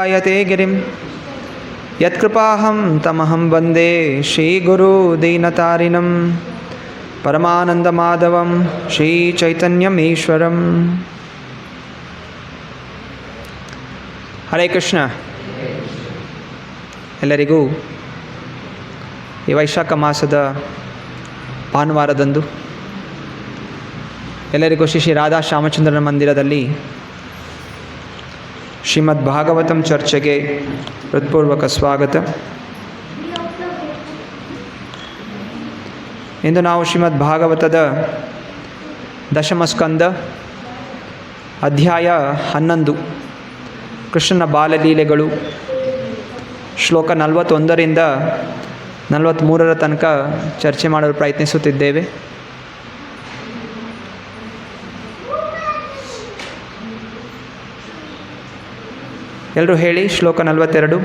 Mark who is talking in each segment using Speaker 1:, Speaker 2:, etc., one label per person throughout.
Speaker 1: ಆಯತೆ ಗಿರಿಂ ಯತ್ಕೃಪಾಹಂ ತಮಹಂ ವಂದೇ ಶ್ರೀಗುರುದೀನತಾರಿಣಂ ಪರಮಾನಂದಮಾಧವಂ ಶ್ರೀಚೈತನ್ಯಮೀಶ್ವರಂ. ಹರೇ ಕೃಷ್ಣ. ಎಲ್ಲರಿಗೂ ಈ ವೈಶಾಖ ಮಾಸದ ಭಾನುವಾರದಂದು ಎಲ್ಲರಿಗೂ ಶ್ರೀ ರಾಧಾ ಶ್ಯಾಮಚಂದ್ರನ ಮಂದಿರದಲ್ಲಿ ಶ್ರೀಮದ್ ಭಾಗವತಂ ಚರ್ಚೆಗೆ ಹೃತ್ಪೂರ್ವಕ ಸ್ವಾಗತ. ಇಂದು ನಾವು ಶ್ರೀಮದ್ ಭಾಗವತದ ದಶಮಸ್ಕಂದ ಅಧ್ಯಾಯ 11 ಕೃಷ್ಣನ ಬಾಲಲೀಲೆಗಳು ಶ್ಲೋಕ 41ರಿಂದ 43 ತನಕ ಚರ್ಚೆ ಮಾಡಲು ಪ್ರಯತ್ನಿಸುತ್ತಿದ್ದೇವೆ. ಎಲ್ಲರೂ ಹೇಳಿ. ಶ್ಲೋಕ 42.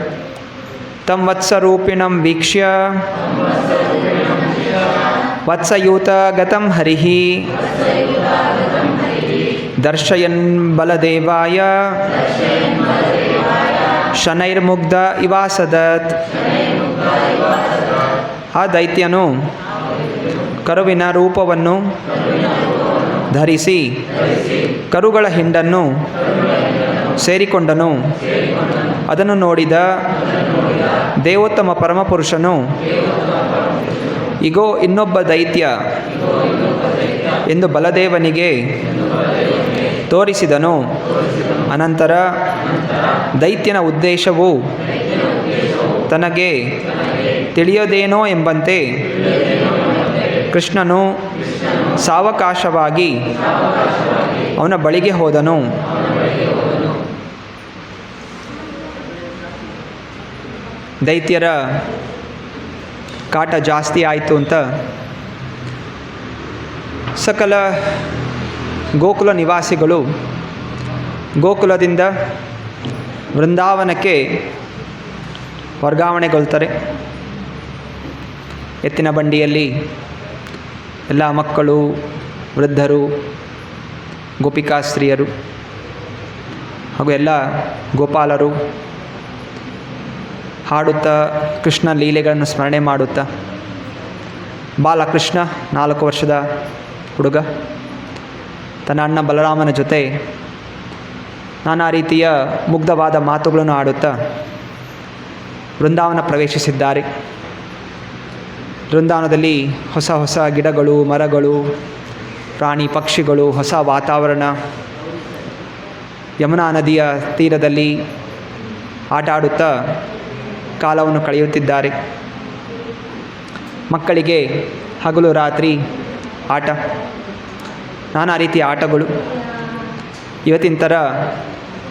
Speaker 1: ತಂ ವತ್ಸರೂಪಿಣಂ ವೀಕ್ಷ್ಯ ವತ್ಸಯೂತ ಗತಂ ಹರಿಹಿ ದರ್ಶಯನ್ ಬಲದೇವಾಯ ಶನೈರ್ಮುಗ್ಧ ಇವಾಸದತ್. ಆ ದೈತ್ಯನು ಕರುವಿನ ರೂಪವನ್ನು ಧರಿಸಿ ಕರುಗಳ ಹಿಂಡನ್ನು ಸೇರಿಕೊಂಡನು. ಅದನ್ನು ನೋಡಿದ ದೇವೋತ್ತಮ ಪರಮಪುರುಷನು, ಇಗೋ ಇನ್ನೊಬ್ಬ ದೈತ್ಯ ಎಂದು ಬಲದೇವನಿಗೆ ತೋರಿಸಿದನು. ಅನಂತರ ದೈತ್ಯನ ಉದ್ದೇಶವು ತನಗೆ ತಿಳಿಯದೇನೋ ಎಂಬಂತೆ ಕೃಷ್ಣನು ಸಾವಕಾಶವಾಗಿ ಅವನ ಬಳಿಗೆ ಹೋದನು. ದೈತ್ಯರ ಕಾಟ ಜಾಸ್ತಿ ಆಯಿತು ಅಂತ ಸಕಲ ಗೋಕುಲ ನಿವಾಸಿಗಳು ಗೋಕುಲದಿಂದ ವೃಂದಾವನಕ್ಕೆ ವರ್ಗಾವಣೆಗೊಳ್ತಾರೆ. ಎತ್ತಿನ ಬಂಡಿಯಲ್ಲಿ ಎಲ್ಲ ಮಕ್ಕಳು, ವೃದ್ಧರು, ಗೋಪಿಕಾಸ್ತ್ರೀಯರು ಹಾಗೂ ಎಲ್ಲ ಗೋಪಾಲರು ಹಾಡುತ್ತಾ ಕೃಷ್ಣ ಲೀಲೆಗಳನ್ನು ಸ್ಮರಣೆ ಮಾಡುತ್ತಾ, ಬಾಲಕೃಷ್ಣ 4 ವರ್ಷದ ಹುಡುಗ ತನ್ನ ಅಣ್ಣ ಬಲರಾಮನ ಜೊತೆ ನಾನಾ ರೀತಿಯ ಮುಗ್ಧವಾದ ಮಾತುಗಳನ್ನು ಆಡುತ್ತಾ ವೃಂದಾವನ ಪ್ರವೇಶಿಸಿದ್ದಾರೆ. ವೃಂದಾವನದಲ್ಲಿ ಹೊಸ ಹೊಸ ಗಿಡಗಳು, ಮರಗಳು, ಪ್ರಾಣಿ ಪಕ್ಷಿಗಳು, ಹೊಸ ವಾತಾವರಣ. ಯಮುನಾ ನದಿಯ ತೀರದಲ್ಲಿ ಆಟ ಆಡುತ್ತಾ ಕಾಲವನ್ನು ಕಳೆಯುತ್ತಿದ್ದಾರೆ. ಮಕ್ಕಳಿಗೆ ಹಗಲು ರಾತ್ರಿ ಆಟ, ನಾನಾ ರೀತಿಯ ಆಟಗಳು. ಇವತ್ತಿನ ಥರ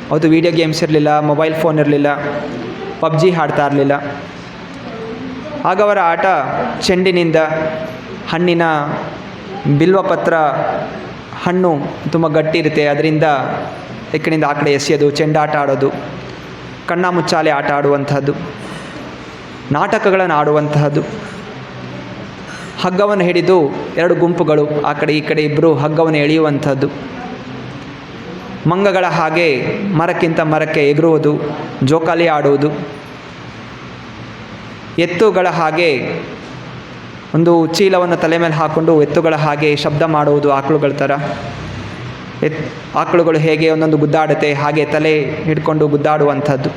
Speaker 1: ಅವತ್ತು ವೀಡಿಯೋ ಗೇಮ್ಸ್ ಇರಲಿಲ್ಲ, ಮೊಬೈಲ್ ಫೋನ್ ಇರಲಿಲ್ಲ, ಪಬ್ಜಿ ಆಡ್ತಾ ಇರಲಿಲ್ಲ. ಆಗವರ ಆಟ ಚೆಂಡಿನಿಂದ, ಹಣ್ಣಿನ ಬಿಲ್ವಪತ್ರ ಹಣ್ಣು ತುಂಬ ಗಟ್ಟಿ ಇರುತ್ತೆ, ಅದರಿಂದ ಈ ಕಡೆಯಿಂದ ಆ ಕಡೆ ಎಸೆಯೋದು, ಚೆಂಡಾಟ ಆಡೋದು, ಕಣ್ಣಾಮುಚ್ಚಾಲೆ ಆಟ ಆಡುವಂತಹದ್ದು, ನಾಟಕಗಳನ್ನು ಆಡುವಂತಹದ್ದು. ಹಗ್ಗವನ್ನು ಹಿಡಿದು 2 ಗುಂಪುಗಳು, ಆ ಕಡೆ ಈ ಕಡೆ ಇಬ್ಬರು ಹಗ್ಗವನ್ನು ಎಳೆಯುವಂಥದ್ದು. ಮಂಗಗಳ ಹಾಗೆ ಮರಕ್ಕಿಂತ ಮರಕ್ಕೆ ಎಗರುವುದು, ಜೋಕಾಲಿ ಆಡುವುದು. ಎತ್ತುಗಳ ಹಾಗೆ ಒಂದು ಚೀಲವನ್ನು ತಲೆ ಮೇಲೆ ಹಾಕ್ಕೊಂಡು ಎತ್ತುಗಳ ಹಾಗೆ ಶಬ್ದ ಮಾಡುವುದು, ಆಕಳುಗಳ ಥರ. ಆಕಳುಗಳು ಹೇಗೆ ಒಂದೊಂದು ಗುದ್ದಾಡುತ್ತೆ ಹಾಗೆ ತಲೆ ಹಿಡ್ಕೊಂಡು ಗುದ್ದಾಡುವಂಥದ್ದು.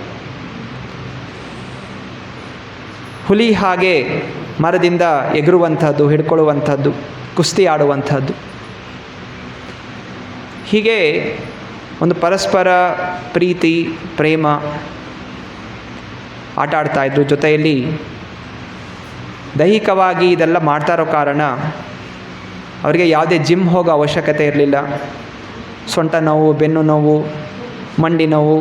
Speaker 1: ಹುಲಿ ಹಾಗೆ ಮರದಿಂದ ಎಗರುವಂಥದ್ದು, ಹಿಡ್ಕೊಳ್ಳುವಂಥದ್ದು, ಕುಸ್ತಿ ಆಡುವಂಥದ್ದು. ಹೀಗೆ ಒಂದು ಪರಸ್ಪರ ಪ್ರೀತಿ, ಪ್ರೇಮ ಆಟ ಆಡ್ತಾಯಿದ್ರು. ಜೊತೆಯಲ್ಲಿ ದೈಹಿಕವಾಗಿ ಇದೆಲ್ಲ ಮಾಡ್ತಾ ಇರೋ ಕಾರಣ ಅವರಿಗೆ ಯಾವುದೇ ಜಿಮ್ ಹೋಗೋ ಅವಶ್ಯಕತೆ ಇರಲಿಲ್ಲ. ಸೊಂಟ ನೋವು, ಬೆನ್ನು ನೋವು, ಮಂಡಿ ನೋವು,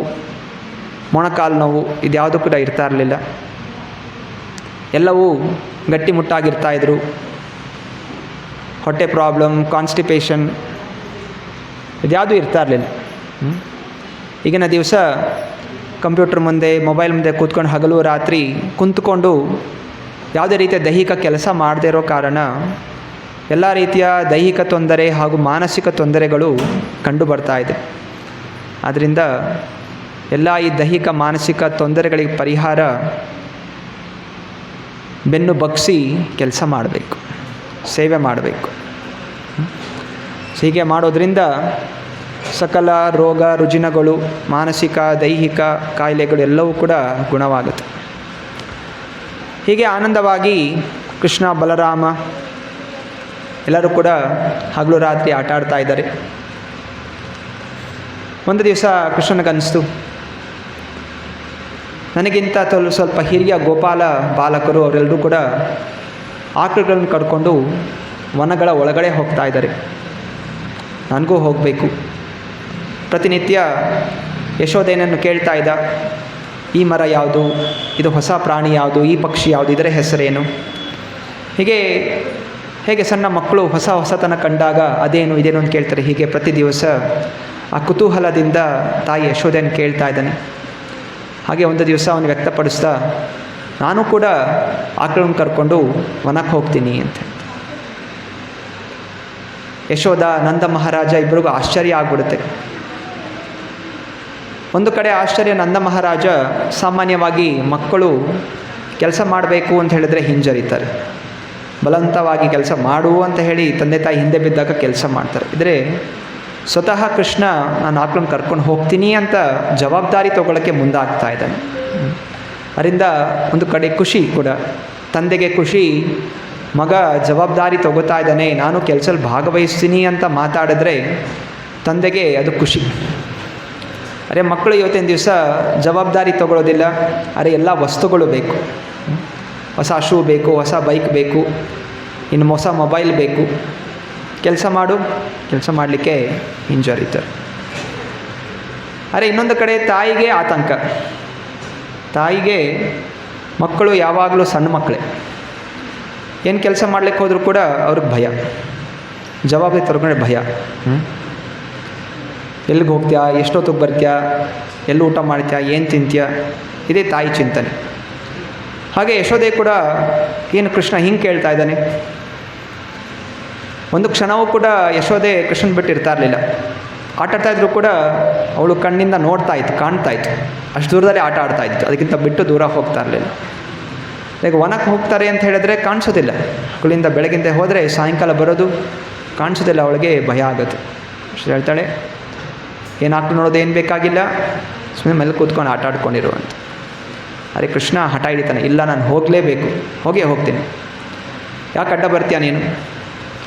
Speaker 1: ಮೊಣಕಾಲು ನೋವು ಇದ್ಯಾವುದು ಕೂಡ ಇರ್ತಾ ಇರಲಿಲ್ಲ. ಎಲ್ಲವೂ ಗಟ್ಟಿಮುಟ್ಟಾಗಿರ್ತಾಯಿದ್ರು. ಹೊಟ್ಟೆ ಪ್ರಾಬ್ಲಮ್, ಕಾನ್ಸ್ಟಿಪೇಷನ್ ಇದ್ಯಾವುದೂ ಇರ್ತಾ ಇರಲಿಲ್ಲ. ಈಗಿನ ದಿವಸ ಕಂಪ್ಯೂಟರ್ ಮುಂದೆ, ಮೊಬೈಲ್ ಮುಂದೆ ಕೂತ್ಕೊಂಡು ಹಗಲು ರಾತ್ರಿ ಕುಂತ್ಕೊಂಡು ಯಾವುದೇ ರೀತಿಯ ದೈಹಿಕ ಕೆಲಸ ಮಾಡದೇ ಇರೋ ಕಾರಣ ಎಲ್ಲ ರೀತಿಯ ದೈಹಿಕ ತೊಂದರೆ ಹಾಗೂ ಮಾನಸಿಕ ತೊಂದರೆಗಳು ಕಂಡು ಬರ್ತಾ ಇದೆ. ಆದ್ದರಿಂದ ಎಲ್ಲ ಈ ದೈಹಿಕ ಮಾನಸಿಕ ತೊಂದರೆಗಳಿಗೆ ಪರಿಹಾರ ಬೆನ್ನು ಬಗ್ಗಿಸಿ ಕೆಲಸ ಮಾಡಬೇಕು, ಸೇವೆ ಮಾಡಬೇಕು. ಹೀಗೆ ಮಾಡೋದ್ರಿಂದ ಸಕಲ ರೋಗ ರುಜಿನಗಳು, ಮಾನಸಿಕ ದೈಹಿಕ ಕಾಯಿಲೆಗಳು ಎಲ್ಲವೂ ಕೂಡ ಗುಣವಾಗುತ್ತೆ. ಹೀಗೆ ಆನಂದವಾಗಿ ಕೃಷ್ಣ ಬಲರಾಮ ಎಲ್ಲರೂ ಕೂಡ ಹಗಲು ರಾತ್ರಿ ಆಟ ಆಡ್ತಾ ಇದ್ದಾರೆ. ಒಂದು ದಿವಸ ಕೃಷ್ಣನಿಗನ್ನಿಸ್ತು, ನನಗಿಂತ ಸ್ವಲ್ಪ ಹಿರಿಯ ಗೋಪಾಲ ಬಾಲಕರು ಅವರೆಲ್ಲರೂ ಕೂಡ ಆಕಳುಗಳನ್ನು ಕಡ್ಕೊಂಡು ವನಗಳ ಒಳಗಡೆ ಹೋಗ್ತಾ ಇದ್ದಾರೆ, ನನಗೂ ಹೋಗಬೇಕು. ಪ್ರತಿನಿತ್ಯ ಯಶೋಧೆಯನ್ನು ಕೇಳ್ತಾ ಇದ್ದ, ಈ ಮರ ಯಾವುದು, ಇದು ಹೊಸ ಪ್ರಾಣಿ ಯಾವುದು, ಈ ಪಕ್ಷಿ ಯಾವುದು, ಇದರ ಹೆಸರೇನು. ಹೇಗೆ ಸಣ್ಣ ಮಕ್ಕಳು ಹೊಸತನ ಕಂಡಾಗ ಅದೇನು ಇದೇನು ಅಂತ ಕೇಳ್ತಾರೆ, ಹೀಗೆ ಪ್ರತಿ ದಿವಸ ಆ ಕುತೂಹಲದಿಂದ ತಾಯಿ ಯಶೋಧೆಯನ್ನು ಕೇಳ್ತಾ ಇದ್ದಾನೆ. ಹಾಗೆ ಒಂದು ದಿವಸ ಅವನು ವ್ಯಕ್ತಪಡಿಸ್ತಾ, ನಾನು ಕೂಡ ಆಕಳನ್ನು ಕರ್ಕೊಂಡು ವನಕ್ಕೆ ಹೋಗ್ತೀನಿ ಅಂತ. ಯಶೋಧ ನಂದ ಮಹಾರಾಜ ಇಬ್ಬರಿಗೂ ಆಶ್ಚರ್ಯ ಆಗ್ಬಿಡುತ್ತೆ. ಒಂದು ಕಡೆ ಆಶ್ಚರ್ಯ, ನಂದ ಮಹಾರಾಜ ಸಾಮಾನ್ಯವಾಗಿ ಮಕ್ಕಳು ಕೆಲಸ ಮಾಡಬೇಕು ಅಂತ ಹೇಳಿದ್ರೆ ಹಿಂಜರಿತಾರೆ, ಬಲವಂತವಾಗಿ ಕೆಲಸ ಮಾಡು ಅಂತ ಹೇಳಿ ತಂದೆ ತಾಯಿ ಹಿಂದೆ ಬಿದ್ದಾಗ ಕೆಲಸ ಮಾಡ್ತಾರೆ. ಇದ್ರೆ ಸ್ವತಃ ಕೃಷ್ಣ ನಾನು ಆಕಳನ್ನು ಕರ್ಕೊಂಡು ಹೋಗ್ತೀನಿ ಅಂತ ಜವಾಬ್ದಾರಿ ತೊಗೊಳ್ಳೋಕ್ಕೆ ಮುಂದಾಗ್ತಾ ಇದ್ದಾನೆ. ಅದರಿಂದ ಒಂದು ಕಡೆ ಖುಷಿ ಕೂಡ, ತಂದೆಗೆ ಖುಷಿ, ಮಗ ಜವಾಬ್ದಾರಿ ತಗೋತಾ ಇದ್ದಾನೆ, ನಾನು ಕೆಲಸದಲ್ಲಿ ಭಾಗವಹಿಸ್ತೀನಿ ಅಂತ ಮಾತಾಡಿದ್ರೆ ತಂದೆಗೆ ಅದು ಖುಷಿ. ಅರೆ ಮಕ್ಕಳು ಇವತ್ತಿನ ದಿವಸ ಜವಾಬ್ದಾರಿ ತಗೊಳ್ಳೋದಿಲ್ಲ, ಅರೆ ಎಲ್ಲ ವಸ್ತುಗಳು ಬೇಕು, ಹೊಸ ಶೂ ಬೇಕು, ಹೊಸ ಬೈಕ್ ಬೇಕು, ಇನ್ನು ಹೊಸ ಮೊಬೈಲ್ ಬೇಕು, ಕೆಲಸ ಮಾಡಲಿಕ್ಕೆ ಹಿಂಜರಿತಾರೆ. ಅರೆ ಇನ್ನೊಂದು ಕಡೆ ತಾಯಿಗೆ ಆತಂಕ, ತಾಯಿಗೆ ಮಕ್ಕಳು ಯಾವಾಗಲೂ ಸಣ್ಣ ಮಕ್ಕಳೇ, ಏನು ಕೆಲಸ ಮಾಡಲಿಕ್ಕೆ ಹೋದರೂ ಕೂಡ ಅವ್ರಿಗೆ ಭಯ, ಜವಾಬ್ದಾರಿ ತಗೊಂಡ್ರೆ ಭಯ. ಎಲ್ಲಿಗೆ ಹೋಗ್ತೀಯಾ, ಎಷ್ಟೊತ್ತಿಗೆ ಬರ್ತೀಯಾ, ಎಲ್ಲಿ ಊಟ ಮಾಡ್ತೀಯಾ, ಏನು ತಿಂತೀಯಾ, ಇದೇ ತಾಯಿ ಚಿಂತನೆ. ಹಾಗೆ ಯಶೋಧೆ ಕೂಡ ಏನು ಕೃಷ್ಣ ಹಿಂಗೆ ಕೇಳ್ತಾ ಇದ್ದಾನೆ. ಒಂದು ಕ್ಷಣವೂ ಕೂಡ ಯಶೋಧೆ ಕೃಷ್ಣನ ಬಿಟ್ಟು ಇರ್ತಾ ಇರಲಿಲ್ಲ. ಆಟಾಡ್ತಾ ಇದ್ರು ಕೂಡ ಅವಳು ಕಣ್ಣಿಂದ ಕಾಣ್ತಾ ಇತ್ತು, ಅಷ್ಟು ದೂರದಲ್ಲಿ ಆಟ ಆಡ್ತಾ ಇತ್ತು, ಅದಕ್ಕಿಂತ ಬಿಟ್ಟು ದೂರ ಹೋಗ್ತಾ ಇರಲಿಲ್ಲ. ಈಗ ವನಕ್ಕೆ ಹೋಗ್ತಾರೆ ಅಂತ ಹೇಳಿದ್ರೆ ಕಾಣಿಸೋದಿಲ್ಲ, ಮಕ್ಕಳಿಂದ ಬೆಳಗಿಂದ ಹೋದರೆ ಸಾಯಂಕಾಲ ಬರೋದು ಕಾಣಿಸೋದಿಲ್ಲ, ಅವಳಿಗೆ ಭಯ ಆಗುತ್ತೆ. ಅಷ್ಟು ಹೇಳ್ತಾಳೆ, ಏನು ಆಕಳು ನೋಡೋದು ಏನು ಬೇಕಾಗಿಲ್ಲ, ಸುಮ್ಮನೆ ಮೇಲೆ ಕೂತ್ಕೊಂಡು ಆಟ ಆಡ್ಕೊಂಡಿರು ಅಂತ. ಅರೆ ಕೃಷ್ಣ ಹಠ ಹಿಡಿತಾನೆ, ಇಲ್ಲ ನಾನು ಹೋಗಲೇಬೇಕು, ಹೋಗ್ತೀನಿ. ಯಾಕೆ ಅಡ್ಡ ಬರ್ತೀಯ ನೀನು?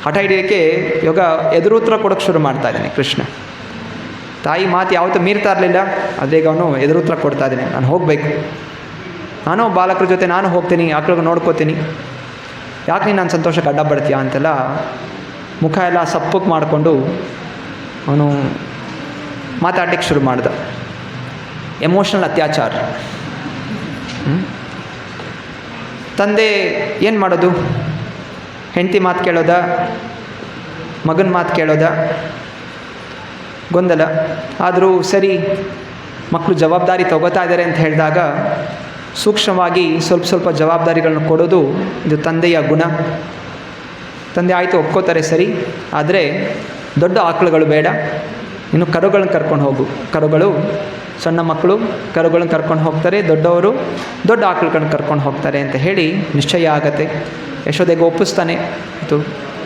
Speaker 1: ಹಠ ಹಿಡಿಯೋಕ್ಕೆ ಇವಾಗ ಎದುರುತ್ತರ ಕೊಡೋಕ್ಕೆ ಶುರು ಮಾಡ್ತಾ ಇದ್ದಾನೆ ಕೃಷ್ಣ. ತಾಯಿ ಮಾತು ಯಾವತ್ತೂ ಮೀರ್ತಾ ಇರಲಿಲ್ಲ, ಆದರೆ ಈಗ ಅವನು ಎದುರುತ್ತರ ಕೊಡ್ತಾ ಇದ್ದಾನೆ, ನಾನು ಹೋಗಬೇಕು, ನಾನು ಬಾಲಕರ ಜೊತೆ ನಾನು ಹೋಗ್ತೀನಿ, ಆಕಳಿಗೆ ನೋಡ್ಕೋತೀನಿ, ಯಾಕೆ ನೀನು ನನ್ನ ಸಂತೋಷಕ್ಕೆ ಅಡ್ಡ ಬರ್ತೀಯಾ ಅಂತೆಲ್ಲ ಮುಖ ಎಲ್ಲ ಸಪ್ಪಕ್ಕೆ ಮಾಡಿಕೊಂಡು ಅವನು ಮಾತಾಡಲಿಕ್ಕೆ ಶುರು ಮಾಡ್ದ. ಎಮೋಷ್ನಲ್ ಅತ್ಯಾಚಾರ. ತಂದೆ ಏನು ಮಾಡೋದು, ಹೆಂಡತಿ ಮಾತು ಕೇಳೋದ, ಮಗನ ಮಾತು ಕೇಳೋದ, ಗೊಂದಲ. ಆದರೂ ಸರಿ, ಮಕ್ಕಳು ಜವಾಬ್ದಾರಿ ತಗೋತಾ ಇದ್ದಾರೆ ಅಂತ ಹೇಳಿದಾಗ ಸೂಕ್ಷ್ಮವಾಗಿ ಸ್ವಲ್ಪ ಜವಾಬ್ದಾರಿಗಳನ್ನ ಕೊಡೋದು ಇದು ತಂದೆಯ ಗುಣ. ತಂದೆ ಆಯಿತು ಒಪ್ಕೋತಾರೆ ಸರಿ, ಆದರೆ ದೊಡ್ಡ ಆಕಳುಗಳು ಬೇಡ, ಇನ್ನು ಕರುಗಳನ್ನ ಕರ್ಕೊಂಡು ಹೋಗು. ಕರುಗಳು ಸಣ್ಣ ಮಕ್ಕಳು ಕರುಗಳನ್ನ ಕರ್ಕೊಂಡು ಹೋಗ್ತಾರೆ, ದೊಡ್ಡವರು ದೊಡ್ಡ ಆಕಳುಗಳನ್ನ ಕರ್ಕೊಂಡು ಹೋಗ್ತಾರೆ ಅಂತ ಹೇಳಿ ನಿಶ್ಚಯ ಆಗತ್ತೆ. ಯಶೋಧೆಗೆ ಒಪ್ಪಿಸ್ತಾನೆ, ಆಯಿತು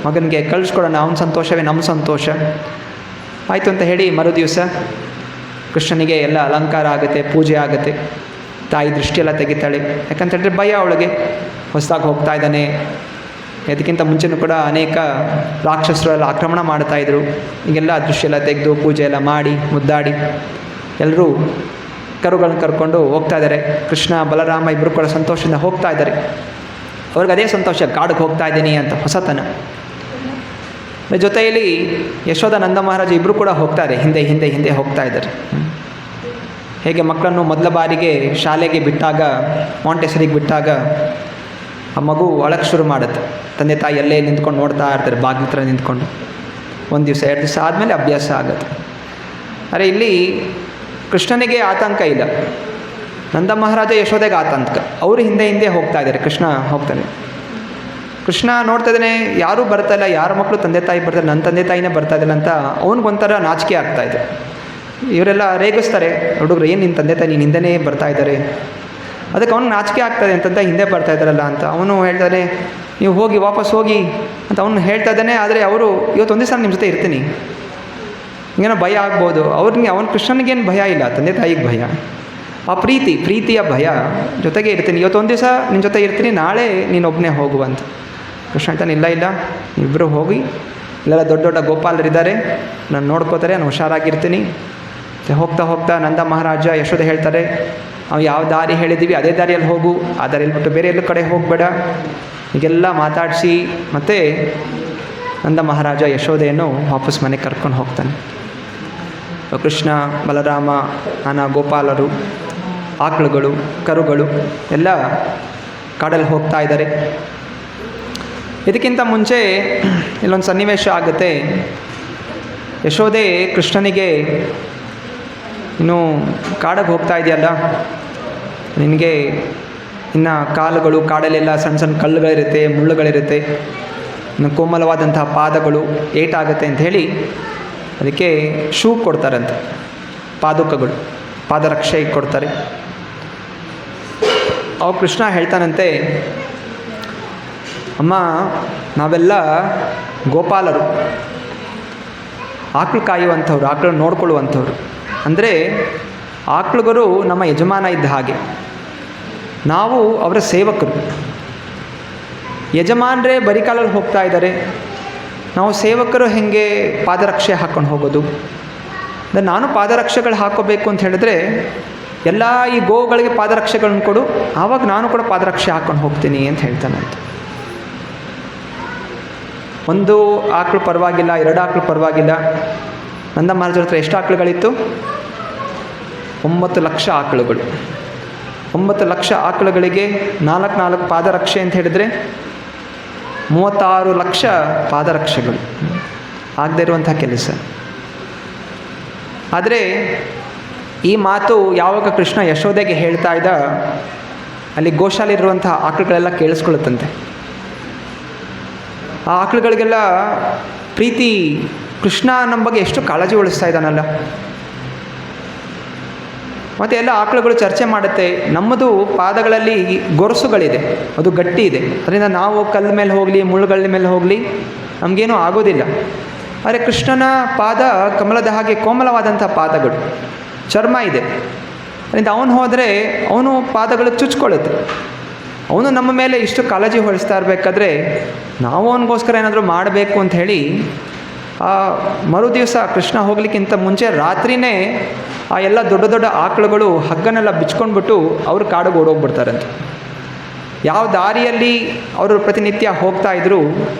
Speaker 1: ಮಗನಿಗೆ ಕಳಿಸ್ಕೊಡೋಣ, ಅವನ ಸಂತೋಷವೇ ನಮ್ಮ ಸಂತೋಷ ಆಯಿತು ಅಂತ ಹೇಳಿ ಮರುದಿವಸ ಕೃಷ್ಣನಿಗೆ ಎಲ್ಲ ಅಲಂಕಾರ ಆಗುತ್ತೆ, ಪೂಜೆ ಆಗುತ್ತೆ. ತಾಯಿ ದೃಷ್ಟಿಯೆಲ್ಲ ತೆಗಿತಾಳೆ, ಯಾಕಂತ ಹೇಳಿದ್ರೆ ಭಯ ಅವಳಿಗೆ, ಹೊಸದಾಗಿ ಹೋಗ್ತಾ ಇದ್ದಾನೆ. ಇದಕ್ಕಿಂತ ಮುಂಚೆನೂ ಕೂಡ ಅನೇಕ ರಾಕ್ಷಸರೆಲ್ಲ ಆಕ್ರಮಣ ಮಾಡ್ತಾಯಿದ್ರು. ಈಗೆಲ್ಲ ದೃಷ್ಟಿಯೆಲ್ಲ ತೆಗೆದು ಪೂಜೆ ಎಲ್ಲ ಮಾಡಿ ಮುದ್ದಾಡಿ ಎಲ್ಲರೂ ಕರುಗಳನ್ನ ಕರ್ಕೊಂಡು ಹೋಗ್ತಾ ಇದ್ದಾರೆ. ಕೃಷ್ಣ ಬಲರಾಮ ಇಬ್ಬರು ಕೂಡ ಸಂತೋಷದಿಂದ ಹೋಗ್ತಾ ಇದ್ದಾರೆ. ಅವ್ರಿಗೆ ಅದೇ ಸಂತೋಷ, ಕಾಡಿಗೆ ಹೋಗ್ತಾ ಇದ್ದೀನಿ ಅಂತ ಹೊಸತನ. ಜೊತೆಯಲ್ಲಿ ಯಶೋಧ ನಂದ ಮಹಾರಾಜ ಇಬ್ಬರು ಕೂಡ ಹೋಗ್ತಾರೆ, ಹಿಂದೆ ಹೋಗ್ತಾ ಇದ್ದಾರೆ. ಹೇಗೆ ಮಕ್ಕಳನ್ನು ಮೊದಲ ಬಾರಿಗೆ ಶಾಲೆಗೆ ಬಿಟ್ಟಾಗ, ಮಾಂಟೆಸರಿಗೆ ಬಿಟ್ಟಾಗ ಆ ಮಗು ಅಳಕ್ಕೆ ಶುರು ಮಾಡುತ್ತೆ. ತಂದೆ ತಾಯಿ ಎಲ್ಲೇ ನಿಂತ್ಕೊಂಡು ನೋಡ್ತಾ ಇರ್ತಾರೆ, ಬಾಗಿಲ ಹತ್ರ ನಿಂತ್ಕೊಂಡು. ಒಂದು ದಿವಸ 2 ದಿವಸ ಆದಮೇಲೆ ಅಭ್ಯಾಸ ಆಗುತ್ತೆ. ಅರೆ ಇಲ್ಲಿ ಕೃಷ್ಣನಿಗೆ ಆತಂಕ ಇಲ್ಲ, ನಂದ ಮಹಾರಾಜ ಯಶೋಧೆಗೆ ಆತಂಕ. ಅವರು ಹಿಂದೆ ಹೋಗ್ತಾ ಇದ್ದಾರೆ, ಕೃಷ್ಣ ಹೋಗ್ತಾನೆ. ಕೃಷ್ಣ ನೋಡ್ತಾ ಇದ್ದಾನೆ, ಯಾರೂ ಬರ್ತಾಯಿಲ್ಲ, ಯಾರ ಮಕ್ಕಳು ತಂದೆ ತಾಯಿ ಬರ್ತಾರೆ, ನನ್ನ ತಂದೆ ತಾಯಿನೇ ಬರ್ತಾ ಇದ್ದಿಲ್ಲ ಅಂತ ಅವನಿಗೊಂಥರ ನಾಚಿಕೆ ಆಗ್ತಾಯಿದೆ. ಇವರೆಲ್ಲ ರೇಗಿಸ್ತಾರೆ, ಹುಡುಗರು ಏನು ನಿನ್ನ ತಂದೆ ತಾಯಿ ನೀನು ಹಿಂದೆನೇ ಬರ್ತಾ ಇದ್ದಾರೆ, ಅದಕ್ಕೆ ಅವ್ನಿಗೆ ನಾಚಿಕೆ ಆಗ್ತದೆ ಅಂತಂತ ಹಿಂದೆ ಬರ್ತಾ ಇದ್ದಾರಲ್ಲ ಅಂತ. ಅವನು ಹೇಳ್ತಾನೆ ನೀವು ಹೋಗಿ ವಾಪಸ್ ಹೋಗಿ ಅಂತ ಅವನು ಹೇಳ್ತಾ ಇದ್ದಾನೆ. ಆದರೆ ಅವರು ಇವತ್ತೊಂದು ದಿವಸ ನಿಮ್ಮ ಜೊತೆ ಇರ್ತೀನಿ, ಏನೋ ಭಯ ಆಗ್ಬೋದು ಅವ್ರಿಗೆ. ಅವನ ಕೃಷ್ಣನಿಗೇನು ಭಯ ಇಲ್ಲ, ತಂದೆ ತಾಯಿಗೆ ಭಯ, ಆ ಪ್ರೀತಿಯ ಭಯ. ಜೊತೆಗೆ ಇರ್ತೀನಿ, ಇವತ್ತೊಂದು ದಿವಸ ನಿನ್ನ ಜೊತೆ ಇರ್ತೀನಿ, ನಾಳೆ ನೀನು ಒಬ್ಬನೇ ಹೋಗುವಂತ. ಕೃಷ್ಣ ಹೇಳ್ತಾನೆ ಇಲ್ಲ ಇಬ್ಬರು ಹೋಗಿ, ಇಲ್ಲೆಲ್ಲ ದೊಡ್ಡ ದೊಡ್ಡ ಗೋಪಾಲರಿದ್ದಾರೆ, ನಾನು ನೋಡ್ಕೋತಾರೆ, ನಾನು ಹುಷಾರಾಗಿರ್ತೀನಿ. ಹೋಗ್ತಾ ಹೋಗ್ತಾ ನಂದ ಮಹಾರಾಜ ಯಶೋದೆ ಹೇಳ್ತಾರೆ, ನಾವು ಯಾವ ದಾರಿ ಹೇಳಿದ್ದೀವಿ ಅದೇ ದಾರಿಯಲ್ಲಿ ಹೋಗು, ಆ ದಾರಿಯಲ್ಲಿ ಬಿಟ್ಟು ಬೇರೆ ಎಲ್ಲೂ ಕಡೆ ಹೋಗಬೇಡ. ಹೀಗೆಲ್ಲ ಮಾತಾಡಿಸಿ ಮತ್ತೆ ನಂದ ಮಹಾರಾಜ ಯಶೋದೆಯನ್ನು ವಾಪಸ್ ಮನೆಗೆ ಕರ್ಕೊಂಡು ಹೋಗ್ತಾನೆ. ಕೃಷ್ಣ, ಬಲರಾಮ, ನಾನಾ ಗೋಪಾಲರು, ಆಕಳುಗಳು, ಕರುಗಳು ಎಲ್ಲ ಕಾಡಲ್ಲಿ ಹೋಗ್ತಾ ಇದ್ದಾರೆ. ಇದಕ್ಕಿಂತ ಮುಂಚೆ ಇಲ್ಲೊಂದು ಸನ್ನಿವೇಶ ಆಗುತ್ತೆ. ಯಶೋದೆ ಕೃಷ್ಣನಿಗೆ ಇನ್ನು ಕಾಡಿಗೆ ಹೋಗ್ತಾ ಇದೆಯಲ್ಲ, ನಿನಗೆ ಇನ್ನು ಕಾಲುಗಳು, ಕಾಡಲ್ಲೆಲ್ಲ ಸಣ್ಣ ಸಣ್ಣ ಕಲ್ಲುಗಳಿರುತ್ತೆ, ಮುಳ್ಳುಗಳಿರುತ್ತೆ, ಇನ್ನು ಕೋಮಲವಾದಂತಹ ಪಾದಗಳು, ಏಟಾಗುತ್ತೆ ಅಂಥೇಳಿ ಅದಕ್ಕೆ ಶೂ ಕೊಡ್ತಾರಂತೆ, ಪಾದುಕಗಳು, ಪಾದರಕ್ಷೆ ಕೊಡ್ತಾರೆ. ಅವ ಕೃಷ್ಣ ಹೇಳ್ತಾನಂತೆ, ಅಮ್ಮ ನಾವೆಲ್ಲ ಗೋಪಾಲರು, ಆಕಳು ಕಾಯುವಂಥವ್ರು, ಆಕಳು ನೋಡ್ಕೊಳ್ಳುವಂಥವ್ರು. ಅಂದರೆ ಆಕಳುಗರು ನಮ್ಮ ಯಜಮಾನ ಇದ್ದ ಹಾಗೆ, ನಾವು ಅವರ ಸೇವಕರು. ಯಜಮಾನರೇ ಬರೀ ಕಾಲಲ್ಲಿ ಹೋಗ್ತಾ ಇದ್ದಾರೆ, ನಾವು ಸೇವಕರು ಹೇಗೆ ಪಾದರಕ್ಷೆ ಹಾಕ್ಕೊಂಡು ಹೋಗೋದು? ಅಂದರೆ ನಾನು ಪಾದರಕ್ಷೆಗಳು ಹಾಕ್ಕೋಬೇಕು ಅಂತ ಹೇಳಿದ್ರೆ ಎಲ್ಲ ಈ ಗೋಗಳಿಗೆ ಪಾದರಕ್ಷೆಗಳನ್ನ ಕೊಡು, ಆವಾಗ ನಾನು ಕೂಡ ಪಾದರಕ್ಷೆ ಹಾಕ್ಕೊಂಡು ಹೋಗ್ತೀನಿ ಅಂತ ಹೇಳ್ತಾನಂತೆ. ಒಂದು ಆಕಳು ಪರವಾಗಿಲ್ಲ, ಎರಡು ಆಕಳು ಪರವಾಗಿಲ್ಲ. ನಂದ ಮಹಾರಾಜರ ಹತ್ರ ಎಷ್ಟು ಆಕಳುಗಳಿತ್ತು? 9 ಲಕ್ಷ ಆಕಳುಗಳು. 9 ಲಕ್ಷ ಆಕಳುಗಳಿಗೆ 4 ಪಾದರಕ್ಷೆ ಅಂತ ಹೇಳಿದರೆ 36 ಲಕ್ಷ ಪಾದರಕ್ಷೆಗಳು. ಆಗದೇ ಇರುವಂಥ ಕೆಲಸ. ಆದರೆ ಈ ಮಾತು ಯಾವಾಗ ಕೃಷ್ಣ ಯಶೋದೆಗೆ ಹೇಳ್ತಾ ಇದ್ದ, ಅಲ್ಲಿ ಗೋಶಾಲಿರುವಂಥ ಆಕಳುಗಳೆಲ್ಲ ಕೇಳಿಸ್ಕೊಳ್ಳುತ್ತಂತೆ. ಆ ಆಕಳುಗಳಿಗೆಲ್ಲ ಪ್ರೀತಿ, ಕೃಷ್ಣ ನಮ್ಮ ಬಗ್ಗೆ ಎಷ್ಟು ಕಾಳಜಿ ವಹಿಸ್ತಾ ಇದ್ದಾನಲ್ಲ. ಮತ್ತು ಎಲ್ಲ ಆಕಳುಗಳು ಚರ್ಚೆ ಮಾಡುತ್ತೆ, ನಮ್ಮದು ಪಾದಗಳಲ್ಲಿ ಗೊರಸುಗಳಿದೆ, ಅದು ಗಟ್ಟಿ ಇದೆ, ಅದರಿಂದ ನಾವು ಕಲ್ಲ ಮೇಲೆ ಹೋಗಲಿ, ಮುಳ್ಳುಗಳ ಮೇಲೆ ಹೋಗಲಿ ನಮಗೇನೂ ಆಗೋದಿಲ್ಲ. ಆದರೆ ಕೃಷ್ಣನ ಪಾದ ಕಮಲದ ಹಾಗೆ ಕೋಮಲವಾದಂಥ ಪಾದಗಳು, ಚರ್ಮ ಇದೆ, ಅದರಿಂದ ಅವನು ಹೋದರೆ ಅವನು ಪಾದಗಳು ಚುಚ್ಕೊಳ್ಳುತ್ತೆ. ಅವನು ನಮ್ಮ ಮೇಲೆ ಇಷ್ಟು ಕಾಳಜಿ ಹೊಳಿಸ್ತಾ ಇರಬೇಕಾದ್ರೆ ನಾವು ಅವನಿಗೋಸ್ಕರ ಏನಾದರೂ ಮಾಡಬೇಕು ಅಂತ ಹೇಳಿ ಮರು ದಿವಸ ಕೃಷ್ಣ ಹೋಗ್ಲಿಕ್ಕಿಂತ ಮುಂಚೆ ರಾತ್ರಿಯೇ ಆ ಎಲ್ಲ ದೊಡ್ಡ ದೊಡ್ಡ ಆಕಳುಗಳು ಹಗ್ಗನೆಲ್ಲ ಬಿಚ್ಕೊಂಡ್ಬಿಟ್ಟು ಅವರು ಕಾಡಿಗೆ ಓಡೋಗ್ಬಿಡ್ತಾರಂತೆ. ಯಾವ ದಾರಿಯಲ್ಲಿ ಅವರು ಪ್ರತಿನಿತ್ಯ ಹೋಗ್ತಾ ಇದ್ರು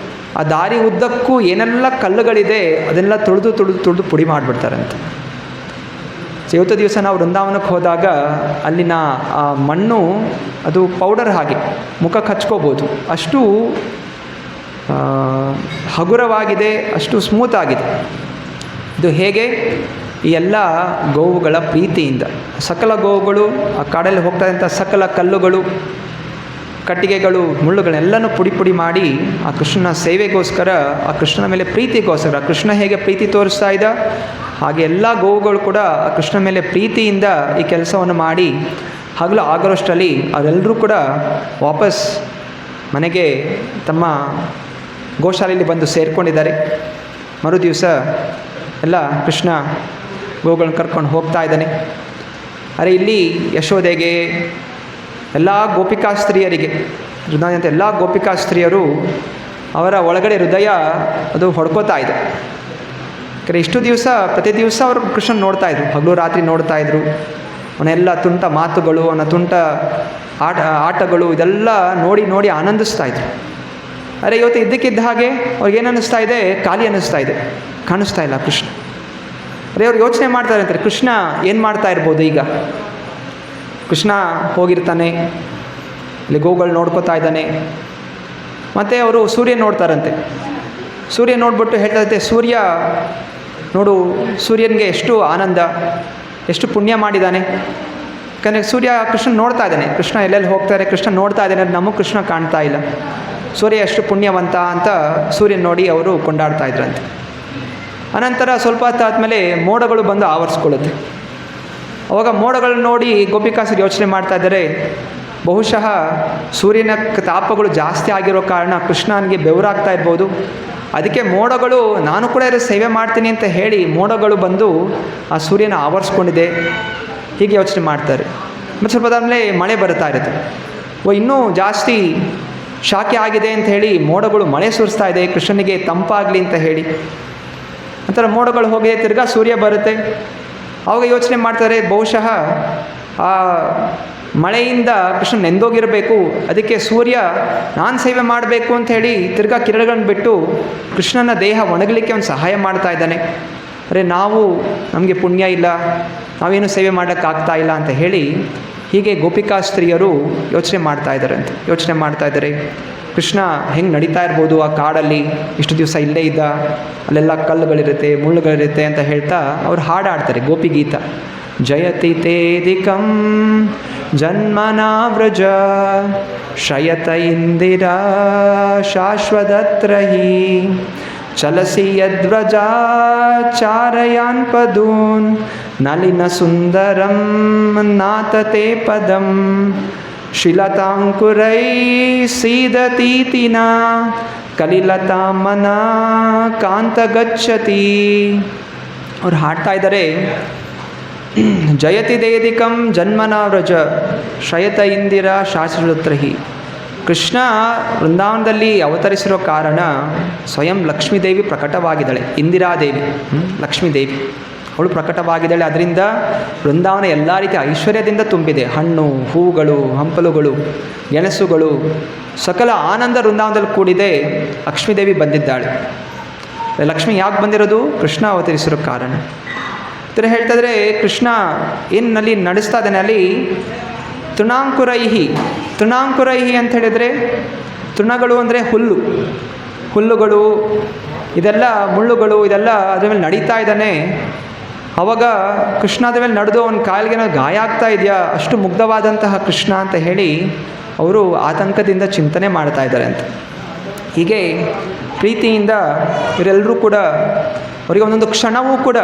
Speaker 1: ಆ ದಾರಿ ಉದ್ದಕ್ಕೂ ಏನೆಲ್ಲ ಕಲ್ಲುಗಳಿದೆ ಅದನ್ನೆಲ್ಲ ತುಳಿದು ಪುಡಿ ಮಾಡಿಬಿಡ್ತಾರಂತೆ. ಇವತ್ತು ದಿವಸ ನಾವು ವೃಂದಾವನಕ್ಕೆ ಹೋದಾಗ ಅಲ್ಲಿನ ಆ ಮಣ್ಣು ಅದು ಪೌಡರ್ ಹಾಗೆ ಮುಖಕ್ಕೆ ಹಚ್ಕೋಬೋದು, ಅಷ್ಟು ಹಗುರವಾಗಿದೆ, ಅಷ್ಟು ಸ್ಮೂತ್ ಆಗಿದೆ. ಇದು ಹೇಗೆ? ಈ ಎಲ್ಲ ಗೋವುಗಳ ಪ್ರೀತಿಯಿಂದ. ಸಕಲ ಗೋವುಗಳು ಆ ಕಾಡಲ್ಲಿ ಹೋಗ್ತಾ ಇದ್ದಂಥ ಸಕಲ ಕಲ್ಲುಗಳು, ಕಟ್ಟಿಗೆಗಳು, ಮುಳ್ಳುಗಳನ್ನೆಲ್ಲನೂ ಪುಡಿ ಮಾಡಿ ಆ ಕೃಷ್ಣನ ಸೇವೆಗೋಸ್ಕರ, ಆ ಕೃಷ್ಣನ ಮೇಲೆ ಪ್ರೀತಿಗೋಸ್ಕರ, ಕೃಷ್ಣ ಹೇಗೆ ಪ್ರೀತಿ ತೋರಿಸ್ತಾ ಇದ್ದ ಹಾಗೆ ಎಲ್ಲ ಗೋವುಗಳು ಕೂಡ ಆ ಕೃಷ್ಣನ ಮೇಲೆ ಪ್ರೀತಿಯಿಂದ ಈ ಕೆಲಸವನ್ನು ಮಾಡಿ ಹಗಲು ಆಗೋಷ್ಟರಲ್ಲಿ ಅವರೆಲ್ಲರೂ ಕೂಡ ವಾಪಸ್ ಮನೆಗೆ ತಮ್ಮ ಗೋಶಾಲೆಯಲ್ಲಿ ಬಂದು ಸೇರಿಕೊಂಡಿದ್ದಾರೆ. ಮರು ದಿವಸ ಎಲ್ಲ ಕೃಷ್ಣ ಗೋವುಗಳನ್ನ ಕರ್ಕೊಂಡು ಹೋಗ್ತಾ ಇದ್ದಾನೆ. ಅರೆ ಇಲ್ಲಿ ಯಶೋದೆಗೆ, ಎಲ್ಲ ಗೋಪಿಕಾ ಸ್ತ್ರೀಯರಿಗೆ, ಹೃದಯ ಎಲ್ಲ ಗೋಪಿಕಾ ಸ್ತ್ರೀಯರು ಅವರ ಒಳಗಡೆ ಹೃದಯ ಅದು ಹೊಡ್ಕೋತಾ ಇದೆ. ಯಾಕಂದರೆ ಇಷ್ಟು ದಿವಸ ಪ್ರತಿ ದಿವಸ ಅವರು ಕೃಷ್ಣ ನೋಡ್ತಾಯಿದ್ರು, ಹಗಲು ರಾತ್ರಿ ನೋಡ್ತಾಯಿದ್ರು. ಅವನೆಲ್ಲ ತುಂಟ ಮಾತುಗಳು, ಅವನ ತುಂಟ ಆಟಗಳು ಇದೆಲ್ಲ ನೋಡಿ ಆನಂದಿಸ್ತಾಯಿದ್ರು. ಅರೆ ಇವತ್ತು ಇದ್ದಕ್ಕಿದ್ದ ಹಾಗೆ ಅವ್ರಿಗೇನು ಅನ್ನಿಸ್ತಾ ಇದೆ? ಖಾಲಿ ಅನ್ನಿಸ್ತಾ ಇದೆ, ಕಾಣಿಸ್ತಾ ಇಲ್ಲ ಕೃಷ್ಣ. ಅರೆ ಅವ್ರು ಯೋಚನೆ ಮಾಡ್ತಾರೆ ಅಂತಾರೆ, ಕೃಷ್ಣ ಏನು ಮಾಡ್ತಾ ಇರ್ಬೋದು ಈಗ? ಕೃಷ್ಣ ಹೋಗಿರ್ತಾನೆ, ಇಲ್ಲಿ ಗೋಗಳು ನೋಡ್ಕೋತಾ ಇದ್ದಾನೆ. ಮತ್ತು ಅವರು ಸೂರ್ಯ ನೋಡ್ತಾರಂತೆ. ಸೂರ್ಯ ನೋಡ್ಬಿಟ್ಟು ಹೇಳ್ತಾ ಇರುತ್ತೆ, ಸೂರ್ಯ ನೋಡು, ಸೂರ್ಯನಿಗೆ ಎಷ್ಟು ಆನಂದ, ಎಷ್ಟು ಪುಣ್ಯ ಮಾಡಿದ್ದಾನೆ. ಯಾಕಂದರೆ ಸೂರ್ಯ ಕೃಷ್ಣ ನೋಡ್ತಾ ಇದ್ದಾನೆ, ಕೃಷ್ಣ ಎಲ್ಲೆಲ್ಲಿ ಹೋಗ್ತಾರೆ ಕೃಷ್ಣ ನೋಡ್ತಾ ಇದ್ದಾನೆ, ನಮಗೆ ಕೃಷ್ಣ ಕಾಣ್ತಾ ಇಲ್ಲ. ಸೂರ್ಯ ಎಷ್ಟು ಪುಣ್ಯವಂತ ಅಂತ ಸೂರ್ಯನ ನೋಡಿ ಅವರು ಕೊಂಡಾಡ್ತಾ ಇದ್ರಂತೆ. ಅನಂತರ ಸ್ವಲ್ಪ ಹೊತ್ತಾದಮೇಲೆ ಮೋಡಗಳು ಬಂದು ಆವರಿಸ್ಕೊಳ್ಳುತ್ತೆ. ಅವಾಗ ಮೋಡಗಳನ್ನು ನೋಡಿ ಗೋಪಿಕಾಸರು ಯೋಚನೆ ಮಾಡ್ತಾ ಇದ್ದಾರೆ, ಬಹುಶಃ ಸೂರ್ಯನ ತಾಪಗಳು ಜಾಸ್ತಿ ಆಗಿರೋ ಕಾರಣ ಕೃಷ್ಣನಿಗೆ ಬೆವರಾಗ್ತಾ ಇರ್ಬೋದು, ಅದಕ್ಕೆ ಮೋಡಗಳು ನಾನು ಕೂಡ ಸೇವೆ ಮಾಡ್ತೀನಿ ಅಂತ ಹೇಳಿ ಮೋಡಗಳು ಬಂದು ಆ ಸೂರ್ಯನ ಆವರಿಸ್ಕೊಂಡಿದೆ, ಹೀಗೆ ಯೋಚನೆ ಮಾಡ್ತಾರೆ. ಮತ್ತು ಸ್ವಲ್ಪ ಆದಮೇಲೆ ಮಳೆ ಬರ್ತಾ ಇರುತ್ತೆ. ಇನ್ನೂ ಜಾಸ್ತಿ ಶಾಖೆ ಆಗಿದೆ ಅಂತ ಹೇಳಿ ಮೋಡಗಳು ಮಳೆ ಸುರಿಸ್ತಾ ಇದೆ ಕೃಷ್ಣನಿಗೆ ತಂಪಾಗಲಿ ಅಂತ ಹೇಳಿ. ನಂತರ ಮೋಡಗಳು ಹೋಗಿ ತಿರ್ಗಾ ಸೂರ್ಯ ಬರುತ್ತೆ. ಆವಾಗ ಯೋಚನೆ ಮಾಡ್ತಾರೆ, ಬಹುಶಃ ಆ ಮಳೆಯಿಂದ ಕೃಷ್ಣ ನೆಂದೋಗಿರಬೇಕು, ಅದಕ್ಕೆ ಸೂರ್ಯ ನಾನು ಸೇವೆ ಮಾಡಬೇಕು ಅಂತ ಹೇಳಿ ತಿರ್ಗಾ ಕಿರಣಗಳನ್ನು ಬಿಟ್ಟು ಕೃಷ್ಣನ ದೇಹ ಒಣಗಲಿಕ್ಕೆ ಒಂದು ಸಹಾಯ ಮಾಡ್ತಾ ಇದ್ದಾನೆ. ನಮಗೆ ಪುಣ್ಯ ಇಲ್ಲ, ನಾವೇನು ಸೇವೆ ಮಾಡೋಕ್ಕಾಗ್ತಾ ಇಲ್ಲ ಅಂತ ಹೇಳಿ ಹೀಗೆ ಗೋಪಿಕಾ ಸ್ತ್ರೀಯರು ಯೋಚನೆ ಮಾಡ್ತಾ ಇದ್ದಾರೆ. ಕೃಷ್ಣ ಹೆಂಗೆ ನಡೀತಾ ಇರ್ಬೋದು ಆ ಕಾಡಲ್ಲಿ, ಇಷ್ಟು ದಿವಸ ಇಲ್ಲೇ ಇದ್ದ, ಅಲ್ಲೆಲ್ಲ ಕಲ್ಲುಗಳಿರುತ್ತೆ, ಮುಳ್ಳುಗಳಿರುತ್ತೆ ಅಂತ ಹೇಳ್ತಾ ಅವ್ರು ಹಾಡಾಡ್ತಾರೆ ಗೋಪಿಗೀತ. ಜಯತಿ ತೇದಿಕಂ ಜನ್ಮನಾ ವ್ರಜ ಶಯತ ಇಂದಿರಾ ಶಾಶ್ವತತ್ರಹಿ ಚಲಸಿ ಯದ್ವ್ರಜ ಚಾರಯಾನ್ ಪದೂನ್ ನಲಿನ ಸುಂದರಂ ನಾತತೆ ಪದಂ ಶಿಲತಾಂಕುರೈ ಸೀದತೀತಿನ ಕಲಿಲತಾಮನ ಕಾಂತ ಗಚ್ಚತಿ. ಅವ್ರು ಹಾಡ್ತಾ ಇದ್ದಾರೆ, ಜಯತಿ ದೇದಿಕಂ ಜನ್ಮನ ವ್ರಜ ಶಯತ ಇಂದಿರಾ ಶಾಶ್ವತತ್ರಹಿ. ಕೃಷ್ಣ ವೃಂದಾವನದಲ್ಲಿ ಅವತರಿಸಿರೋ ಕಾರಣ ಸ್ವಯಂ ಲಕ್ಷ್ಮೀದೇವಿ ಪ್ರಕಟವಾಗಿದ್ದಾಳೆ. ಇಂದಿರಾದೇವಿ ಲಕ್ಷ್ಮೀದೇವಿ ಅವಳು ಪ್ರಕಟವಾಗಿದ್ದಾಳೆ. ಅದರಿಂದ ವೃಂದಾವನ ಎಲ್ಲ ರೀತಿಯ ಐಶ್ವರ್ಯದಿಂದ ತುಂಬಿದೆ. ಹಣ್ಣು, ಹೂಗಳು, ಹಂಪಲುಗಳು, ಗೆಣಸುಗಳು, ಸಕಲ ಆನಂದ ವೃಂದಾವನದಲ್ಲಿ ಕೂಡಿದೆ. ಲಕ್ಷ್ಮೀದೇವಿ ಬಂದಿದ್ದಾಳೆ. ಲಕ್ಷ್ಮಿ ಯಾಕೆ ಬಂದಿರೋದು? ಕೃಷ್ಣ ಅವತರಿಸಿರೋ ಕಾರಣ. ಇದರ ಹೇಳ್ತಾ ಇದ್ರೆ ಕೃಷ್ಣ ಏನಲ್ಲಿ ನಡೆಸ್ತಾ ಇದ್ದಾನೆ ಅಲ್ಲಿ ತೃಣಾಂಕುರೈಹಿ ಅಂತ ಹೇಳಿದರೆ, ತೃಣಗಳು ಅಂದರೆ ಹುಲ್ಲುಗಳು, ಇದೆಲ್ಲ ಮುಳ್ಳುಗಳು, ಇದೆಲ್ಲ ಅದ್ರ ಮೇಲೆ ನಡೀತಾ ಇದ್ದಾನೆ. ಅವಾಗ ಕೃಷ್ಣ ಅದ್ರ ಮೇಲೆ ನಡೆದು ಅವನ ಕಾಲಿಗೆ ಗಾಯ ಆಗ್ತಾ ಇದೆಯಾ, ಅಷ್ಟು ಮುಗ್ಧವಾದಂತಹ ಕೃಷ್ಣ ಅಂತ ಹೇಳಿ ಅವರು ಆತಂಕದಿಂದ ಚಿಂತನೆ ಮಾಡ್ತಾ ಇದ್ದಾರೆ ಅಂತ. ಹೀಗೆ ಪ್ರೀತಿಯಿಂದ ಇವರೆಲ್ಲರೂ ಕೂಡ ಅವರಿಗೆ ಒಂದೊಂದು ಕ್ಷಣವೂ ಕೂಡ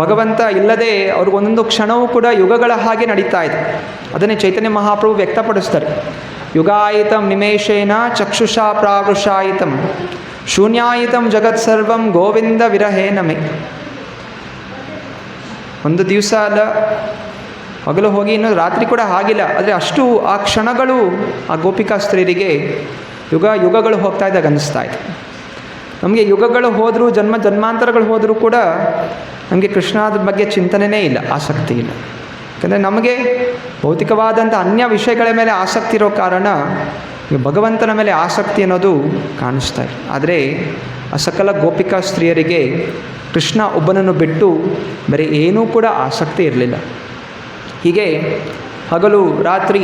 Speaker 1: ಭಗವಂತ ಇಲ್ಲದೆ ಅವ್ರಿಗೊಂದೊಂದು ಕ್ಷಣವೂ ಕೂಡ ಯುಗಗಳ ಹಾಗೆ ನಡೀತಾ ಇದೆ. ಅದನ್ನೇ ಚೈತನ್ಯ ಮಹಾಪ್ರಭು ವ್ಯಕ್ತಪಡಿಸ್ತಾರೆ. ಯುಗಾಯಿತಂ ನಿಮೇಶೇನ ಚಕ್ಷುಷಾ ಪ್ರಾವೃಷಾಯಿತಂ ಶೂನ್ಯಾಯಿತಂ ಜಗತ್ಸರ್ವಂ ಗೋವಿಂದ ವಿರಹೇ ನಮೆ. ಒಂದು ದಿವಸ ಅಲ್ಲ, ಹಗಲು ಹೋಗಿ ಇನ್ನೂ ರಾತ್ರಿ ಕೂಡ ಆಗಿಲ್ಲ, ಆದರೆ ಅಷ್ಟು ಆ ಕ್ಷಣಗಳು ಆ ಗೋಪಿಕಾ ಸ್ತ್ರೀಯರಿಗೆ ಯುಗಗಳು ಹೋಗ್ತಾ ಇದ್ದಾಗ ಅನ್ನಿಸ್ತಾ ಇದೆ. ನಮಗೆ ಯುಗಗಳು ಹೋದರೂ, ಜನ್ಮಾಂತರಗಳು ಹೋದರೂ ಕೂಡ ನಮಗೆ ಕೃಷ್ಣದ ಬಗ್ಗೆ ಚಿಂತನೆಯೇ ಇಲ್ಲ, ಆಸಕ್ತಿ ಇಲ್ಲ. ಯಾಕಂದರೆ ನಮಗೆ ಭೌತಿಕವಾದಂಥ ಅನ್ಯ ವಿಷಯಗಳ ಮೇಲೆ ಆಸಕ್ತಿ ಇರೋ ಕಾರಣ ಭಗವಂತನ ಮೇಲೆ ಆಸಕ್ತಿ ಅನ್ನೋದು ಕಾಣಿಸ್ತಾ ಇದೆ. ಆದರೆ ಆ ಸಕಲ ಗೋಪಿಕಾ ಸ್ತ್ರೀಯರಿಗೆ ಕೃಷ್ಣ ಒಬ್ಬನನ್ನು ಬಿಟ್ಟು ಬೇರೆ ಏನೂ ಕೂಡ ಆಸಕ್ತಿ ಇರಲಿಲ್ಲ. ಹೀಗೆ ಹಗಲು ರಾತ್ರಿ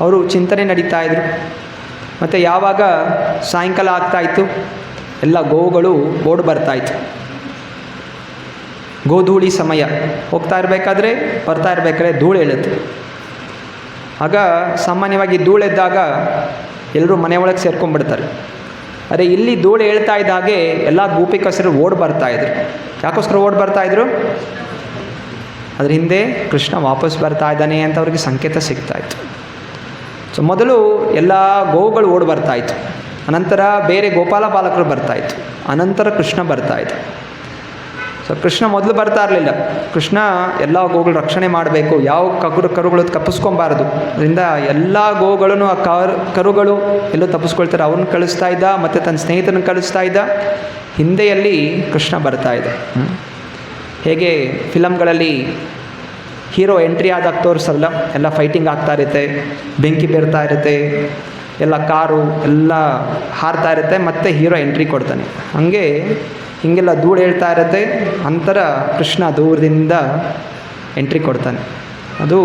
Speaker 1: ಅವರು ಚಿಂತನೆ ನಡೀತಾ ಇದ್ರು. ಮತ್ತು ಯಾವಾಗ ಸಾಯಂಕಾಲ ಆಗ್ತಾಯಿತ್ತು, ಎಲ್ಲ ಗೋವುಗಳು ಓಡಿ ಬರ್ತಾಯಿತ್ತು. ಗೋಧೂಳಿ ಸಮಯ, ಹೋಗ್ತಾ ಇರಬೇಕಾದ್ರೆ ಬರ್ತಾ ಇರಬೇಕಾದ್ರೆ ಧೂಳು ಏಳುತ್ತೆ. ಆಗ ಸಾಮಾನ್ಯವಾಗಿ ಧೂಳೆದ್ದಾಗ ಎಲ್ಲರೂ ಮನೆಯೊಳಗೆ ಸೇರ್ಕೊಂಡ್ಬಿಡ್ತಾರೆ. ಅದೇ ಇಲ್ಲಿ ಧೂಳು ಹೇಳ್ತಾ ಇದ್ದಾಗೆ ಎಲ್ಲ ಗೋಪಿಕಸರು ಓಡಿ ಬರ್ತಾಯಿದ್ರು. ಯಾಕೋಸ್ಕರ ಓಡಿ ಬರ್ತಾಯಿದ್ರು? ಅದ್ರ ಹಿಂದೆ ಕೃಷ್ಣ ವಾಪಸ್ ಬರ್ತಾ ಇದ್ದಾನೆ ಅಂತ ಅವ್ರಿಗೆ ಸಂಕೇತ ಸಿಗ್ತಾಯಿತ್ತು. ಸೊ ಮೊದಲು ಎಲ್ಲ ಗೋವುಗಳು ಓಡಿ ಬರ್ತಾಯಿತ್ತು, ಅನಂತರ ಬೇರೆ ಗೋಪಾಲ ಬಾಲಕರು ಬರ್ತಾಯಿತ್ತು, ಅನಂತರ ಕೃಷ್ಣ ಬರ್ತಾಯಿತ್ತು. ಸೊ ಕೃಷ್ಣ ಮೊದಲು ಬರ್ತಾ ಇರಲಿಲ್ಲ. ಕೃಷ್ಣ ಎಲ್ಲ ಗೋಗಳು ರಕ್ಷಣೆ ಮಾಡಬೇಕು, ಯಾವ ಕರುಗಳು ತಪ್ಪಿಸ್ಕೊಬಾರ್ದು, ಅದರಿಂದ ಎಲ್ಲ ಗೋಗಳನ್ನು ಆ ಕರುಗಳು ಎಲ್ಲೋ ತಪ್ಪಿಸ್ಕೊಳ್ತಾರೆ, ಅವ್ರನ್ನ ಕಳಿಸ್ತಾ ಇದ್ದ, ಮತ್ತು ತನ್ನ ಸ್ನೇಹಿತರನ್ನ ಕಳಿಸ್ತಾ ಇದ್ದ. ಹಿಂದೆಯಲ್ಲಿ ಕೃಷ್ಣ ಬರ್ತಾ ಇದೆ. ಹೇಗೆ ಫಿಲಮ್ಗಳಲ್ಲಿ ಹೀರೋ ಎಂಟ್ರಿ ಆದಾಗ ತೋರಿಸಲ್ಲ, ಎಲ್ಲ ಫೈಟಿಂಗ್ ಆಗ್ತಾ ಇರುತ್ತೆ, ಬೆಂಕಿ ಬೇರ್ತಾ ಇರುತ್ತೆ, ಎಲ್ಲ ಕಾರು ಎಲ್ಲ ಹಾರ್ತಾ ಇರುತ್ತೆ, ಮತ್ತು ಹೀರೋ ಎಂಟ್ರಿ ಕೊಡ್ತಾನೆ. ಹಾಗೆ ಹೀಗೆಲ್ಲ ಧೂಳು ಹೇಳ್ತಾ ಇರುತ್ತೆ, ಅಂತರ ಕೃಷ್ಣ ದೂರದಿಂದ ಎಂಟ್ರಿ ಕೊಡ್ತಾನೆ. ಅದು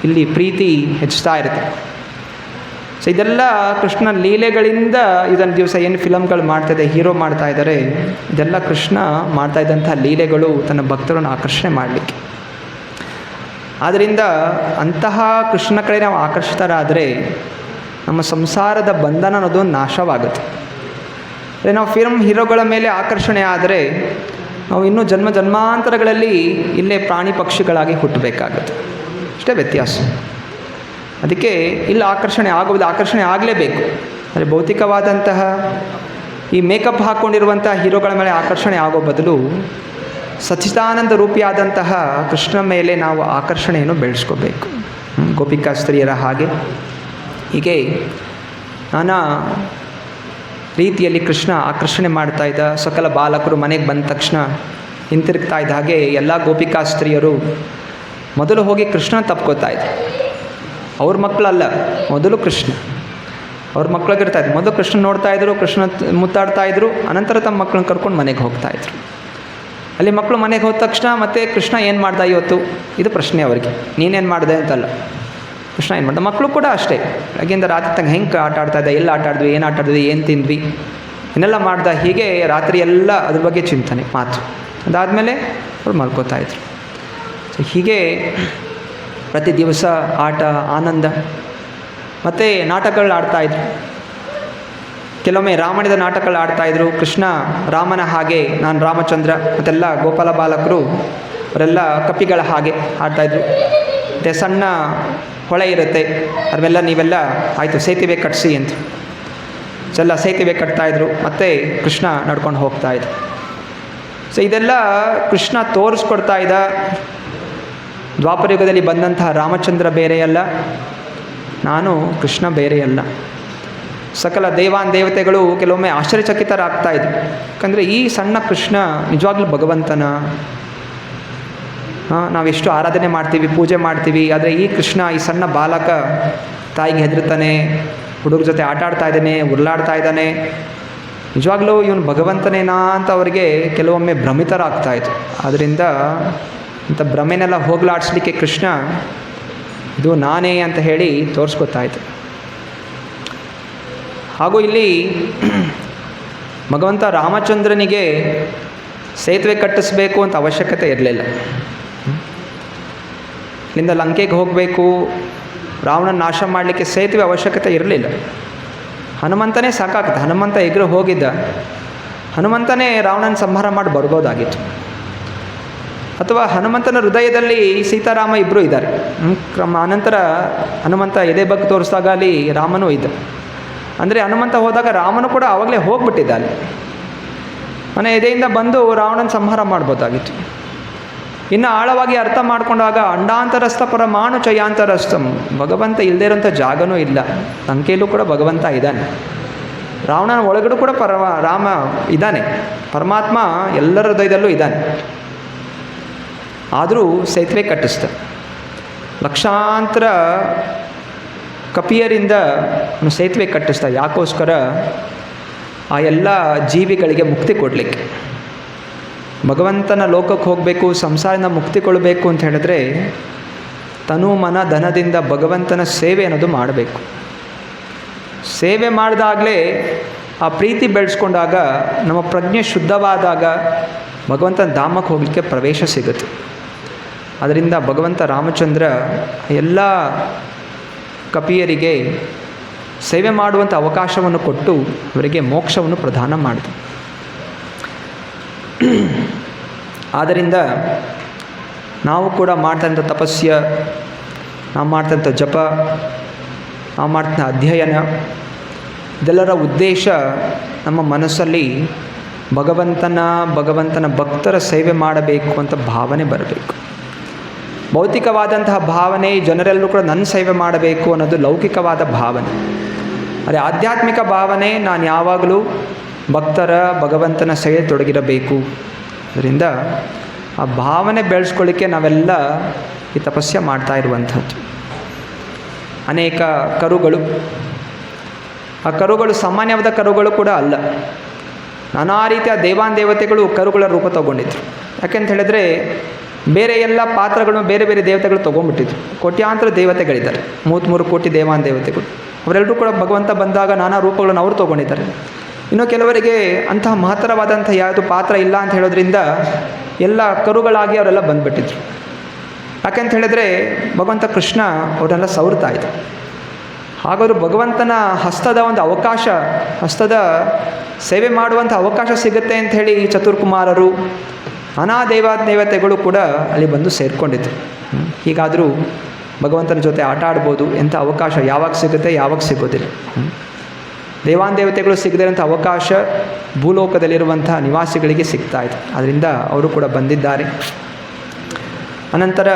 Speaker 1: ಇಲ್ಲಿ ಪ್ರೀತಿ ಹೆಚ್ಚುತ್ತಾ ಇರುತ್ತೆ. ಸೊ ಇದೆಲ್ಲ ಕೃಷ್ಣ ಲೀಲೆಗಳಿಂದ ಇದೊಂದು ದಿವಸ ಏನು ಫಿಲಮ್ಗಳು ಮಾಡ್ತಾಯಿದೆ, ಹೀರೋ ಮಾಡ್ತಾ ಇದ್ದಾರೆ, ಇದೆಲ್ಲ ಕೃಷ್ಣ ಮಾಡ್ತಾ ಇದ್ದಂಥ ಲೀಲೆಗಳು ತನ್ನ ಭಕ್ತರನ್ನು ಆಕರ್ಷಣೆ ಮಾಡಲಿಕ್ಕೆ. ಆದ್ದರಿಂದ ಅಂತಹ ಕೃಷ್ಣ ಕಡೆ ನಾವು ಆಕರ್ಷಿತರಾದರೆ ನಮ್ಮ ಸಂಸಾರದ ಬಂಧನ ಅನ್ನೋದು ನಾಶವಾಗುತ್ತೆ. ಅದೇ ನಾವು ಫಿಲ್ಮ್ ಹೀರೋಗಳ ಮೇಲೆ ಆಕರ್ಷಣೆ ಆದರೆ ನಾವು ಇನ್ನೂ ಜನ್ಮ ಜನ್ಮಾಂತರಗಳಲ್ಲಿ ಇಲ್ಲೇ ಪ್ರಾಣಿ ಪಕ್ಷಿಗಳಾಗಿ ಹುಟ್ಟಬೇಕಾಗುತ್ತೆ. ಅಷ್ಟೇ ವ್ಯತ್ಯಾಸ. ಅದಕ್ಕೆ ಇಲ್ಲಿ ಆಕರ್ಷಣೆ ಆಗುವುದು, ಆಕರ್ಷಣೆ ಆಗಲೇಬೇಕು. ಅಂದರೆ ಭೌತಿಕವಾದಂತಹ ಈ ಮೇಕಪ್ ಹಾಕ್ಕೊಂಡಿರುವಂಥ ಹೀರೋಗಳ ಮೇಲೆ ಆಕರ್ಷಣೆ ಆಗೋ ಬದಲು ಸಚ್ಚಿದಾನಂದ ರೂಪಿಯಾದಂತಹ ಕೃಷ್ಣ ಮೇಲೆ ನಾವು ಆಕರ್ಷಣೆಯನ್ನು ಬೆಳೆಸ್ಕೋಬೇಕು. ಗೋಪಿಕಾ ಸ್ತ್ರೀಯರ ಹಾಗೆ ಹೀಗೆ ನಾನಾ ರೀತಿಯಲ್ಲಿ ಕೃಷ್ಣ ಆಕರ್ಷಣೆ ಮಾಡ್ತಾ ಇದ್ದ. ಸಕಲ ಬಾಲಕರು ಮನೆಗೆ ಬಂದ ತಕ್ಷಣ ಹಿಂತಿರುಗ್ತಾ ಇದ್ದ ಹಾಗೆ ಎಲ್ಲ ಗೋಪಿಕಾ ಸ್ತ್ರೀಯರು ಮೊದಲು ಹೋಗಿ ಕೃಷ್ಣ ತಪ್ಕೋತಾ ಇದ್ರು. ಅವ್ರ ಮಕ್ಕಳಲ್ಲ, ಮೊದಲು ಕೃಷ್ಣ ಅವ್ರ ಮಕ್ಕಳಿಗಿರ್ತಾಯಿದ್ರು. ಮೊದಲು ಕೃಷ್ಣ ನೋಡ್ತಾಯಿದ್ರು, ಕೃಷ್ಣ ಮುತ್ತಾಡ್ತಾಯಿದ್ರು, ಅನಂತರ ತಮ್ಮ ಮಕ್ಕಳನ್ನ ಕರ್ಕೊಂಡು ಮನೆಗೆ ಹೋಗ್ತಾಯಿದ್ರು. ಅಲ್ಲಿ ಮಕ್ಕಳು ಮನೆಗೆ ಹೋದ ತಕ್ಷಣ ಮತ್ತೆ ಕೃಷ್ಣ ಏನು ಮಾಡ್ದ ಇವತ್ತು, ಇದು ಪ್ರಶ್ನೆ ಅವರಿಗೆ. ನೀನೇನು ಮಾಡಿದೆ ಅಂತಲ್ಲ, ಕೃಷ್ಣ ಏನು ಮಾಡ್ದ. ಮಕ್ಕಳು ಕೂಡ ಅಷ್ಟೇ, ಬೆಳಗ್ಗೆಯಿಂದ ರಾತ್ರಿ ತನಕ ಹೆಂಗೆ ಆಟ ಆಡ್ತಾಯಿದ್ದ, ಎಲ್ಲ ಆಟ ಆಡಿದ್ವಿ, ಏನು ಆಟ ಆಡಿದ್ವಿ, ಏನು ತಿಂದ್ವಿ, ಇನ್ನೆಲ್ಲ ಮಾಡ್ದ. ಹೀಗೆ ರಾತ್ರಿ ಎಲ್ಲ ಅದ್ರ ಬಗ್ಗೆ ಚಿಂತನೆ ಮಾತು. ಅದಾದಮೇಲೆ ಅವ್ರು ಮಲ್ಕೋತಾಯಿದ್ರು. ಸೊ ಹೀಗೆ ಪ್ರತಿ ದಿವಸ ಆಟ, ಆನಂದ ಮತ್ತು ನಾಟಕಗಳು ಆಡ್ತಾಯಿದ್ರು. ಕೆಲವೊಮ್ಮೆ ರಾಮಾಯಣದ ನಾಟಕಗಳು ಆಡ್ತಾಯಿದ್ರು. ಕೃಷ್ಣ ರಾಮನ ಹಾಗೆ, ನಾನು ರಾಮಚಂದ್ರ, ಮತ್ತೆಲ್ಲ ಗೋಪಾಲ ಬಾಲಕರು ಅವರೆಲ್ಲ ಕಪಿಗಳ ಹಾಗೆ ಆಡ್ತಾಯಿದ್ರು. ಮತ್ತು ಸಣ್ಣ ಹೊಳೆ ಇರುತ್ತೆ, ಅವೆಲ್ಲ ನೀವೆಲ್ಲ ಆಯಿತು ಸೇತುವೆ ಕಟ್ಟಿಸಿ ಅಂತ ಎಲ್ಲ ಸೇತುವೆ ಕಟ್ತಾಯಿದ್ರು. ಮತ್ತು ಕೃಷ್ಣ ನಡ್ಕೊಂಡು ಹೋಗ್ತಾಯಿದ್ರು. ಸೊ ಇದೆಲ್ಲ ಕೃಷ್ಣ ತೋರಿಸ್ಕೊಡ್ತಾ ಇದ್ದ. ದ್ವಾಪರಯುಗದಲ್ಲಿ ಬಂದಂತಹ ರಾಮಚಂದ್ರ ಬೇರೆಯಲ್ಲ, ನಾನು ಕೃಷ್ಣ ಬೇರೆಯಲ್ಲ. ಸಕಲ ದೇವಾನ್ ದೇವತೆಗಳು ಕೆಲವೊಮ್ಮೆ ಆಶ್ಚರ್ಯಚಕಿತರಾಗ್ತಾಯಿದ್ರು. ಯಾಕಂದರೆ ಈ ಸಣ್ಣ ಕೃಷ್ಣ ನಿಜವಾಗ್ಲೂ ಭಗವಂತನ, ನಾವೆಷ್ಟು ಆರಾಧನೆ ಮಾಡ್ತೀವಿ, ಪೂಜೆ ಮಾಡ್ತೀವಿ, ಆದರೆ ಈ ಕೃಷ್ಣ, ಈ ಸಣ್ಣ ಬಾಲಕ ತಾಯಿಗೆ ಹೆದರ್ತಾನೆ, ಹುಡುಗರ ಜೊತೆ ಆಟ ಆಡ್ತಾ ಇದ್ದಾನೆ, ಉರುಳಾಡ್ತಾ ಇದ್ದಾನೆ, ನಿಜವಾಗ್ಲೂ ಇವನು ಭಗವಂತನೇನಾ ಅಂತ ಅವರಿಗೆ ಕೆಲವೊಮ್ಮೆ ಭ್ರಮಿತರಾಗ್ತಾಯಿದ್ರು. ಆದ್ದರಿಂದ ಇಂಥ ಭ್ರಮೆನೆಲ್ಲ ಹೋಗಲಾಡಿಸ್ಲಿಕ್ಕೆ ಕೃಷ್ಣ ಇದು ನಾನೇ ಅಂತ ಹೇಳಿ ತೋರಿಸ್ಕೊತಾಯಿತು. ಹಾಗೂ ಇಲ್ಲಿ ಭಗವಂತ ರಾಮಚಂದ್ರನಿಗೆ ಸೇತುವೆ ಕಟ್ಟಿಸ್ಬೇಕು ಅಂತ ಅವಶ್ಯಕತೆ ಇರಲಿಲ್ಲ. ಇಲ್ಲಿಂದ ಲಂಕೆಗೆ ಹೋಗಬೇಕು, ರಾವಣನ ನಾಶ ಮಾಡಲಿಕ್ಕೆ ಸೇತುವೆ ಅವಶ್ಯಕತೆ ಇರಲಿಲ್ಲ. ಹನುಮಂತನೇ ಸಾಕಾಗ್ತದೆ. ಹನುಮಂತ ಎಗರು ಹೋಗಿದ್ದ, ಹನುಮಂತನೇ ರಾವಣನ ಸಂಹಾರ ಮಾಡಿ ಬರ್ಬೋದಾಗಿತ್ತು. ಅಥವಾ ಹನುಮಂತನ ಹೃದಯದಲ್ಲಿ ಸೀತಾರಾಮ ಇಬ್ಬರು ಇದ್ದಾರೆ. ಅನಂತರ ಹನುಮಂತ ಎದೆ ಬಗ್ಗೆ ತೋರಿಸಿದಾಗ ಅಲ್ಲಿ ರಾಮನೂ ಇದ್ದ. ಅಂದರೆ ಹನುಮಂತ ಹೋದಾಗ ರಾಮನು ಕೂಡ ಆವಾಗಲೇ ಹೋಗ್ಬಿಟ್ಟಿದ್ದ. ಅಲ್ಲಿ ಮನೆ ಎದೆಯಿಂದ ಬಂದು ರಾವಣನ ಸಂಹಾರ ಮಾಡ್ಬೋದಾಗಿತ್ತು. ಇನ್ನು ಆಳವಾಗಿ ಅರ್ಥ ಮಾಡಿಕೊಂಡಾಗ ಅಂಡಾಂತರಸ್ಥ ಪರಮಾಣು ಚಯಾಂತರಸ್ಥಂ, ಭಗವಂತ ಇಲ್ಲದೇ ಇರೋಂಥ ಜಾಗನೂ ಇಲ್ಲ. ಲಂಕೆಯಲ್ಲೂ ಕೂಡ ಭಗವಂತ ಇದ್ದಾನೆ, ರಾವಣನ ಒಳಗಡೆ ಕೂಡ ರಾಮ ಇದ್ದಾನೆ, ಪರಮಾತ್ಮ ಎಲ್ಲರ ಹೃದಯದಲ್ಲೂ ಇದ್ದಾನೆ. ಆದರೂ ಸೇತುವೆ ಕಟ್ಟಿಸ್ದ. ಲಕ್ಷಾಂತರ ಕಪಿಯರಿಂದ ಸೇತುವೆ ಕಟ್ಟಿಸ್ದ. ಯಾಕೋಸ್ಕರ ಆ ಎಲ್ಲ ಜೀವಿಗಳಿಗೆ ಮುಕ್ತಿ ಕೊಡಲಿಕ್ಕೆ. ಭಗವಂತನ ಲೋಕಕ್ಕೆ ಹೋಗಬೇಕು, ಸಂಸಾರದಿಂದ ಮುಕ್ತಿ ಕೊಡಬೇಕು ಅಂತ ಹೇಳಿದ್ರೆ ತನು ಮನ ಧನದಿಂದ ಭಗವಂತನ ಸೇವೆ ಅನ್ನೋದು ಮಾಡಬೇಕು. ಸೇವೆ ಮಾಡಿದಾಗಲೇ ಆ ಪ್ರೀತಿ ಬೆಳೆಸ್ಕೊಂಡಾಗ, ನಮ್ಮ ಪ್ರಜ್ಞೆ ಶುದ್ಧವಾದಾಗ ಭಗವಂತನ ಧಾಮಕ್ಕೆ ಹೋಗಲಿಕ್ಕೆ ಪ್ರವೇಶ ಸಿಗುತ್ತೆ. ಅದರಿಂದ ಭಗವಂತ ರಾಮಚಂದ್ರ ಎಲ್ಲ ಕಪಿಯರಿಗೆ ಸೇವೆ ಮಾಡುವಂಥ ಅವಕಾಶವನ್ನು ಕೊಟ್ಟು ಅವರಿಗೆ ಮೋಕ್ಷವನ್ನು ಪ್ರದಾನ ಮಾಡಿದ. ಆದ್ದರಿಂದ ನಾವು ಕೂಡ ಮಾಡ್ತಂಥ ತಪಸ್ಯ, ನಾವು ಮಾಡ್ತಂಥ ಜಪ, ನಾವು ಮಾಡ್ತಂಥ ಅಧ್ಯಯನ, ಇದೆಲ್ಲರ ಉದ್ದೇಶ ನಮ್ಮ ಮನಸ್ಸಲ್ಲಿ ಭಗವಂತನ ಭಕ್ತರ ಸೇವೆ ಮಾಡಬೇಕು ಅಂತ ಭಾವನೆ ಬರಬೇಕು. ಭೌತಿಕವಾದಂತಹ ಭಾವನೆ, ಜನರೆಲ್ಲರೂ ಕೂಡ ನನ್ನ ಸೇವೆ ಮಾಡಬೇಕು ಅನ್ನೋದು ಲೌಕಿಕವಾದ ಭಾವನೆ. ಅದೇ ಆಧ್ಯಾತ್ಮಿಕ ಭಾವನೆ, ನಾನು ಯಾವಾಗಲೂ ಭಗವಂತನ ಸೇವೆ ತೊಡಗಿರಬೇಕು. ಅದರಿಂದ ಆ ಭಾವನೆ ಬೆಳೆಸ್ಕೊಳ್ಳಿಕ್ಕೆ ನಾವೆಲ್ಲ ಈ ತಪಸ್ಯ ಮಾಡ್ತಾ ಇರುವಂಥದ್ದು. ಅನೇಕ ಕರುಗಳು, ಆ ಕರುಗಳು ಸಾಮಾನ್ಯವಾದ ಕರುಗಳು ಕೂಡ ಅಲ್ಲ. ನಾನಾ ರೀತಿಯ ದೇವಾನ್ ದೇವತೆಗಳು ಕರುಗಳ ರೂಪ ತಗೊಂಡಿದ್ರು. ಯಾಕೆಂತ ಹೇಳಿದ್ರೆ ಬೇರೆ ಎಲ್ಲ ಪಾತ್ರಗಳು ಬೇರೆ ಬೇರೆ ದೇವತೆಗಳು ತೊಗೊಂಡ್ಬಿಟ್ಟಿದ್ರು. ಕೋಟ್ಯಾಂತರ ದೇವತೆಗಳಿದ್ದಾರೆ, 33 ಕೋಟಿ ದೇವಾನ್ ದೇವತೆಗಳು. ಅವರೆಲ್ಲರೂ ಕೂಡ ಭಗವಂತ ಬಂದಾಗ ನಾನಾ ರೂಪಗಳನ್ನು ಅವರು ತೊಗೊಂಡಿದ್ದಾರೆ. ಇನ್ನು ಕೆಲವರಿಗೆ ಅಂತಹ ಮಹತ್ತರವಾದಂಥ ಯಾವುದು ಪಾತ್ರ ಇಲ್ಲ ಅಂತ ಹೇಳೋದ್ರಿಂದ ಎಲ್ಲ ಕರುಗಳಾಗಿ ಅವರೆಲ್ಲ ಬಂದುಬಿಟ್ಟಿದ್ರು. ಯಾಕೆಂತ ಹೇಳಿದ್ರೆ ಭಗವಂತ ಕೃಷ್ಣ ಅವರೆಲ್ಲ ಸವರ್ತಾ ಇದ್ದ. ಹಾಗಾದರೂ ಭಗವಂತನ ಹಸ್ತದ ಒಂದು ಅವಕಾಶ, ಹಸ್ತದ ಸೇವೆ ಮಾಡುವಂಥ ಅವಕಾಶ ಸಿಗುತ್ತೆ ಅಂಥೇಳಿ ಚತುರ್ಕುಮಾರರು, ನಾನಾ ದೇವತೆಗಳು ಕೂಡ ಅಲ್ಲಿ ಬಂದು ಸೇರಿಕೊಂಡಿದ್ರು. ಹೀಗಾದರೂ ಭಗವಂತನ ಜೊತೆ ಆಟ ಆಡ್ಬೋದು. ಎಂಥ ಅವಕಾಶ ಯಾವಾಗ ಸಿಗುತ್ತೆ, ಯಾವಾಗ ಸಿಗೋದಿಲ್ಲ. ದೇವಾನುದೇವತೆಗಳು ಸಿಗದಿರೋಂಥ ಅವಕಾಶ ಭೂಲೋಕದಲ್ಲಿರುವಂಥ ನಿವಾಸಿಗಳಿಗೆ ಸಿಗ್ತಾಯಿದೆ. ಅದರಿಂದ ಅವರು ಕೂಡ ಬಂದಿದ್ದಾರೆ. ಅನಂತರ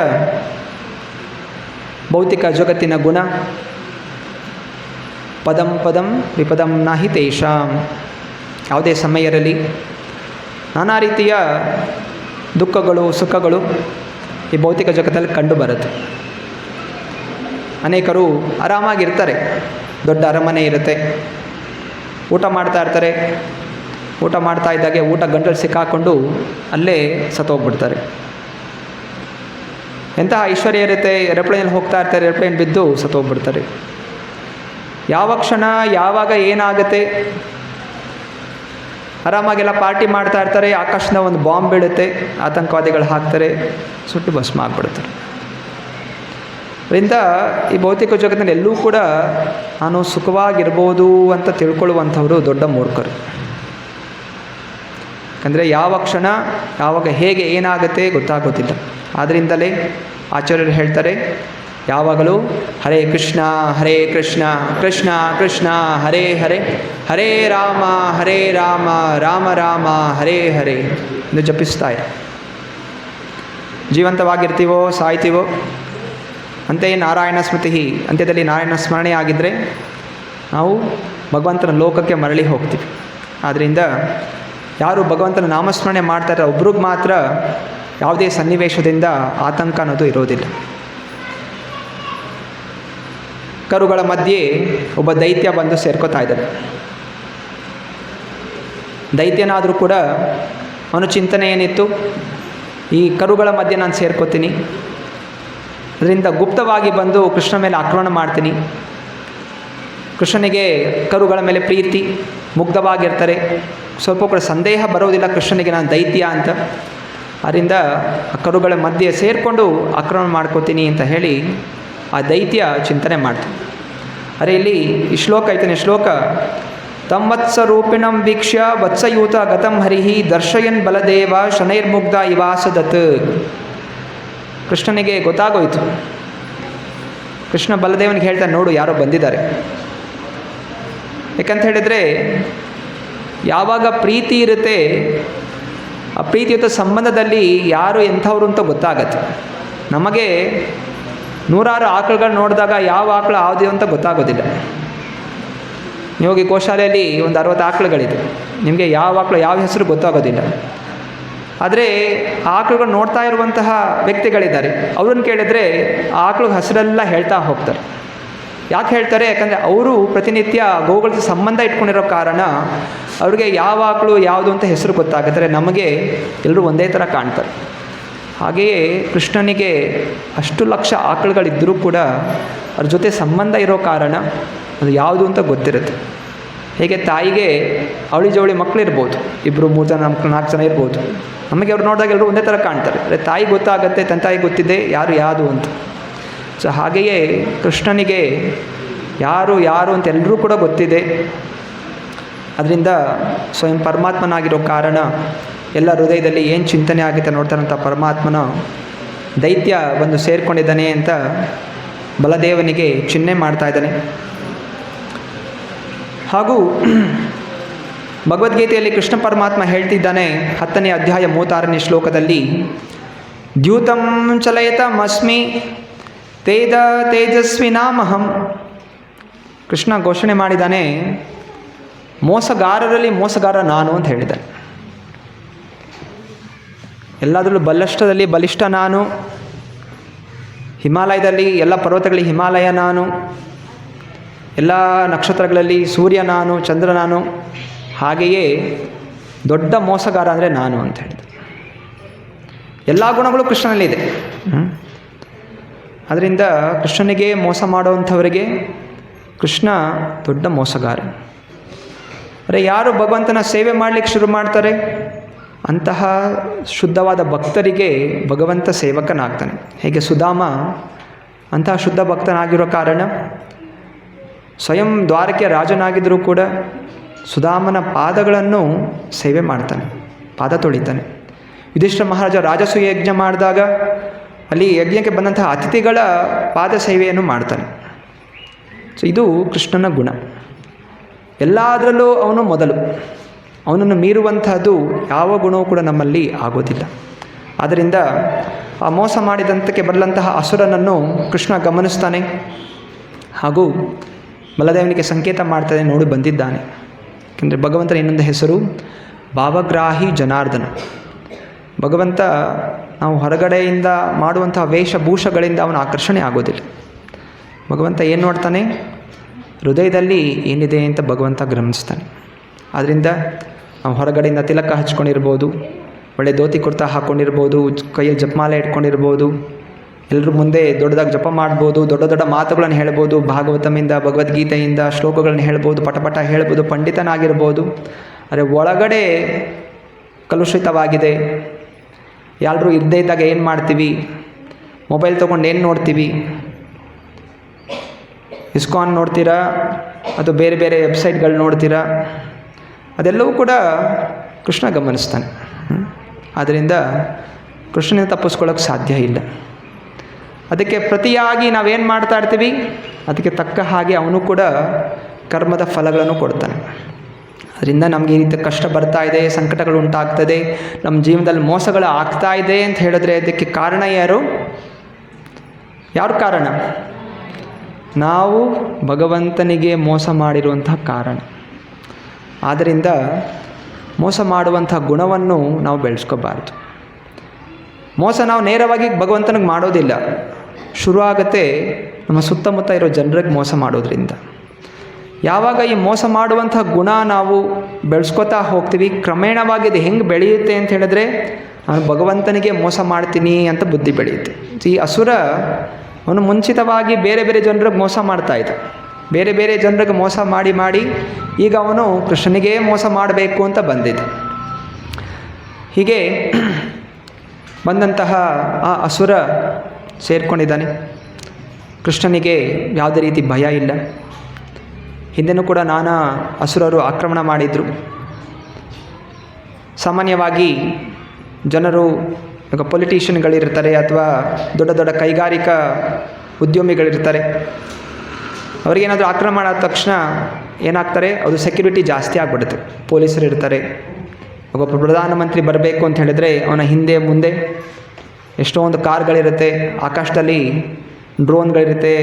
Speaker 1: ಭೌತಿಕ ಜಗತ್ತಿನ ಗುಣ, ಪದಂ ಪದಂ ವಿಪದಂ ನಾಹಿ ತೇಷಾಂ. ಯಾವುದೇ ಸಮಯ ಇರಲಿ, ನಾನಾ ರೀತಿಯ ದುಃಖಗಳು ಸುಖಗಳು ಈ ಭೌತಿಕ ಜಗತ್ತಲ್ಲಿ ಕಂಡು ಬರುತ್ತೆ. ಅನೇಕರು ಆರಾಮಾಗಿರ್ತಾರೆ, ದೊಡ್ಡ ಅರಮನೆ ಇರುತ್ತೆ, ಊಟ ಮಾಡ್ತಾ ಇರ್ತಾರೆ, ಊಟ ಮಾಡ್ತಾ ಇದ್ದಾಗೆ ಊಟ ಗಂಟಲು ಸಿಕ್ಕಾಕೊಂಡು ಅಲ್ಲೇ ಸತ್ತೋಗ್ಬಿಡ್ತಾರೆ. ಎಂತಹ ಐಶ್ವರ್ಯ ಇರುತ್ತೆ, ಏರೋಪ್ಲೇನಲ್ಲಿ ಹೋಗ್ತಾ ಇರ್ತಾರೆ, ಏರೋಪ್ಲೇನ್ ಬಿದ್ದು ಸತ್ತೋಗ್ಬಿಡ್ತಾರೆ. ಯಾವ ಕ್ಷಣ ಯಾವಾಗ ಏನಾಗುತ್ತೆ, ಆರಾಮಾಗೆಲ್ಲ ಪಾರ್ಟಿ ಮಾಡ್ತಾ ಇರ್ತಾರೆ, ಆಕಾಶದ ಒಂದು ಬಾಂಬ್ ಬೀಳುತ್ತೆ, ಆತಂಕವಾದಿಗಳು ಹಾಕ್ತಾರೆ, ಸುಟ್ಟು ಭಸ್ಮ ಆಗಿಬಿಡ್ತಾರೆ. ಅದರಿಂದ ಈ ಭೌತಿಕ ಜಗತ್ತಿನಲ್ಲಿ ಎಲ್ಲೂ ಕೂಡ ನಾನು ಸುಖವಾಗಿರ್ಬೋದು ಅಂತ ತಿಳ್ಕೊಳ್ಳುವಂಥವರು ದೊಡ್ಡ ಮೂರ್ಖರು. ಯಾಕಂದರೆ ಯಾವ ಕ್ಷಣ ಯಾವಾಗ ಹೇಗೆ ಏನಾಗುತ್ತೆ ಗೊತ್ತಾಗೋದಿಲ್ಲ. ಆದ್ದರಿಂದಲೇ ಆಚಾರ್ಯರು ಹೇಳ್ತಾರೆ, ಯಾವಾಗಲೂ ಹರೇ ಕೃಷ್ಣ ಕೃಷ್ಣ ಕೃಷ್ಣ ಹರೇ ಹರೇ, ಹರೇ ರಾಮ ರಾಮ ರಾಮ ಹರೇ ಹರೇ ಎಂದು ಜಪಿಸ್ತಾ ಇರಿ. ಜೀವಂತವಾಗಿರ್ತೀವೋ ಸಾಯ್ತೀವೋ ಅಂತೆಯೇ ನಾರಾಯಣ ಸ್ಮೃತಿ, ಅಂತ್ಯದಲ್ಲಿ ನಾರಾಯಣ ಸ್ಮರಣೆ ಆಗಿದ್ದರೆ ನಾವು ಭಗವಂತನ ಲೋಕಕ್ಕೆ ಮರಳಿ ಹೋಗ್ತೀವಿ. ಆದ್ದರಿಂದ ಯಾರು ಭಗವಂತನ ನಾಮಸ್ಮರಣೆ ಮಾಡ್ತಾರೆ ಒಬ್ರಿಗೆ ಮಾತ್ರ ಯಾವುದೇ ಸನ್ನಿವೇಶದಿಂದ ಆತಂಕ ಅನ್ನೋದು ಇರೋದಿಲ್ಲ. ಕರುಗಳ ಮಧ್ಯೆ ಒಬ್ಬ ದೈತ್ಯ ಬಂದು ಸೇರ್ಕೋತಾ ಇದ್ದಾನೆ. ದೈತ್ಯನಾದರೂ ಕೂಡ ಅವನ ಚಿಂತನೆ ಏನಿತ್ತು, ಈ ಕರುಗಳ ಮಧ್ಯೆ ನಾನು ಸೇರ್ಕೋತೀನಿ, ಅದರಿಂದ ಗುಪ್ತವಾಗಿ ಬಂದು ಕೃಷ್ಣ ಮೇಲೆ ಆಕ್ರಮಣ ಮಾಡ್ತೀನಿ. ಕೃಷ್ಣನಿಗೆ ಕರುಗಳ ಮೇಲೆ ಪ್ರೀತಿ, ಮುಗ್ಧವಾಗಿರ್ತಾರೆ, ಸ್ವಲ್ಪ ಕೂಡ ಸಂದೇಹ ಬರೋದಿಲ್ಲ ಕೃಷ್ಣನಿಗೆ ನಾನು ದೈತ್ಯ ಅಂತ. ಅದರಿಂದ ಆ ಕರುಗಳ ಮಧ್ಯೆ ಸೇರಿಕೊಂಡು ಆಕ್ರಮಣ ಮಾಡ್ಕೋತೀನಿ ಅಂತ ಹೇಳಿ ಆ ದೈತ್ಯ ಚಿಂತನೆ ಮಾಡ್ತಾನೆ. ಅರೆ ಇಲ್ಲಿ ಈ ಶ್ಲೋಕ ಐತನೆ, ಶ್ಲೋಕ ತಂವತ್ಸರೂಪಿಣಂ ವೀಕ್ಷ್ಯ ವತ್ಸಯೂತ ಗತಂ ಹರಿಹಿ ದರ್ಶಯನ್ ಬಲದೇವ ಶನೈರ್ಮುಗ್ಧ ಇವಾಸದತ್. ಕೃಷ್ಣನಿಗೆ ಗೊತ್ತಾಗೋಯ್ತು. ಕೃಷ್ಣ ಬಲದೇವನಿಗೆ ಹೇಳ್ತಾನೆ, ನೋಡು ಯಾರೋ ಬಂದಿದ್ದಾರೆ. ಯಾಕಂತ ಹೇಳಿದರೆ ಯಾವಾಗ ಪ್ರೀತಿ ಇರುತ್ತೆ, ಆ ಪ್ರೀತಿಯುತ ಸಂಬಂಧದಲ್ಲಿ ಯಾರು ಎಂಥವ್ರು ಅಂತ ಗೊತ್ತಾಗತ್ತೆ. ನಮಗೆ ನೂರಾರು ಆಕಳುಗಳು ನೋಡಿದಾಗ ಯಾವ ಆಕಳು ಯಾವುದು ಅಂತ ಗೊತ್ತಾಗೋದಿಲ್ಲ. ನೀವು ಹೋಗಿ ಗೋಶಾಲೆಯಲ್ಲಿ ಒಂದು 60 ಆಕಳುಗಳಿದೆ, ನಿಮಗೆ ಯಾವ ಆಕಳು ಯಾವ ಹೆಸರು ಗೊತ್ತಾಗೋದಿಲ್ಲ. ಆದರೆ ಆ ಆಕಳುಗಳು ನೋಡ್ತಾ ಇರುವಂತಹ ವ್ಯಕ್ತಿಗಳಿದ್ದಾರೆ, ಅವ್ರನ್ನ ಕೇಳಿದರೆ ಆ ಆಕಳು ಹೆಸರೆಲ್ಲ ಹೇಳ್ತಾ ಹೋಗ್ತಾರೆ. ಯಾಕೆ ಹೇಳ್ತಾರೆ? ಯಾಕಂದರೆ ಅವರು ಪ್ರತಿನಿತ್ಯ ಗೋಗಳ ಸಂಬಂಧ ಇಟ್ಕೊಂಡಿರೋ ಕಾರಣ ಅವ್ರಿಗೆ ಯಾವ ಆಕಳು ಯಾವುದು ಅಂತ ಹೆಸರು ಗೊತ್ತಾಗುತ್ತಾರೆ. ನಮಗೆ ಎಲ್ಲರೂ ಒಂದೇ ಥರ ಕಾಣ್ತಾರೆ. ಹಾಗೆಯೇ ಕೃಷ್ಣನಿಗೆ ಅಷ್ಟು ಲಕ್ಷ ಆಕಳುಗಳಿದ್ದರೂ ಕೂಡ ಅವ್ರ ಜೊತೆ ಸಂಬಂಧ ಇರೋ ಕಾರಣ ಅದು ಯಾವುದು ಅಂತ ಗೊತ್ತಿರುತ್ತೆ. ಹೇಗೆ ತಾಯಿಗೆ ಅವಳಿ ಜವಳಿ ಮಕ್ಕಳಿರ್ಬೋದು, 2, 3 ಜನ ಮಕ್ಕಳು, 4 ಜನ ಇರ್ಬೋದು. ನಮಗೆ ಅವ್ರು ನೋಡಿದಾಗ ಎಲ್ಲರೂ ಒಂದೇ ಥರ ಕಾಣ್ತಾರೆ. ಅದೇ ತಾಯಿ ಗೊತ್ತಾಗುತ್ತೆ, ತಾಯಿ ಗೊತ್ತಿದೆ ಯಾರು ಅಂತ. ಸೊ ಹಾಗೆಯೇ ಕೃಷ್ಣನಿಗೆ ಯಾರು ಅಂತ ಎಲ್ಲರೂ ಕೂಡ ಗೊತ್ತಿದೆ. ಅದರಿಂದ ಸ್ವಯಂ ಪರಮಾತ್ಮನಾಗಿರೋ ಕಾರಣ ಎಲ್ಲ ಹೃದಯದಲ್ಲಿ ಏನು ಚಿಂತನೆ ಆಗುತ್ತೆ ನೋಡ್ತಾರಂಥ ಪರಮಾತ್ಮನ ದೈತ್ಯ ಬಂದು ಸೇರಿಕೊಂಡಿದ್ದಾನೆ ಅಂತ ಬಲದೇವನಿಗೆ ಚಿಹ್ನೆ ಮಾಡ್ತಾ ಇದ್ದಾನೆ. ಹಾಗೂ ಭಗವದ್ಗೀತೆಯಲ್ಲಿ ಕೃಷ್ಣ ಪರಮಾತ್ಮ ಹೇಳ್ತಿದ್ದಾನೆ, 10ನೇ ಅಧ್ಯಾಯ 36ನೇ ಶ್ಲೋಕದಲ್ಲಿ, ದ್ಯೂತಂ ಚಲಯತಮಸ್ಮಿ ತೇಜ ತೇಜಸ್ವಿನಾಮಹಂ. ಕೃಷ್ಣ ಘೋಷಣೆ ಮಾಡಿದ್ದಾನೆ, ಮೋಸಗಾರರಲ್ಲಿ ಮೋಸಗಾರ ನಾನು ಅಂತ ಹೇಳಿದ್ದಾನೆ. ಎಲ್ಲದರಲ್ಲೂ ಬಲಿಷ್ಠದಲ್ಲಿ ಬಲಿಷ್ಠ ನಾನು, ಹಿಮಾಲಯದಲ್ಲಿ ಎಲ್ಲ ಪರ್ವತಗಳಲ್ಲಿ ಹಿಮಾಲಯ ನಾನು, ಎಲ್ಲ ನಕ್ಷತ್ರಗಳಲ್ಲಿ ಸೂರ್ಯ ನಾನು, ಚಂದ್ರ ನಾನು, ಹಾಗೆಯೇ ದೊಡ್ಡ ಮೋಸಗಾರ ಅಂದರೆ ನಾನು ಅಂತ ಹೇಳಿದೆ. ಎಲ್ಲ ಗುಣಗಳು ಕೃಷ್ಣನಲ್ಲಿದೆ. ಅದರಿಂದ ಕೃಷ್ಣನಿಗೆ ಮೋಸ ಮಾಡುವಂಥವರಿಗೆ ಕೃಷ್ಣ ದೊಡ್ಡ ಮೋಸಗಾರ. ಅಂದರೆ ಯಾರು ಭಗವಂತನ ಸೇವೆ ಮಾಡಲಿಕ್ಕೆ ಶುರು ಮಾಡ್ತಾರೆ ಅಂತಹ ಶುದ್ಧವಾದ ಭಕ್ತರಿಗೆ ಭಗವಂತ ಸೇವಕನಾಗ್ತಾನೆ. ಹೇಗೆ ಸುಧಾಮ ಅಂತಹ ಶುದ್ಧ ಭಕ್ತನಾಗಿರೋ ಕಾರಣ ಸ್ವಯಂ ದ್ವಾರಕೆಯ ರಾಜನಾಗಿದ್ದರೂ ಕೂಡ ಸುಧಾಮನ ಪಾದಗಳನ್ನು ಸೇವೆ ಮಾಡ್ತಾನೆ, ಪಾದ ತೊಳಿತಾನೆ. ಯುಧಿಷ್ಠಿರ ಮಹಾರಾಜ ರಾಜಸೂಯ ಯಜ್ಞ ಮಾಡಿದಾಗ ಅಲ್ಲಿ ಯಜ್ಞಕ್ಕೆ ಬಂದಂತಹ ಅತಿಥಿಗಳ ಪಾದ ಸೇವೆಯನ್ನು ಮಾಡ್ತಾನೆ. ಸೊ ಇದು ಕೃಷ್ಣನ ಗುಣ. ಎಲ್ಲದರಲ್ಲೂ ಅವನು ಮೊದಲು, ಅವನನ್ನು ಮೀರುವಂತಹದ್ದು ಯಾವ ಗುಣವೂ ಕೂಡ ನಮ್ಮಲ್ಲಿ ಆಗೋದಿಲ್ಲ. ಆದ್ದರಿಂದ ಆ ಮೋಸ ಮಾಡಿದಂತಕ್ಕೆ ಬರಲಂತಹ ಅಸುರನನ್ನು ಕೃಷ್ಣ ಗಮನಿಸ್ತಾನೆ ಹಾಗೂ ಬಲದೇವನಿಗೆ ಸಂಕೇತ ಮಾಡ್ತಾನೆ, ನೋಡಿ ಬಂದಿದ್ದಾನೆ. ಯಾಕೆಂದರೆ ಭಗವಂತನ ಇನ್ನೊಂದು ಹೆಸರು ಭಾವಗ್ರಾಹಿ ಜನಾರ್ದನ. ಭಗವಂತ ನಾವು ಹೊರಗಡೆಯಿಂದ ಮಾಡುವಂತಹ ವೇಷಭೂಷಗಳಿಂದ ಅವನ ಆಕರ್ಷಣೆ ಆಗೋದಿಲ್ಲ. ಭಗವಂತ ಏನು ನೋಡ್ತಾನೆ, ಹೃದಯದಲ್ಲಿ ಏನಿದೆ ಅಂತ ಭಗವಂತ ಗಮನಿಸ್ತಾನೆ. ಆದ್ದರಿಂದ ನಾವು ಹೊರಗಡೆಯಿಂದ ತಿಲಕ ಹಚ್ಕೊಂಡಿರ್ಬೋದು, ಒಳ್ಳೆ ಧೋತಿ ಕುರ್ತಾ ಹಾಕ್ಕೊಂಡಿರ್ಬೋದು, ಕೈಯಲ್ಲಿ ಜಪಮಾಲೆ ಇಟ್ಕೊಂಡಿರ್ಬೋದು, ಎಲ್ಲರ ಮುಂದೆ ದೊಡ್ಡದಾಗಿ ಜಪ ಮಾಡ್ಬೋದು, ದೊಡ್ಡ ದೊಡ್ಡ ಮಾತುಗಳನ್ನು ಹೇಳ್ಬೋದು, ಭಾಗವತಮಿಂದ ಭಗವದ್ಗೀತೆಯಿಂದ ಶ್ಲೋಕಗಳನ್ನು ಹೇಳ್ಬೋದು, ಪಟಪಟ ಹೇಳ್ಬೋದು, ಪಂಡಿತನಾಗಿರ್ಬೋದು. ಆದರೆ ಒಳಗಡೆ ಕಲುಷಿತವಾಗಿದೆ. ಎಲ್ಲರೂ ಇದ್ದೇ ಇದ್ದಾಗ ಏನು ಮಾಡ್ತೀವಿ, ಮೊಬೈಲ್ ತೊಗೊಂಡು ಏನು ನೋಡ್ತೀವಿ, ಇಸ್ಕಾನ್ ನೋಡ್ತೀರಾ ಅಥವಾ ಬೇರೆ ಬೇರೆ ವೆಬ್ಸೈಟ್ಗಳು ನೋಡ್ತೀರಾ, ಅದೆಲ್ಲವೂ ಕೂಡ ಕೃಷ್ಣ ಗಮನಿಸ್ತಾನೆ. ಆದ್ದರಿಂದ ಕೃಷ್ಣನಿಂದ ತಪ್ಪಿಸ್ಕೊಳ್ಳೋಕ್ಕೆ ಸಾಧ್ಯ ಇಲ್ಲ. ಅದಕ್ಕೆ ಪ್ರತಿಯಾಗಿ ನಾವೇನು ಮಾಡ್ತಾ ಇರ್ತೀವಿ, ಅದಕ್ಕೆ ತಕ್ಕ ಹಾಗೆ ಅವನು ಕೂಡ ಕರ್ಮದ ಫಲಗಳನ್ನು ಕೊಡ್ತಾನೆ. ಅದರಿಂದ ನಮಗೆ ಈ ರೀತಿ ಕಷ್ಟ ಬರ್ತಾ ಇದೆ, ಸಂಕಟಗಳು ಉಂಟಾಗ್ತದೆ, ನಮ್ಮ ಜೀವನದಲ್ಲಿ ಮೋಸಗಳು ಆಗ್ತಾ ಇದೆ ಅಂತ ಹೇಳಿದ್ರೆ ಅದಕ್ಕೆ ಕಾರಣ ಯಾರು ಕಾರಣ? ನಾವು ಭಗವಂತನಿಗೆ ಮೋಸ ಮಾಡಿರುವಂತಹ ಕಾರಣ. ಆದ್ದರಿಂದ ಮೋಸ ಮಾಡುವಂಥ ಗುಣವನ್ನು ನಾವು ಬೆಳೆಸ್ಕೋಬಾರ್ದು. ಮೋಸ ನಾವು ನೇರವಾಗಿ ಭಗವಂತನಿಗೆ ಮಾಡೋದಿಲ್ಲ, ಶುರುವಾಗುತ್ತೆ ನಮ್ಮ ಸುತ್ತಮುತ್ತ ಇರೋ ಜನರಿಗೆ ಮೋಸ ಮಾಡೋದ್ರಿಂದ. ಯಾವಾಗ ಈ ಮೋಸ ಮಾಡುವಂಥ ಗುಣ ನಾವು ಬೆಳೆಸ್ಕೊತಾ ಹೋಗ್ತೀವಿ, ಕ್ರಮೇಣವಾಗಿ ಇದು ಹೆಂಗೆ ಬೆಳೆಯುತ್ತೆ ಅಂತ ಹೇಳಿದ್ರೆ, ನಾನು ಭಗವಂತನಿಗೆ ಮೋಸ ಮಾಡ್ತೀನಿ ಅಂತ ಬುದ್ಧಿ ಬೆಳೆಯುತ್ತೆ. ಈ ಅಸುರ ಅವನು ಮುಂಚಿತವಾಗಿ ಬೇರೆ ಬೇರೆ ಜನರಿಗೆ ಮೋಸ ಮಾಡ್ತಾಯಿದ್ದ, ಬೇರೆ ಬೇರೆ ಜನರಿಗೆ ಮೋಸ ಮಾಡಿ ಮಾಡಿ ಈಗ ಅವನು ಕೃಷ್ಣನಿಗೇ ಮೋಸ ಮಾಡಬೇಕು ಅಂತ ಬಂದಿದ್ದ. ಹೀಗೆ ಬಂದಂತಹ ಆ ಅಸುರ ಸೇರ್ಕೊಂಡಿದ್ದಾನೆ. ಕೃಷ್ಣನಿಗೆ ಯಾವುದೇ ರೀತಿ ಭಯ ಇಲ್ಲ. ಹಿಂದೆನೂ ಕೂಡ ನಾನಾ ಅಸುರರು ಆಕ್ರಮಣ ಮಾಡಿದರು. ಸಾಮಾನ್ಯವಾಗಿ ಜನರು ಈಗ ಪೊಲಿಟಿಷಿಯನ್ಗಳಿರ್ತಾರೆ ಅಥವಾ ದೊಡ್ಡ ದೊಡ್ಡ ಕೈಗಾರಿಕಾ ಉದ್ಯಮಿಗಳಿರ್ತಾರೆ, ಅವರಿಗೇನಾದರೂ ಆಕ್ರಮಣ ಆದ ತಕ್ಷಣ ಏನಾಗ್ತಾರೆ, ಅದು ಸೆಕ್ಯೂರಿಟಿ ಜಾಸ್ತಿ ಆಗಿಬಿಡುತ್ತೆ. ಪೊಲೀಸರು ಇರ್ತಾರೆ. ಒಬ್ಬ ಪ್ರಧಾನಮಂತ್ರಿ ಬರಬೇಕು ಅಂತ ಹೇಳಿದ್ರೆ ಅವನ ಹಿಂದೆ ಮುಂದೆ ಎಷ್ಟೊಂದು ಕಾರ್ಗಳಿರುತ್ತೆ, ಆಕಾಶದಲ್ಲಿ ಡ್ರೋನ್ಗಳಿರುತ್ತೆ,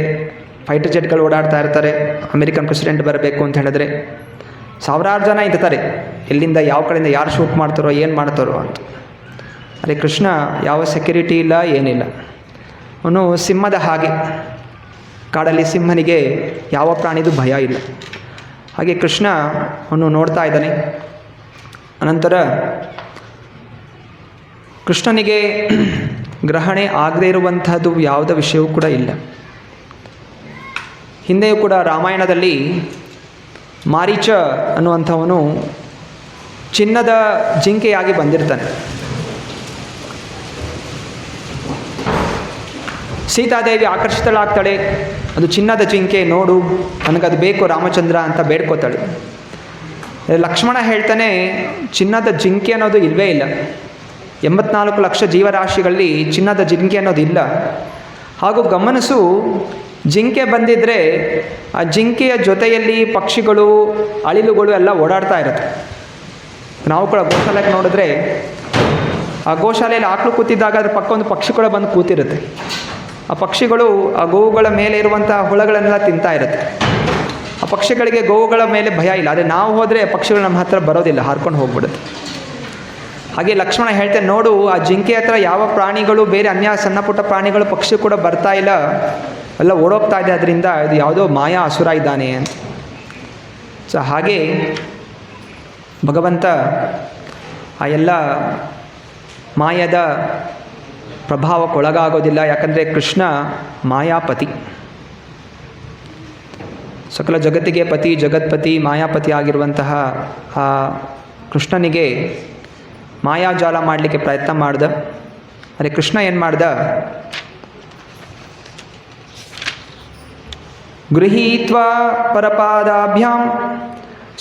Speaker 1: ಫೈಟರ್ ಜೆಟ್ಗಳು ಓಡಾಡ್ತಾ ಇರ್ತಾರೆ. ಅಮೆರಿಕನ್ ಪ್ರೆಸಿಡೆಂಟ್ ಬರಬೇಕು ಅಂತ ಹೇಳಿದ್ರೆ ಸಾವಿರಾರು ಜನ ಇರ್ತಾರೆ, ಎಲ್ಲಿಂದ ಯಾವ ಕಡೆಯಿಂದ ಯಾರು ಶೂಟ್ ಮಾಡ್ತಾರೋ ಏನು ಮಾಡ್ತಾರೋ ಅಂತ. ಅದೇ ಕೃಷ್ಣ ಯಾವ ಸೆಕ್ಯೂರಿಟಿ ಇಲ್ಲ, ಏನಿಲ್ಲ. ಅವನು ಸಿಂಹದ ಹಾಗೆ, ಕಾಡಲ್ಲಿ ಸಿಂಹನಿಗೆ ಯಾವ ಪ್ರಾಣಿದು ಭಯ ಇಲ್ಲ. ಹಾಗೆ ಕೃಷ್ಣ ಅವನು ನೋಡ್ತಾ ಇದ್ದಾನೆ. ಅನಂತರ ಕೃಷ್ಣನಿಗೆ ಗ್ರಹಣೆ ಆಗದೇ ಇರುವಂಥದ್ದು ಯಾವುದೇ ವಿಷಯವೂ ಕೂಡ ಇಲ್ಲ. ಹಿಂದೆಯೂ ಕೂಡ ರಾಮಾಯಣದಲ್ಲಿ ಮಾರೀಚ ಅನ್ನುವಂಥವನು ಚಿನ್ನದ ಜಿಂಕೆಯಾಗಿ ಬಂದಿರ್ತಾನೆ. ಸೀತಾದೇವಿ ಆಕರ್ಷಿತಳಾಗ್ತಾಳೆ, ಅದು ಚಿನ್ನದ ಜಿಂಕೆ, ನೋಡು ನನಗದು ಬೇಕು ರಾಮಚಂದ್ರ ಅಂತ ಬೇಡ್ಕೋತಾಳೆ. ಲಕ್ಷ್ಮಣ ಹೇಳ್ತಾನೆ, ಚಿನ್ನದ ಜಿಂಕೆ ಅನ್ನೋದು ಇಲ್ಲವೇ ಇಲ್ಲ. 84 ಲಕ್ಷ ಜೀವರಾಶಿಗಳಲ್ಲಿ ಚಿನ್ನದ ಜಿಂಕೆ ಅನ್ನೋದು ಇಲ್ಲ. ಹಾಗೂ ಗಮನಿಸು, ಜಿಂಕೆ ಬಂದಿದ್ದರೆ ಆ ಜಿಂಕೆಯ ಜೊತೆಯಲ್ಲಿ ಪಕ್ಷಿಗಳು, ಅಳಿಲುಗಳು ಎಲ್ಲ ಓಡಾಡ್ತಾ ಇರುತ್ತೆ. ನಾವು ಕೂಡ ಗೋಶಾಲೆಗೆ ನೋಡಿದ್ರೆ ಆ ಗೋಶಾಲೆಯಲ್ಲಿ ಆಕಳು ಕೂತಿದ್ದಾಗ ಅದ್ರ ಪಕ್ಕ ಒಂದು ಪಕ್ಷಿ ಕೂಡ ಬಂದು ಕೂತಿರುತ್ತೆ. ಆ ಪಕ್ಷಿಗಳು ಆ ಗೋವುಗಳ ಮೇಲೆ ಇರುವಂಥ ಹುಳಗಳನ್ನೆಲ್ಲ ತಿಂತಾ ಇರುತ್ತೆ. ಆ ಪಕ್ಷಿಗಳಿಗೆ ಗೋವುಗಳ ಮೇಲೆ ಭಯ ಇಲ್ಲ. ಆದರೆ ನಾವು ಹೋದರೆ ಪಕ್ಷಿಗಳು ನಮ್ಮ ಹತ್ರ ಬರೋದಿಲ್ಲ, ಹಾರ್ಕೊಂಡು ಹೋಗ್ಬಿಡುತ್ತೆ. ಹಾಗೆ ಲಕ್ಷ್ಮಣ ಹೇಳ್ತೇನೆ, ನೋಡು ಆ ಜಿಂಕೆ ಹತ್ರ ಯಾವ ಪ್ರಾಣಿಗಳು, ಬೇರೆ ಅನ್ಯ ಸಣ್ಣ ಪುಟ್ಟ ಪ್ರಾಣಿಗಳು, ಪಕ್ಷಿ ಕೂಡ ಬರ್ತಾ ಇಲ್ಲ, ಎಲ್ಲ ಓಡೋಗ್ತಾ ಇದೆ. ಅದರಿಂದ ಇದು ಯಾವುದೋ ಮಾಯಾ ಅಸುರ ಇದ್ದಾನೆ ಅಂತ. ಸೊ ಹಾಗೆ ಭಗವಂತ ಆ ಎಲ್ಲ ಮಾಯದ ಪ್ರಭಾವಕ್ಕೊಳಗಾಗೋದಿಲ್ಲ. ಯಾಕಂದರೆ ಕೃಷ್ಣ ಮಾಯಾಪತಿ, ಸಕಲ ಜಗತ್ತಿಗೆ ಪತಿ, ಜಗತ್ಪತಿ, ಮಾಯಾಪತಿ ಆಗಿರುವಂತಹ ಆ ಕೃಷ್ಣನಿಗೆ ಮಾಯಾಜಾಲ ಮಾಡಲಿಕ್ಕೆ ಪ್ರಯತ್ನ ಮಾಡ್ದ. ಅರೆ ಕೃಷ್ಣ ಏನು ಮಾಡ್ದ, ಗೃಹೀತ್ವಾ ಪರಪಾದಾಭ್ಯಾಂ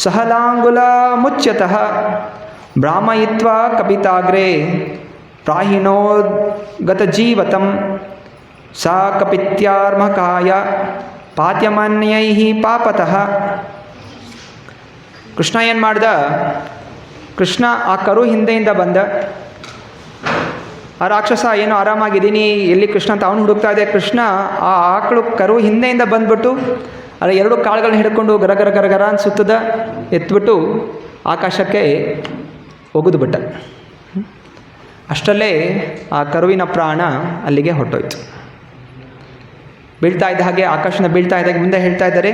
Speaker 1: ಸಹಲಾಂಗುಲಮುಚ್ಯತಃ ಭ್ರಾಮಯಿತ್ವಾ ಕಪಿತಾಗ್ರೆ ಪ್ರಾಹಿಣೋದ್ಗತಜೀವತಂ ಸಾ ಕಪಿತ್ಯಾರ್ಮಕಾಯ ಪಾತ್ಯಮನ್ಯೈಃ ಪಾಪತಃ. ಕೃಷ್ಣ ಏನು ಮಾಡ್ದ? ಕೃಷ್ಣ ಆ ಕರು ಹಿಂದೆಯಿಂದ ಬಂದ. ಆ ರಾಕ್ಷಸ ಏನೋ ಆರಾಮಾಗಿದ್ದೀನಿ, ಎಲ್ಲಿ ಕೃಷ್ಣ ಅಂತ ಅವನು ಹುಡುಕ್ತಾ ಇದೆ. ಕೃಷ್ಣ ಆ ಆಕಳು ಕರು ಹಿಂದೆಯಿಂದ ಬಂದ್ಬಿಟ್ಟು ಅಲ್ಲ ಎರಡು ಕಾಳುಗಳನ್ನ ಹಿಡ್ಕೊಂಡು ಗರ ಗರ ಗರ ಗರ ಅಂತ ಸುತ್ತದ ಎತ್ಬಿಟ್ಟು ಆಕಾಶಕ್ಕೆ ಒಗೆದು ಬಿಟ್ಟ. ಅಷ್ಟರಲ್ಲೇ ಆ ಕರುವಿನ ಪ್ರಾಣ ಅಲ್ಲಿಗೆ ಹೊರಟೋಯ್ತು. ಬೀಳ್ತಾ ಇದ್ದ ಹಾಗೆ ಆಕಾಶನ ಬೀಳ್ತಾ ಇದ್ದ ಹಾಗೆ ಮುಂದೆ ಹೇಳ್ತಾ ಇದ್ದಾರೆ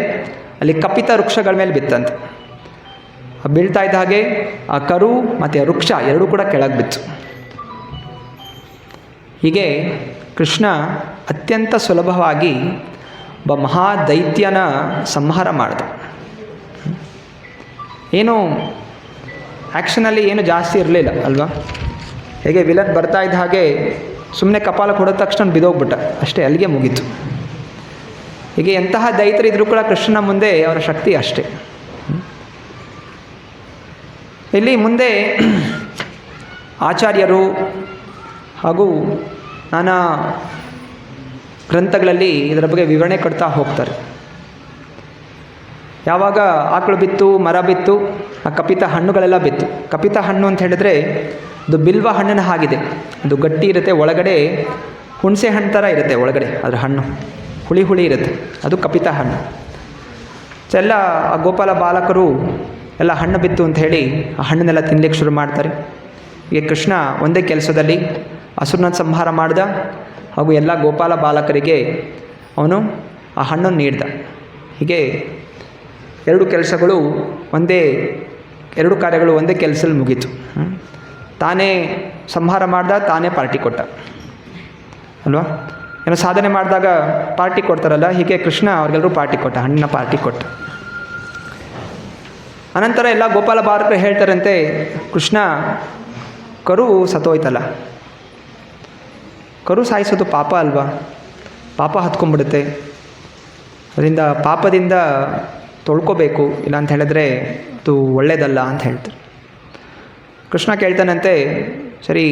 Speaker 1: ಅಲ್ಲಿ ಕಪಿತ ವೃಕ್ಷಗಳ ಮೇಲೆ ಬಿತ್ತಂತೆ. ಬೀಳ್ತಾ ಇದ್ದ ಹಾಗೆ ಆ ಕರು ಮತ್ತು ವೃಕ್ಷ ಎರಡೂ ಕೂಡ ಕೆಳಗೆ ಬಿತ್ತು. ಹೀಗೆ ಕೃಷ್ಣ ಅತ್ಯಂತ ಸುಲಭವಾಗಿ ಒಬ್ಬ ಮಹಾದೈತ್ಯನ ಸಂಹಾರ ಮಾಡಿದ. ಏನು ಆ್ಯಕ್ಷನಲ್ಲಿ ಏನು ಜಾಸ್ತಿ ಇರಲಿಲ್ಲ ಅಲ್ವಾ? ಹೇಗೆ ವಿಲನ್ ಬರ್ತಾ ಇದ್ದ ಹಾಗೆ ಸುಮ್ಮನೆ ಕಪಾಲಕ್ಕೆ ಹೊಡೆದ ತಕ್ಷಣ ಬಿದೋಗ್ಬಿಟ್ಟ, ಅಷ್ಟೇ, ಅಲ್ಲಿಗೆ ಮುಗೀತು. ಹೀಗೆ ಎಂತಹ ದೈತ್ಯರಿದ್ರೂ ಕೂಡ ಕೃಷ್ಣನ ಮುಂದೆ ಅವರ ಶಕ್ತಿ ಅಷ್ಟೇ. ಇಲ್ಲಿ ಮುಂದೆ ಆಚಾರ್ಯರು ಹಾಗೂ ನಾನಾ ಗ್ರಂಥಗಳಲ್ಲಿ ಇದರ ಬಗ್ಗೆ ವಿವರಣೆ ಕೊಡ್ತಾ ಹೋಗ್ತಾರೆ. ಯಾವಾಗ ಆಕಳು ಬಿತ್ತು, ಮರ ಬಿತ್ತು, ಆ ಕಪಿತ ಹಣ್ಣುಗಳೆಲ್ಲ ಬಿತ್ತು. ಕಪಿತ ಹಣ್ಣು ಅಂತ ಹೇಳಿದ್ರೆ ಅದು ಬಿಲ್ವ ಹಣ್ಣಿನ ಹಾಗಿದೆ. ಅದು ಗಟ್ಟಿ ಇರುತ್ತೆ, ಒಳಗಡೆ ಹುಣಸೆ ಹಣ್ಣು ಥರ ಇರುತ್ತೆ, ಒಳಗಡೆ ಅದರ ಹಣ್ಣು ಹುಳಿ ಹುಳಿ ಇರುತ್ತೆ, ಅದು ಕಪಿತ ಹಣ್ಣು. ಎಲ್ಲ ಆ ಗೋಪಾಲ ಬಾಲಕರು ಎಲ್ಲ ಹಣ್ಣು ಬಿತ್ತು ಅಂತ ಹೇಳಿ ಆ ಹಣ್ಣನ್ನೆಲ್ಲ ತಿನ್ನಲಿಕ್ಕೆ ಶುರು ಮಾಡ್ತಾರೆ. ಹೀಗೆ ಕೃಷ್ಣ ಒಂದೇ ಕೆಲಸದಲ್ಲಿ ಅಸುರನ ಸಂಹಾರ ಮಾಡ್ದ ಹಾಗೂ ಎಲ್ಲ ಗೋಪಾಲ ಬಾಲಕರಿಗೆ ಅವನು ಆ ಹಣ್ಣನ್ನು ನೀಡ್ದ. ಹೀಗೆ ಎರಡು ಕೆಲಸಗಳು ಎರಡು ಕಾರ್ಯಗಳು ಒಂದೇ ಕೆಲಸದಲ್ಲಿ ಮುಗೀತು. ತಾನೇ ಸಂಹಾರ ಮಾಡ್ದ, ತಾನೇ ಪಾರ್ಟಿ ಕೊಟ್ಟ ಅಲ್ವಾ? ಏನೋ ಸಾಧನೆ ಮಾಡಿದಾಗ ಪಾರ್ಟಿ ಕೊಡ್ತಾರಲ್ಲ, ಹೀಗೆ ಕೃಷ್ಣ ಅವ್ರಿಗೆಲ್ಲರೂ ಪಾರ್ಟಿ ಕೊಟ್ಟ, ಹಣ್ಣಿನ ಪಾರ್ಟಿ ಕೊಟ್ಟ. ಅನಂತರ ಎಲ್ಲ ಗೋಪಾಲ ಬಾಲಕರು ಹೇಳ್ತಾರಂತೆ, ಕೃಷ್ಣ ಕರು ಸತ್ತೋಯ್ತಲ್ಲ, ಕರು ಸಾಯಿಸೋದು ಪಾಪ ಅಲ್ವಾ? ಪಾಪ ಹತ್ಕೊಂಡ್ಬಿಡುತ್ತೆ, ಅದರಿಂದ ಪಾಪದಿಂದ ತೊಳ್ಕೋಬೇಕು, ಇಲ್ಲ ಅಂತ ಹೇಳಿದ್ರೆ ಅದು ಒಳ್ಳೆಯದಲ್ಲ ಅಂತ ಹೇಳ್ತಾರೆ. ಕೃಷ್ಣ ಕೇಳ್ತಾನಂತೆ, ಸರಿ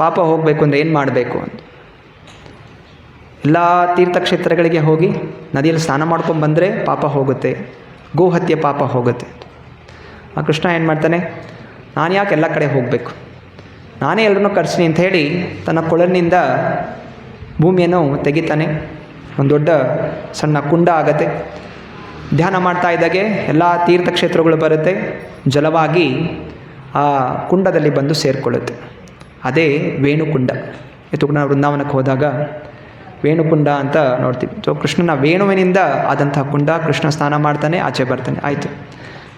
Speaker 1: ಪಾಪ ಹೋಗಬೇಕು ಅಂದರೆ ಏನು ಮಾಡಬೇಕು ಅಂತ. ಎಲ್ಲ ತೀರ್ಥಕ್ಷೇತ್ರಗಳಿಗೆ ಹೋಗಿ ನದಿಯಲ್ಲಿ ಸ್ನಾನ ಮಾಡ್ಕೊಂಡು ಬಂದರೆ ಪಾಪ ಹೋಗುತ್ತೆ, ಗೋಹತ್ಯೆ ಪಾಪ ಹೋಗುತ್ತೆ. ಆ ಕೃಷ್ಣ ಏನು ಮಾಡ್ತಾನೆ, ನಾನು ಯಾಕೆ ಎಲ್ಲ ಕಡೆ ಹೋಗಬೇಕು, ನಾನೇ ಎಲ್ಲರನ್ನೂ ಕರೆಸ್ತೀನಿ ಅಂತ ಹೇಳಿ ತನ್ನ ಕೊಳಲಿನಿಂದ ಭೂಮಿಯನ್ನು ತೆಗಿತಾನೆ. ಒಂದು ದೊಡ್ಡ ಸಣ್ಣ ಕುಂಡ ಆಗತ್ತೆ. ಧ್ಯಾನ ಮಾಡ್ತಾ ಇದ್ದಾಗೆ ಎಲ್ಲ ತೀರ್ಥಕ್ಷೇತ್ರಗಳು ಬರುತ್ತೆ, ಜಲವಾಗಿ ಆ ಕುಂಡದಲ್ಲಿ ಬಂದು ಸೇರಿಕೊಳ್ಳುತ್ತೆ. ಅದೇ ವೇಣುಕುಂಡ. ಕೂಡ ನಾವು ವೃಂದಾವನಕ್ಕೆ ಹೋದಾಗ ವೇಣುಕುಂಡ ಅಂತ ನೋಡ್ತೀವಿ. ಸೊ ಕೃಷ್ಣನ ವೇಣುವಿನಿಂದ ಆದಂಥ ಕುಂಡ, ಕೃಷ್ಣ ಸ್ನಾನ ಮಾಡ್ತಾನೆ, ಆಚೆ ಬರ್ತಾನೆ, ಆಯಿತು.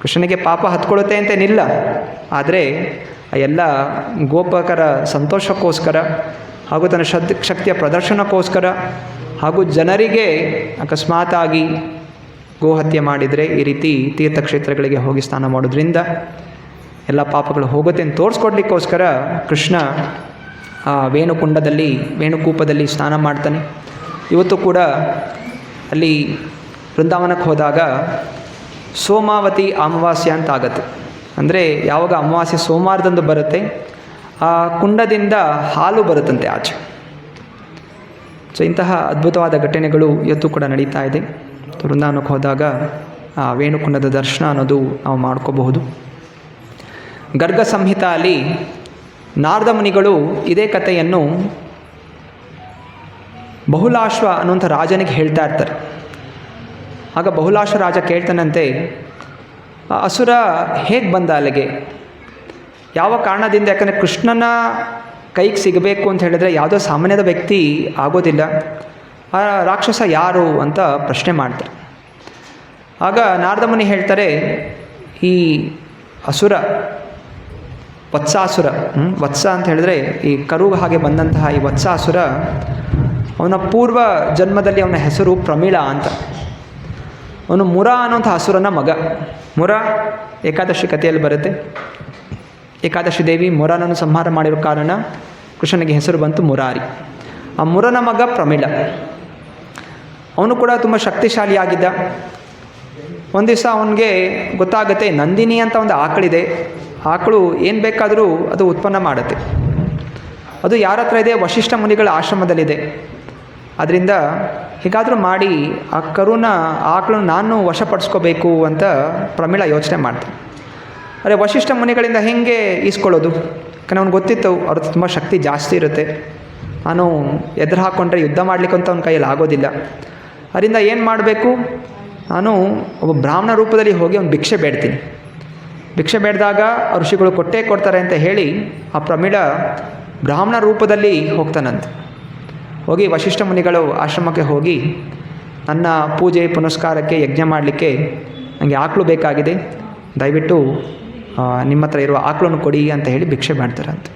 Speaker 1: ಕೃಷ್ಣನಿಗೆ ಪಾಪ ಹತ್ಕೊಳ್ಳುತ್ತೆ ಅಂತೇನಿಲ್ಲ, ಆದರೆ ಎಲ್ಲ ಗೋಪಕರ ಸಂತೋಷಕ್ಕೋಸ್ಕರ ಹಾಗೂ ತನ್ನ ಶಕ್ತಿಯ ಪ್ರದರ್ಶನಕ್ಕೋಸ್ಕರ ಹಾಗೂ ಜನರಿಗೆ ಅಕಸ್ಮಾತಾಗಿ ಗೋಹತ್ಯೆ ಮಾಡಿದರೆ ಈ ರೀತಿ ತೀರ್ಥಕ್ಷೇತ್ರಗಳಿಗೆ ಹೋಗಿ ಸ್ನಾನ ಮಾಡೋದ್ರಿಂದ ಎಲ್ಲ ಪಾಪಗಳು ಹೋಗುತ್ತೆ ಅಂತ ತೋರಿಸ್ಕೊಡ್ಲಿಕ್ಕೋಸ್ಕರ ಕೃಷ್ಣ ಆ ವೇಣುಕುಂಡದಲ್ಲಿ, ವೇಣುಕೂಪದಲ್ಲಿ ಸ್ನಾನ ಮಾಡ್ತಾನೆ. ಇವತ್ತು ಕೂಡ ಅಲ್ಲಿ ವೃಂದಾವನಕ್ಕೆ ಹೋದಾಗ ಸೋಮಾವತಿ ಅಮಾವಾಸ್ಯೆ ಅಂತ ಆಗುತ್ತೆ. ಅಂದರೆ ಯಾವಾಗ ಅಮಾವಾಸ್ಯೆ ಸೋಮವಾರದಂದು ಬರುತ್ತೆ, ಆ ಕುಂಡದಿಂದ ಹಾಲು ಬರುತ್ತಂತೆ ಆಚೆ. ಸೊ ಇಂತಹ ಅದ್ಭುತವಾದ ಘಟನೆಗಳು ಇವತ್ತು ಕೂಡ ನಡೀತಾ ಇದೆ. ವೃಂದಾವನಕ್ಕೆ ಹೋದಾಗ ಆ ವೇಣುಕುಂಡದ ದರ್ಶನ ಅನ್ನೋದು ನಾವು ಮಾಡ್ಕೋಬಹುದು. ಗರ್ಗ ಸಂಹಿತ ಅಲ್ಲಿ ನಾರದ ಮುನಿಗಳು ಇದೇ ಕಥೆಯನ್ನು ಬಹುಲಾಶ್ವ ಅನ್ನುವಂಥ ರಾಜನಿಗೆ ಹೇಳ್ತಾ ಇರ್ತಾರೆ. ಆಗ ಬಹುಲಾಶ್ವ ರಾಜ ಕೇಳ್ತಾನಂತೆ, ಅಸುರ ಹೇಗೆ ಬಂದ ಅಲ್ಲಿಗೆ, ಯಾವ ಕಾರಣದಿಂದ? ಯಾಕಂದರೆ ಕೃಷ್ಣನ ಕೈಗೆ ಸಿಗಬೇಕು ಅಂತ ಹೇಳಿದ್ರೆ ಯಾವುದೋ ಸಾಮಾನ್ಯದ ವ್ಯಕ್ತಿ ಆಗೋದಿಲ್ಲ, ಆ ರಾಕ್ಷಸ ಯಾರು ಅಂತ ಪ್ರಶ್ನೆ ಮಾಡ್ತಾರೆ. ಆಗ ನಾರದ ಮುನಿ ಹೇಳ್ತಾರೆ, ಈ ಅಸುರ ವತ್ಸಾಸುರ, ವತ್ಸ ಅಂತ ಹೇಳಿದ್ರೆ ಈ ಕರು ಹಾಗೆ ಬಂದಂತಹ ಈ ವತ್ಸಾಸುರ, ಅವನ ಪೂರ್ವ ಜನ್ಮದಲ್ಲಿ ಅವನ ಹೆಸರು ಪ್ರಮೀಳ ಅಂತ. ಅವನು ಮುರ ಅನ್ನೋಂಥ ಅಸುರನ ಮಗ. ಮುರ ಏಕಾದಶಿ ಕಥೆಯಲ್ಲಿ ಬರುತ್ತೆ. ಏಕಾದಶಿ ದೇವಿ ಮುರನನ್ನು ಸಂಹಾರ ಮಾಡಿರೋ ಕಾರಣ ಕೃಷ್ಣನಿಗೆ ಹೆಸರು ಬಂತು ಮುರಾರಿ. ಆ ಮುರನ ಮಗ ಪ್ರಮೀಳ. ಅವನು ಕೂಡ ತುಂಬ ಶಕ್ತಿಶಾಲಿಯಾಗಿದ್ದ. ಒಂದು ದಿವಸ ಅವನಿಗೆ ಗೊತ್ತಾಗುತ್ತೆ, ನಂದಿನಿ ಅಂತ ಒಂದು ಆಕಳಿದೆ, ಆಕಳು ಏನು ಬೇಕಾದರೂ ಅದು ಉತ್ಪನ್ನ ಮಾಡುತ್ತೆ. ಅದು ಯಾರ ಹತ್ರ ಇದೆ? ವಶಿಷ್ಠ ಮುನಿಗಳ ಆಶ್ರಮದಲ್ಲಿದೆ. ಅದರಿಂದ ಹೀಗಾದರೂ ಮಾಡಿ ಆ ಆಕಳನ್ನು ನಾನು ವಶಪಡಿಸ್ಕೋಬೇಕು ಅಂತ ಪ್ರಮೀಳ ಯೋಚನೆ ಮಾಡ್ತಾನೆ. ಅರೆ ವಶಿಷ್ಠ ಮುನಿಗಳಿಂದ ಹೇಗೆ ಈಸ್ಕೊಳ್ಳೋದು? ಯಾಕಂದರೆ ಅವ್ನಿಗೆ ಗೊತ್ತಿತ್ತು ಅವ್ರದ್ದು ತುಂಬ ಶಕ್ತಿ ಜಾಸ್ತಿ ಇರುತ್ತೆ, ನಾನು ಎದುರು ಹಾಕ್ಕೊಂಡ್ರೆ ಯುದ್ಧ ಮಾಡಲಿಕ್ಕಂತ ಅವ್ನ ಕೈಯಲ್ಲಿ ಆಗೋದಿಲ್ಲ. ಅದರಿಂದ ಏನು ಮಾಡಬೇಕು? ನಾನು ಒಬ್ಬ ಬ್ರಾಹ್ಮಣ ರೂಪದಲ್ಲಿ ಹೋಗಿ ಅವ್ನು ಭಿಕ್ಷೆ ಬೇಡ್ತೀನಿ. ಭಿಕ್ಷೆ ಬೇಡಿದಾಗ ಋಷಿಗಳು ಕೊಟ್ಟೇ ಕೊಡ್ತಾರೆ ಅಂತ ಹೇಳಿ ಆ ಪ್ರಮೀಳ ಬ್ರಾಹ್ಮಣ ರೂಪದಲ್ಲಿ ಹೋಗ್ತಾನಂತೆ. ಹೋಗಿ ವಶಿಷ್ಠ ಮುನಿಗಳು ಆಶ್ರಮಕ್ಕೆ ಹೋಗಿ, ನನ್ನ ಪೂಜೆ ಪುನಸ್ಕಾರಕ್ಕೆ ಯಜ್ಞ ಮಾಡಲಿಕ್ಕೆ ನನಗೆ ಆಕಳು ಬೇಕಾಗಿದೆ, ದಯವಿಟ್ಟು ನಿಮ್ಮ ಹತ್ರ ಇರುವ ಆಕಳನ್ನು ಕೊಡಿ ಅಂತ ಹೇಳಿ ಭಿಕ್ಷೆ ಮಾಡ್ತಾರಂತೆ.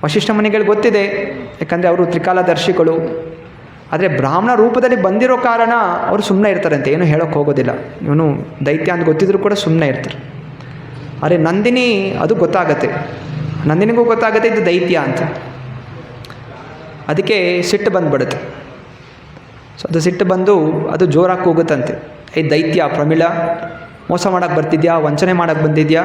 Speaker 1: ವಶಿಷ್ಠ ಮುನಿಗಳಿಗೆ ಗೊತ್ತಿದೆ, ಯಾಕಂದರೆ ಅವರು ತ್ರಿಕಾಲದರ್ಶಿಗಳು. ಆದರೆ ಬ್ರಾಹ್ಮಣ ರೂಪದಲ್ಲಿ ಬಂದಿರೋ ಕಾರಣ ಅವರು ಸುಮ್ಮನೆ ಇರ್ತಾರಂತೆ, ಏನು ಹೇಳೋಕ್ಕೆ ಹೋಗೋದಿಲ್ಲ. ಇವನು ದೈತ್ಯ ಅಂತ ಗೊತ್ತಿದ್ರೂ ಕೂಡ ಸುಮ್ಮನೆ ಇರ್ತಾರೆ. ಆದರೆ ನಂದಿನಿ ಅದು ಗೊತ್ತಾಗತ್ತೆ, ನಂದಿನಿಗೂ ಗೊತ್ತಾಗುತ್ತೆ ಇದು ದೈತ್ಯ ಅಂತ. ಅದಕ್ಕೆ ಸಿಟ್ಟು ಬಂದುಬಿಡುತ್ತೆ. ಸೊ ಅದು ಸಿಟ್ಟು ಬಂದು ಅದು ಜೋರಾಗಿ ಹೋಗುತ್ತಂತೆ, ಈ ದೈತ್ಯ ಪ್ರಮೀಳ, ಮೋಸ ಮಾಡೋಕ್ಕೆ ಬರ್ತಿದ್ಯಾ, ವಂಚನೆ ಮಾಡೋಕ್ಕೆ ಬಂದಿದ್ಯಾ,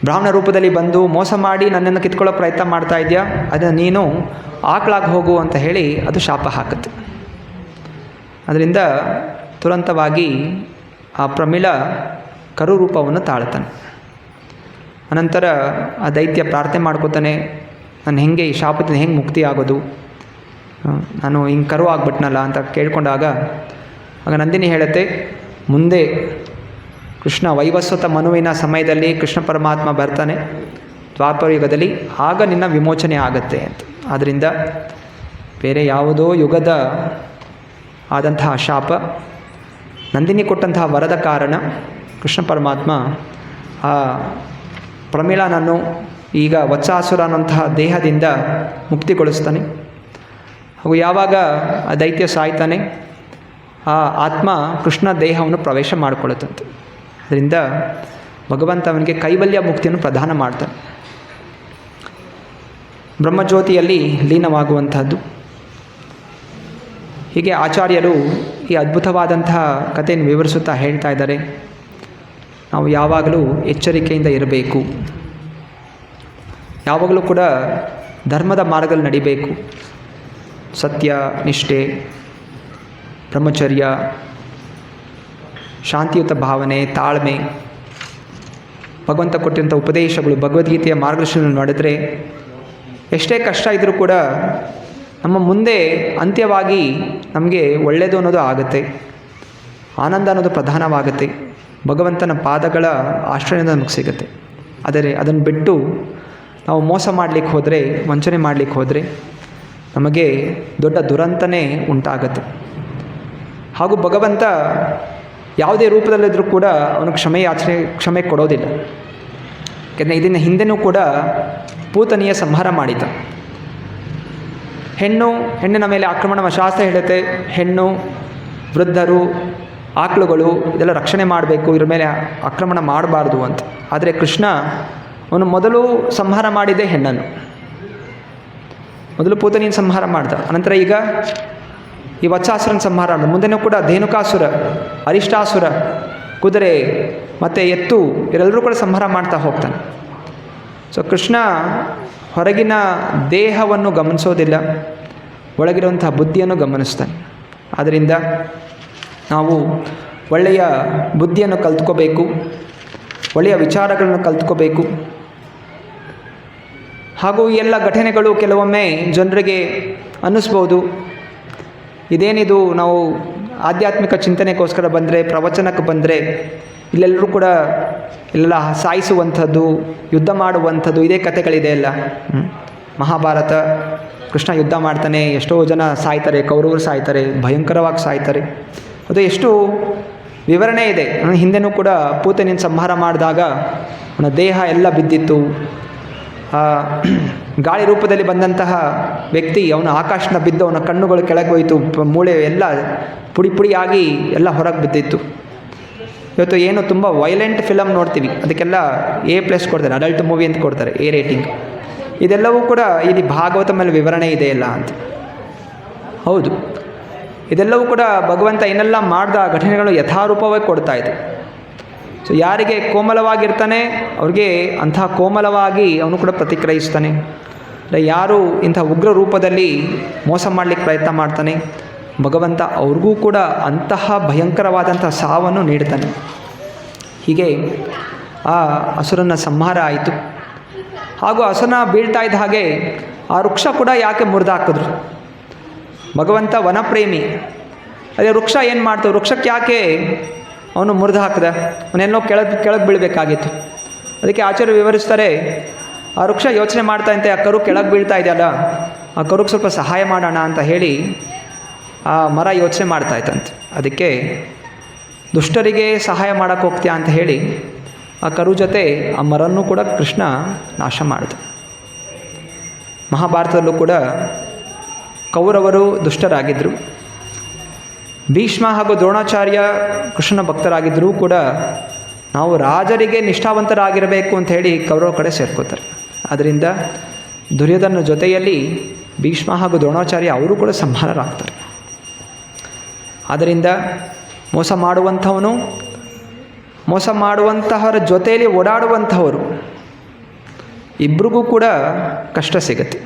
Speaker 1: ಬ್ರಾಹ್ಮಣ ರೂಪದಲ್ಲಿ ಬಂದು ಮೋಸ ಮಾಡಿ ನನ್ನನ್ನು ಕಿತ್ಕೊಳ್ಳೋ ಪ್ರಯತ್ನ ಮಾಡ್ತಾ ಇದೆಯಾ, ಅದನ್ನು ನೀನು ಆಕಳಾಗಿ ಹೋಗು ಅಂತ ಹೇಳಿ ಅದು ಶಾಪ ಹಾಕುತ್ತೆ. ಅದರಿಂದ ತುರಂತವಾಗಿ ಆ ಪ್ರಮೀಳ ಕರು ರೂಪವನ್ನು ತಾಳ್ತಾನೆ. ಅನಂತರ ಆ ದೈತ್ಯ ಪ್ರಾರ್ಥನೆ ಮಾಡ್ಕೋತಾನೆ, ನಾನು ಹೆಂಗೆ ಈ ಶಾಪದಿಂದ ಹೆಂಗೆ ಮುಕ್ತಿ ಆಗೋದು, ನಾನು ಹಿಂಗೆ ಕರು ಆಗ್ಬಿಟ್ನಲ್ಲ ಅಂತ ಕೇಳ್ಕೊಂಡಾಗ ಆಗ ನಂದಿನಿ ಹೇಳುತ್ತೆ, ಮುಂದೆ ಕೃಷ್ಣ ವೈವಸ್ವತ ಮನುವಿನ ಸಮಯದಲ್ಲಿ ಕೃಷ್ಣ ಪರಮಾತ್ಮ ಬರ್ತಾನೆ ದ್ವಾಪರ ಯುಗದಲ್ಲಿ, ಆಗ ನಿನ್ನ ವಿಮೋಚನೆ ಆಗತ್ತೆ ಅಂತ. ಆದ್ದರಿಂದ ಬೇರೆ ಯಾವುದೋ ಯುಗದ ಆದಂತಹ ಶಾಪ, ನಂದಿನಿ ಕೊಟ್ಟಂತಹ ವರದ ಕಾರಣ ಕೃಷ್ಣ ಪರಮಾತ್ಮ ಆ ಪ್ರಮೀಳನನ್ನು ಈಗ ವತ್ಸಾಸುರ ಅನ್ನೋಂತಹ ದೇಹದಿಂದ ಮುಕ್ತಿಗೊಳಿಸ್ತಾನೆ. ಹಾಗೂ ಯಾವಾಗ ಆ ದೈತ್ಯ ಸಾಯ್ತಾನೆ, ಆ ಆತ್ಮ ಕೃಷ್ಣ ದೇಹವನ್ನು ಪ್ರವೇಶ ಮಾಡಿಕೊಳ್ಳುತ್ತಂತೆ. ಅದರಿಂದ ಭಗವಂತ ಅವನಿಗೆ ಕೈವಲ್ಯ ಮುಕ್ತಿಯನ್ನು ಪ್ರದಾನ ಮಾಡ್ತಾನೆ, ಬ್ರಹ್ಮಜ್ಯೋತಿಯಲ್ಲಿ ಲೀನವಾಗುವಂತಹದ್ದು. ಹೀಗೆ ಆಚಾರ್ಯರು ಈ ಅದ್ಭುತವಾದಂತಹ ಕಥೆಯನ್ನು ವಿವರಿಸುತ್ತಾ ಹೇಳ್ತಾ ಇದ್ದಾರೆ, ನಾವು ಯಾವಾಗಲೂ ಎಚ್ಚರಿಕೆಯಿಂದ ಇರಬೇಕು, ಯಾವಾಗಲೂ ಕೂಡ ಧರ್ಮದ ಮಾರ್ಗದಲ್ಲಿ ನಡಿಬೇಕು. ಸತ್ಯ, ನಿಷ್ಠೆ, ಬ್ರಹ್ಮಚರ್ಯ, ಶಾಂತಿಯುತ ಭಾವನೆ, ತಾಳ್ಮೆ, ಭಗವಂತ ಕೊಟ್ಟಿರುವಂಥ ಉಪದೇಶಗಳು, ಭಗವದ್ಗೀತೆಯ ಮಾರ್ಗದರ್ಶನ ನಡೆದರೆ ಎಷ್ಟೇ ಕಷ್ಟ ಇದ್ದರೂ ಕೂಡ ನಮ್ಮ ಮುಂದೆ ಅಂತ್ಯವಾಗಿ ನಮಗೆ ಒಳ್ಳೆಯದು ಅನ್ನೋದು ಆಗುತ್ತೆ, ಆನಂದ ಅನ್ನೋದು ಪ್ರಧಾನವಾಗುತ್ತೆ, ಭಗವಂತನ ಪಾದಗಳ ಆಶ್ರಯದಿಂದ ನಮಗೆ ಸಿಗುತ್ತೆ. ಆದರೆ ಅದನ್ನು ಬಿಟ್ಟು ನಾವು ಮೋಸ ಮಾಡಲಿಕ್ಕೆ ಹೋದರೆ, ವಂಚನೆ ಮಾಡಲಿಕ್ಕೆ ಹೋದರೆ ನಮಗೆ ದೊಡ್ಡ ದುರಂತನೇ ಉಂಟಾಗತ್ತೆ. ಹಾಗೂ ಭಗವಂತ ಯಾವುದೇ ರೂಪದಲ್ಲಿದ್ದರೂ ಕೂಡ ಅವನು ಕ್ಷಮೆ ಕೊಡೋದಿಲ್ಲ. ಯಾಕೆಂದರೆ ಇದನ್ನು ಹಿಂದೆನೂ ಕೂಡ ಪೂತನಿಯ ಸಂಹಾರ ಮಾಡಿದ. ಹೆಣ್ಣಿನ ಮೇಲೆ ಆಕ್ರಮಣ, ಶಾಸ್ತ್ರ ಹೇಳುತ್ತೆ ಹೆಣ್ಣು, ವೃದ್ಧರು, ಆಕಳುಗಳು ಇದೆಲ್ಲ ರಕ್ಷಣೆ ಮಾಡಬೇಕು, ಇದ್ರ ಮೇಲೆ ಆಕ್ರಮಣ ಮಾಡಬಾರ್ದು ಅಂತ. ಆದರೆ ಕೃಷ್ಣ ಅವನು ಮೊದಲು ಸಂಹಾರ ಮಾಡಿದ್ದೇ ಹೆಣ್ಣನ್ನು, ಮೊದಲು ಪೂತನಿಯನ್ನು ಸಂಹಾರ ಮಾಡ್ದ. ಅನಂತರ ಈಗ ಈ ವತ್ಸಾಸುರನ ಸಂಹಾರ ಮಾಡಿದ. ಮುಂದೆನೂ ಕೂಡ ಧೇನುಕಾಸುರ, ಅರಿಷ್ಟಾಸುರ, ಕುದುರೆ ಮತ್ತು ಎತ್ತು ಇವರೆಲ್ಲರೂ ಕೂಡ ಸಂಹಾರ ಮಾಡ್ತಾ ಹೋಗ್ತಾನೆ. ಸೊ ಕೃಷ್ಣ ಹೊರಗಿನ ದೇಹವನ್ನು ಗಮನಿಸೋದಿಲ್ಲ, ಒಳಗಿರುವಂಥ ಬುದ್ಧಿಯನ್ನು ಗಮನಿಸ್ತಾನೆ. ಆದ್ದರಿಂದ ನಾವು ಒಳ್ಳೆಯ ಬುದ್ಧಿಯನ್ನು ಕಲ್ತ್ಕೋಬೇಕು, ಒಳ್ಳೆಯ ವಿಚಾರಗಳನ್ನು ಕಲ್ತ್ಕೋಬೇಕು. ಹಾಗೂ ಈ ಎಲ್ಲ ಘಟನೆಗಳು ಕೆಲವೊಮ್ಮೆ ಜನರಿಗೆ ಅನ್ನಿಸ್ಬೋದು, ಇದೇನಿದು ನಾವು ಆಧ್ಯಾತ್ಮಿಕ ಚಿಂತನೆಗೋಸ್ಕರ ಬಂದರೆ, ಪ್ರವಚನಕ್ಕೆ ಬಂದರೆ ಇಲ್ಲೆಲ್ಲರೂ ಕೂಡ ಇಲ್ಲೆಲ್ಲ ಸಾಯಿಸುವಂಥದ್ದು, ಯುದ್ಧ ಮಾಡುವಂಥದ್ದು ಇದೇ ಕಥೆಗಳಿದೆ ಅಲ್ಲ. ಮಹಾಭಾರತ, ಕೃಷ್ಣ ಯುದ್ಧ ಮಾಡ್ತಾನೆ, ಎಷ್ಟೋ ಜನ ಸಾಯ್ತಾರೆ, ಕೌರವರು ಸಾಯ್ತಾರೆ, ಭಯಂಕರವಾಗಿ ಸಾಯ್ತಾರೆ. ಅದು ಎಷ್ಟು ವಿವರಣೆ ಇದೆ. ಹಿಂದೆನೂ ಕೂಡ ಪೂತನಿಯನ್ನು ಸಂಹಾರ ಮಾಡಿದಾಗ ಅವನ ದೇಹ ಎಲ್ಲ ಬಿದ್ದಿತ್ತು. ಗಾಳಿ ರೂಪದಲ್ಲಿ ಬಂದಂತಹ ವ್ಯಕ್ತಿ ಅವನ ಆಕಾಶನ ಬಿದ್ದು ಅವನ ಕಣ್ಣುಗಳು ಕೆಳಗೆ ಹೋಯಿತು, ಮೂಳೆ ಎಲ್ಲ ಪುಡಿ ಪುಡಿಯಾಗಿ ಎಲ್ಲ ಹೊರಗೆ ಬಿದ್ದಿತ್ತು. ಇವತ್ತು ಏನು ತುಂಬ ವೈಲೆಂಟ್ ಫಿಲಮ್ ನೋಡ್ತೀವಿ, ಅದಕ್ಕೆಲ್ಲ A+ ಕೊಡ್ತಾರೆ, ಅಡಲ್ಟ್ ಮೂವಿ ಅಂತ ಕೊಡ್ತಾರೆ, A ರೇಟಿಂಗ್. ಇದೆಲ್ಲವೂ ಕೂಡ ಇಲ್ಲಿ ಭಾಗವತ ಮೇಲೆ ವಿವರಣೆ ಇದೆಯಲ್ಲ ಅಂತ. ಹೌದು, ಇದೆಲ್ಲವೂ ಕೂಡ ಭಗವಂತ ಏನೆಲ್ಲ ಮಾಡಿದ ಘಟನೆಗಳು ಯಥಾರೂಪವಾಗಿ ಕೊಡ್ತಾ ಇದೆ. ಸೊ ಯಾರಿಗೆ ಕೋಮಲವಾಗಿರ್ತಾನೆ ಅವ್ರಿಗೆ ಅಂಥ ಕೋಮಲವಾಗಿ ಅವನು ಕೂಡ ಪ್ರತಿಕ್ರಿಯಿಸ್ತಾನೆ. ಯಾರು ಇಂಥ ಉಗ್ರ ರೂಪದಲ್ಲಿ ಮೋಸ ಮಾಡಲಿಕ್ಕೆ ಪ್ರಯತ್ನ ಮಾಡ್ತಾನೆ, ಭಗವಂತ ಅವ್ರಿಗೂ ಕೂಡ ಅಂತಹ ಭಯಂಕರವಾದಂಥ ಸಾವನ್ನು ನೀಡ್ತಾನೆ. ಹೀಗೆ ಆ ಅಸುರನ ಸಂಹಾರ ಆಯಿತು. ಹಾಗೂ ಅಸುರನ ಬೀಳ್ತಾ ಇದ್ದ ಹಾಗೆ ಆ ವೃಕ್ಷ ಕೂಡ ಯಾಕೆ ಮುರಿದಾಕಿದ್ರು? ಭಗವಂತ ವನಪ್ರೇಮಿ, ಅದೇ ವೃಕ್ಷ ಏನು ಮಾಡ್ತು? ವೃಕ್ಷಕ್ಕೆ ಯಾಕೆ ಅವನು ಮುರಿದು ಹಾಕಿದ? ಅವನೆಲ್ಲೋ ಕೆಳಗೆ ಬೀಳಬೇಕಾಗಿತ್ತು. ಅದಕ್ಕೆ ಆಚಾರ್ಯರು ವಿವರಿಸ್ತಾರೆ, ಆ ವೃಕ್ಷ ಯೋಚನೆ ಮಾಡ್ತಾ ಇದ್ದಂತೆ, ಆ ಕರು ಕೆಳಗೆ ಬೀಳ್ತಾ ಇದೆಯಲ್ಲ, ಆ ಕರುಗೆ ಸ್ವಲ್ಪ ಸಹಾಯ ಮಾಡೋಣ ಅಂತ ಹೇಳಿ ಆ ಮರ ಯೋಚನೆ ಮಾಡ್ತಾ ಇತ್ತಂತೆ. ಅದಕ್ಕೆ ದುಷ್ಟರಿಗೆ ಸಹಾಯ ಮಾಡೋಕ್ಕೆ ಹೋಗ್ತೀಯಾ ಅಂತ ಹೇಳಿ ಆ ಕರು ಜೊತೆ ಆ ಮರನ್ನು ಕೂಡ ಕೃಷ್ಣ ನಾಶ ಮಾಡಿದ. ಮಹಾಭಾರತದಲ್ಲೂ ಕೂಡ ಕೌರವರು ದುಷ್ಟರಾಗಿದ್ದರು. ಭೀಷ್ಮ ಹಾಗೂ ದ್ರೋಣಾಚಾರ್ಯ ಕೃಷ್ಣನ ಭಕ್ತರಾಗಿದ್ದರೂ ಕೂಡ ನಾವು ರಾಜರಿಗೆ ನಿಷ್ಠಾವಂತರಾಗಿರಬೇಕು ಅಂತ ಹೇಳಿ ಕೌರವ ಕಡೆ ಸೇರ್ಕೋತಾರೆ. ಆದ್ದರಿಂದ ದುರ್ಯೋಧನ ಜೊತೆಯಲ್ಲಿ ಭೀಷ್ಮ ಹಾಗೂ ದ್ರೋಣಾಚಾರ್ಯ ಅವರು ಕೂಡ ಸಂಹಾರರಾಗ್ತಾರೆ. ಆದ್ದರಿಂದ ಮೋಸ ಮಾಡುವಂಥವನು, ಮೋಸ ಮಾಡುವಂತಹವರ ಜೊತೆಯಲ್ಲಿ ಓಡಾಡುವಂಥವರು ಇಬ್ಬರಿಗೂ ಕೂಡ ಕಷ್ಟ ಸಿಗುತ್ತೆ.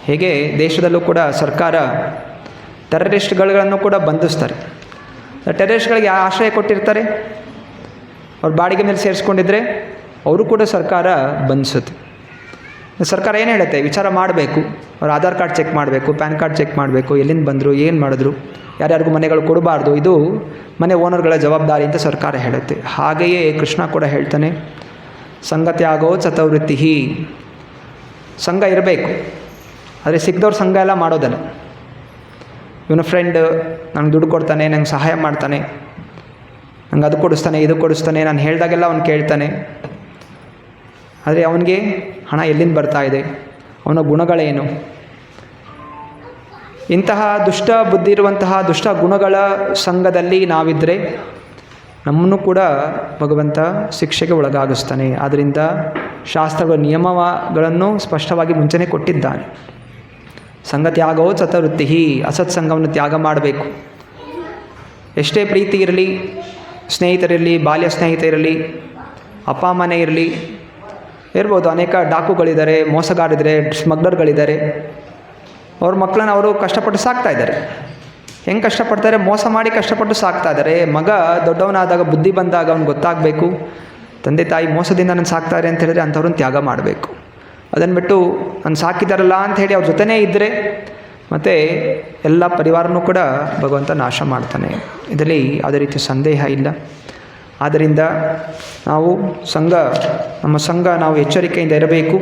Speaker 1: ಹೇಗೆ ದೇಶದಲ್ಲೂ ಕೂಡ ಸರ್ಕಾರ ಟೆರರಿಸ್ಟ್ಗಳನ್ನು ಕೂಡ ಬಂಧಿಸ್ತಾರೆ. ಟೆರರಿಸ್ಟ್ಗಳಿಗೆ ಆಶ್ರಯ ಕೊಟ್ಟಿರ್ತಾರೆ, ಅವ್ರ ಬಾಡಿಗೆ ಮೇಲೆ ಸೇರಿಸ್ಕೊಂಡಿದ್ರೆ ಅವರು ಕೂಡ ಸರ್ಕಾರ ಬಂಧಿಸುತ್ತೆ. ಸರ್ಕಾರ ಏನು ಹೇಳುತ್ತೆ? ವಿಚಾರ ಮಾಡಬೇಕು, ಅವ್ರ ಆಧಾರ್ ಕಾರ್ಡ್ ಚೆಕ್ ಮಾಡಬೇಕು, ಪ್ಯಾನ್ ಕಾರ್ಡ್ ಚೆಕ್ ಮಾಡಬೇಕು, ಎಲ್ಲಿಂದ ಬಂದರು, ಏನು ಮಾಡಿದ್ರು, ಯಾರ್ಯಾರಿಗೂ ಮನೆಗಳು ಕೊಡಬಾರ್ದು, ಇದು ಮನೆ ಓನರ್ಗಳ ಜವಾಬ್ದಾರಿ ಅಂತ ಸರ್ಕಾರ ಹೇಳುತ್ತೆ. ಹಾಗೆಯೇ ಕೃಷ್ಣ ಕೂಡ ಹೇಳ್ತಾನೆ, ಸಂಗತ್ಯಾಗೋ ಚತವೃತ್ತಿ. ಸಂಘ ಇರಬೇಕು, ಆದರೆ ಸಿಕ್ಕದವ್ರ ಸಂಘ ಎಲ್ಲ ಮಾಡೋದಲ್ಲ. ಇವನ ಫ್ರೆಂಡ್ ನಂಗೆ ದುಡ್ಡು ಕೊಡ್ತಾನೆ, ನಂಗೆ ಸಹಾಯ ಮಾಡ್ತಾನೆ, ನಂಗೆ ಅದು ಕೊಡಿಸ್ತಾನೆ, ಇದು ಕೊಡಿಸ್ತಾನೆ, ನಾನು ಹೇಳಿದಾಗೆಲ್ಲ ಅವ್ನು ಕೇಳ್ತಾನೆ, ಆದರೆ ಅವನಿಗೆ ಹಣ ಎಲ್ಲಿಂದ ಬರ್ತಾ ಇದೆ, ಅವನ ಗುಣಗಳೇನು? ಇಂತಹ ದುಷ್ಟ ಬುದ್ಧಿ ಇರುವಂತಹ ದುಷ್ಟ ಗುಣಗಳ ಸಂಘದಲ್ಲಿ ನಾವಿದ್ದರೆ ನಮ್ಮನ್ನು ಕೂಡ ಭಗವಂತ ಶಿಕ್ಷೆಗೆ ಒಳಗಾಗಿಸ್ತಾನೆ. ಆದ್ದರಿಂದ ಶಾಸ್ತ್ರಗಳ ನಿಯಮಗಳನ್ನು ಸ್ಪಷ್ಟವಾಗಿ ಮುಂಚೆನೇ ಕೊಟ್ಟಿದ್ದಾನೆ. ಸಂಗತ್ಯಾಗೋ ಚತವೃತ್ತಿ. ಅಸತ್ಸಂಗವನ್ನು ತ್ಯಾಗ ಮಾಡಬೇಕು. ಎಷ್ಟೇ ಪ್ರೀತಿ ಇರಲಿ, ಸ್ನೇಹಿತರಿರಲಿ, ಬಾಲ್ಯ ಸ್ನೇಹಿತರಿರಲಿ, ಅಪ್ಪ ಅಮ್ಮನೇ ಇರ್ಬೋದು, ಅನೇಕ ಡಾಕುಗಳಿದ್ದಾರೆ, ಮೋಸಗಾರರಿದ್ದಾರೆ, ಸ್ಮಗ್ಲರ್ಗಳಿದ್ದಾರೆ. ಅವ್ರ ಮಕ್ಕಳನ್ನ ಅವರು ಕಷ್ಟಪಟ್ಟು ಸಾಕ್ತಾ ಇದ್ದಾರೆ. ಹೆಂಗೆ ಕಷ್ಟಪಡ್ತಾರೆ? ಮೋಸ ಮಾಡಿ ಕಷ್ಟಪಟ್ಟು ಸಾಕ್ತಾ ಇದ್ದಾರೆ. ಮಗ ದೊಡ್ಡವನಾದಾಗ, ಬುದ್ಧಿ ಬಂದಾಗ ಅವ್ನು ಗೊತ್ತಾಗಬೇಕು, ತಂದೆ ತಾಯಿ ಮೋಸದಿಂದ ನಾನು ಸಾಕ್ತಾರೆ ಅಂತ ಹೇಳಿದ್ರೆ ಅಂಥವ್ರನ್ನ ತ್ಯಾಗ ಮಾಡಬೇಕು. ಅದನ್ನು ಬಿಟ್ಟು ನಾನು ಸಾಕಿದಾರಲ್ಲ ಅಂಥೇಳಿ ಅವ್ರ ಜೊತೆನೇ ಇದ್ದರೆ ಮತ್ತು ಎಲ್ಲ ಪರಿವಾರನೂ ಕೂಡ ಭಗವಂತ ನಾಶ ಮಾಡ್ತಾನೆ. ಇದರಲ್ಲಿ ಯಾವುದೇ ರೀತಿ ಸಂದೇಹ ಇಲ್ಲ. ಆದ್ದರಿಂದ ನಾವು ನಮ್ಮ ಸಂಘ ನಾವು ಎಚ್ಚರಿಕೆಯಿಂದ ಇರಬೇಕು.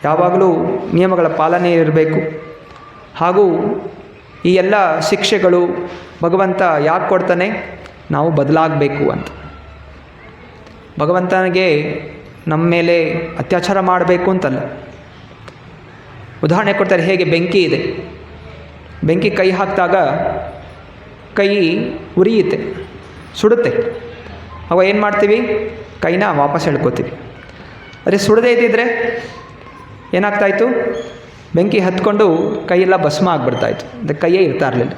Speaker 1: ಯಾವಾಗಲೂ ನಿಯಮಗಳ ಪಾಲನೆ ಇರಬೇಕು. ಹಾಗೂ ಈ ಎಲ್ಲ ಶಿಕ್ಷೆಗಳು ಭಗವಂತ ಯಾಕೆ ಕೊಡ್ತಾನೆ? ನಾವು ಬದಲಾಗಬೇಕು ಅಂತ. ಭಗವಂತನಿಗೆ ನಮ್ಮ ಮೇಲೆ ಅತ್ಯಾಚಾರ ಮಾಡಬೇಕು ಅಂತಲ್ಲ. ಉದಾಹರಣೆ ಕೊಡ್ತಾರೆ, ಹೇಗೆ ಬೆಂಕಿ ಇದೆ, ಬೆಂಕಿ ಕೈ ಹಾಕಿದಾಗ ಕೈ ಉರಿಯುತ್ತೆ, ಸುಡುತ್ತೆ. ಅವಾಗ ಏನು ಮಾಡ್ತೀವಿ? ಕೈನ ವಾಪಸ್ ಎಳ್ಕೊತೀವಿ. ಅದೇ ಸುಡದೇ ಇದ್ದಿದ್ರೆ ಏನಾಗ್ತಾಯಿತ್ತು? ಬೆಂಕಿ ಹತ್ಕೊಂಡು ಕೈಯೆಲ್ಲ ಭಸ್ಮ ಆಗಿಬಿಡ್ತಾಯಿತ್ತು, ಅಂದರೆ ಕೈಯೇ ಇರ್ತಾ ಇರಲಿಲ್ಲ.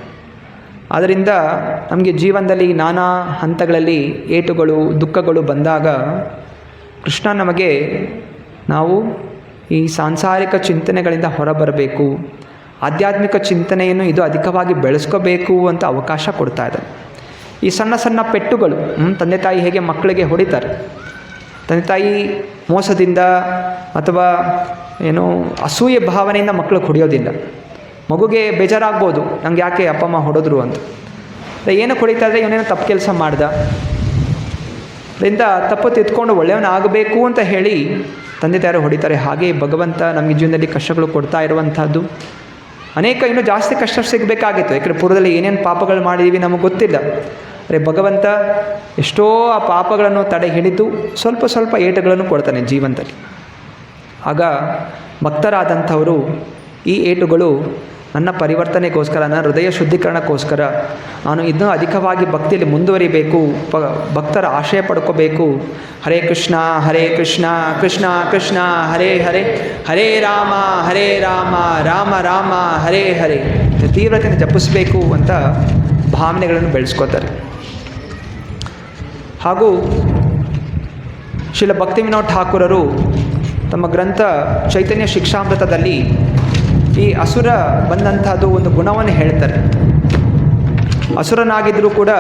Speaker 1: ಆದ್ದರಿಂದ ನಮಗೆ ಜೀವನದಲ್ಲಿ ನಾನಾ ಹಂತಗಳಲ್ಲಿ ಏಟುಗಳು, ದುಃಖಗಳು ಬಂದಾಗ ಕೃಷ್ಣ ನಮಗೆ ನಾವು ಈ ಸಾಂಸಾರಿಕ ಚಿಂತನೆಗಳಿಂದ ಹೊರಬರಬೇಕು, ಆಧ್ಯಾತ್ಮಿಕ ಚಿಂತನೆಯನ್ನು ಇದು ಅಧಿಕವಾಗಿ ಬೆಳೆಸ್ಕೋಬೇಕು ಅಂತ ಅವಕಾಶ ಕೊಡ್ತಾ ಇದ್ದಾರೆ. ಈ ಸಣ್ಣ ಸಣ್ಣ ಪೆಟ್ಟುಗಳು, ತಂದೆ ತಾಯಿ ಹೇಗೆ ಮಕ್ಕಳಿಗೆ ಹೊಡಿತಾರೆ, ತಂದೆ ತಾಯಿ ಮೋಸದಿಂದ ಅಥವಾ ಏನೋ ಅಸೂಯೆ ಭಾವನೆಯಿಂದ ಮಕ್ಕಳಿಗೆ ಹೊಡೆಯೋದಿಲ್ಲ. ಮಗುಗೆ ಬೇಜಾರಾಗ್ಬೋದು, ನಂಗೆ ಯಾಕೆ ಅಪ್ಪ ಅಮ್ಮ ಹೊಡೆದ್ರು ಅಂತ. ಏನಕ್ಕೆ ಹೊಡಿತಾ ಇದ್ದರೆ ಇವನೇನೋ ತಪ್ಪು ಕೆಲಸ ಮಾಡ್ದ, ಅದರಿಂದ ತಪ್ಪು ತಿದ್ಕೊಂಡು ಒಳ್ಳೆಯವನಾಗಬೇಕು ಅಂತ ಹೇಳಿ ತಂದೆ ತಾಯಿರು ಹೊಡಿತಾರೆ. ಹಾಗೆ ಭಗವಂತ ನಮಗೆ ಜೀವನದಲ್ಲಿ ಕಷ್ಟಗಳು ಕೊಡ್ತಾ ಇರುವಂಥದ್ದು. ಅನೇಕ ಇನ್ನೂ ಜಾಸ್ತಿ ಕಷ್ಟ ಸಿಗಬೇಕಾಗಿತ್ತು, ಯಾಕಂದರೆ ಪೂರ್ವದಲ್ಲಿ ಏನೇನು ಪಾಪಗಳು ಮಾಡಿದ್ದೀವಿ ನಮಗೆ ಗೊತ್ತಿಲ್ಲ. ಆದರೆ ಭಗವಂತ ಎಷ್ಟೋ ಆ ಪಾಪಗಳನ್ನು ತಡೆ ಹಿಡಿದು ಸ್ವಲ್ಪ ಸ್ವಲ್ಪ ಏಟುಗಳನ್ನು ಕೊಡ್ತಾನೆ ಜೀವನದಲ್ಲಿ. ಆಗ ಭಕ್ತರಾದಂಥವರು ಈ ಏಟುಗಳು ನನ್ನ ಪರಿವರ್ತನೆಗೋಸ್ಕರ, ನನ್ನ ಹೃದಯ ಶುದ್ಧೀಕರಣಕ್ಕೋಸ್ಕರ ನಾನು ಇನ್ನೂ ಅಧಿಕವಾಗಿ ಭಕ್ತಿಯಲ್ಲಿ ಮುಂದುವರಿಬೇಕು, ಭಕ್ತರ ಆಶ್ರಯ ಪಡ್ಕೋಬೇಕು. ಹರೇ ಕೃಷ್ಣ ಕೃಷ್ಣ ಕೃಷ್ಣ ಹರೇ ಹರೇ, ಹರೇ ರಾಮ ರಾಮ ರಾಮ ಹರೇ ಹರೇ. ತೀವ್ರತೆಯಿಂದ ಜಪಿಸಬೇಕು ಅಂತ ಭಾವನೆಗಳನ್ನು ಬೆಳೆಸ್ಕೋತಾರೆ. ಹಾಗೂ ಶ್ರೀಲ ಭಕ್ತಿವಿನೋದ್ ಠಾಕೂರರು ತಮ್ಮ ಗ್ರಂಥ ಚೈತನ್ಯ ಶಿಕ್ಷಾಮೃತದಲ್ಲಿ ಈ ಅಸುರ ಬಂದಂಥದ್ದು ಒಂದು ಗುಣವನ್ನು ಹೇಳ್ತಾರೆ. ಅಸುರನಾಗಿದ್ದರೂ ಕೂಡ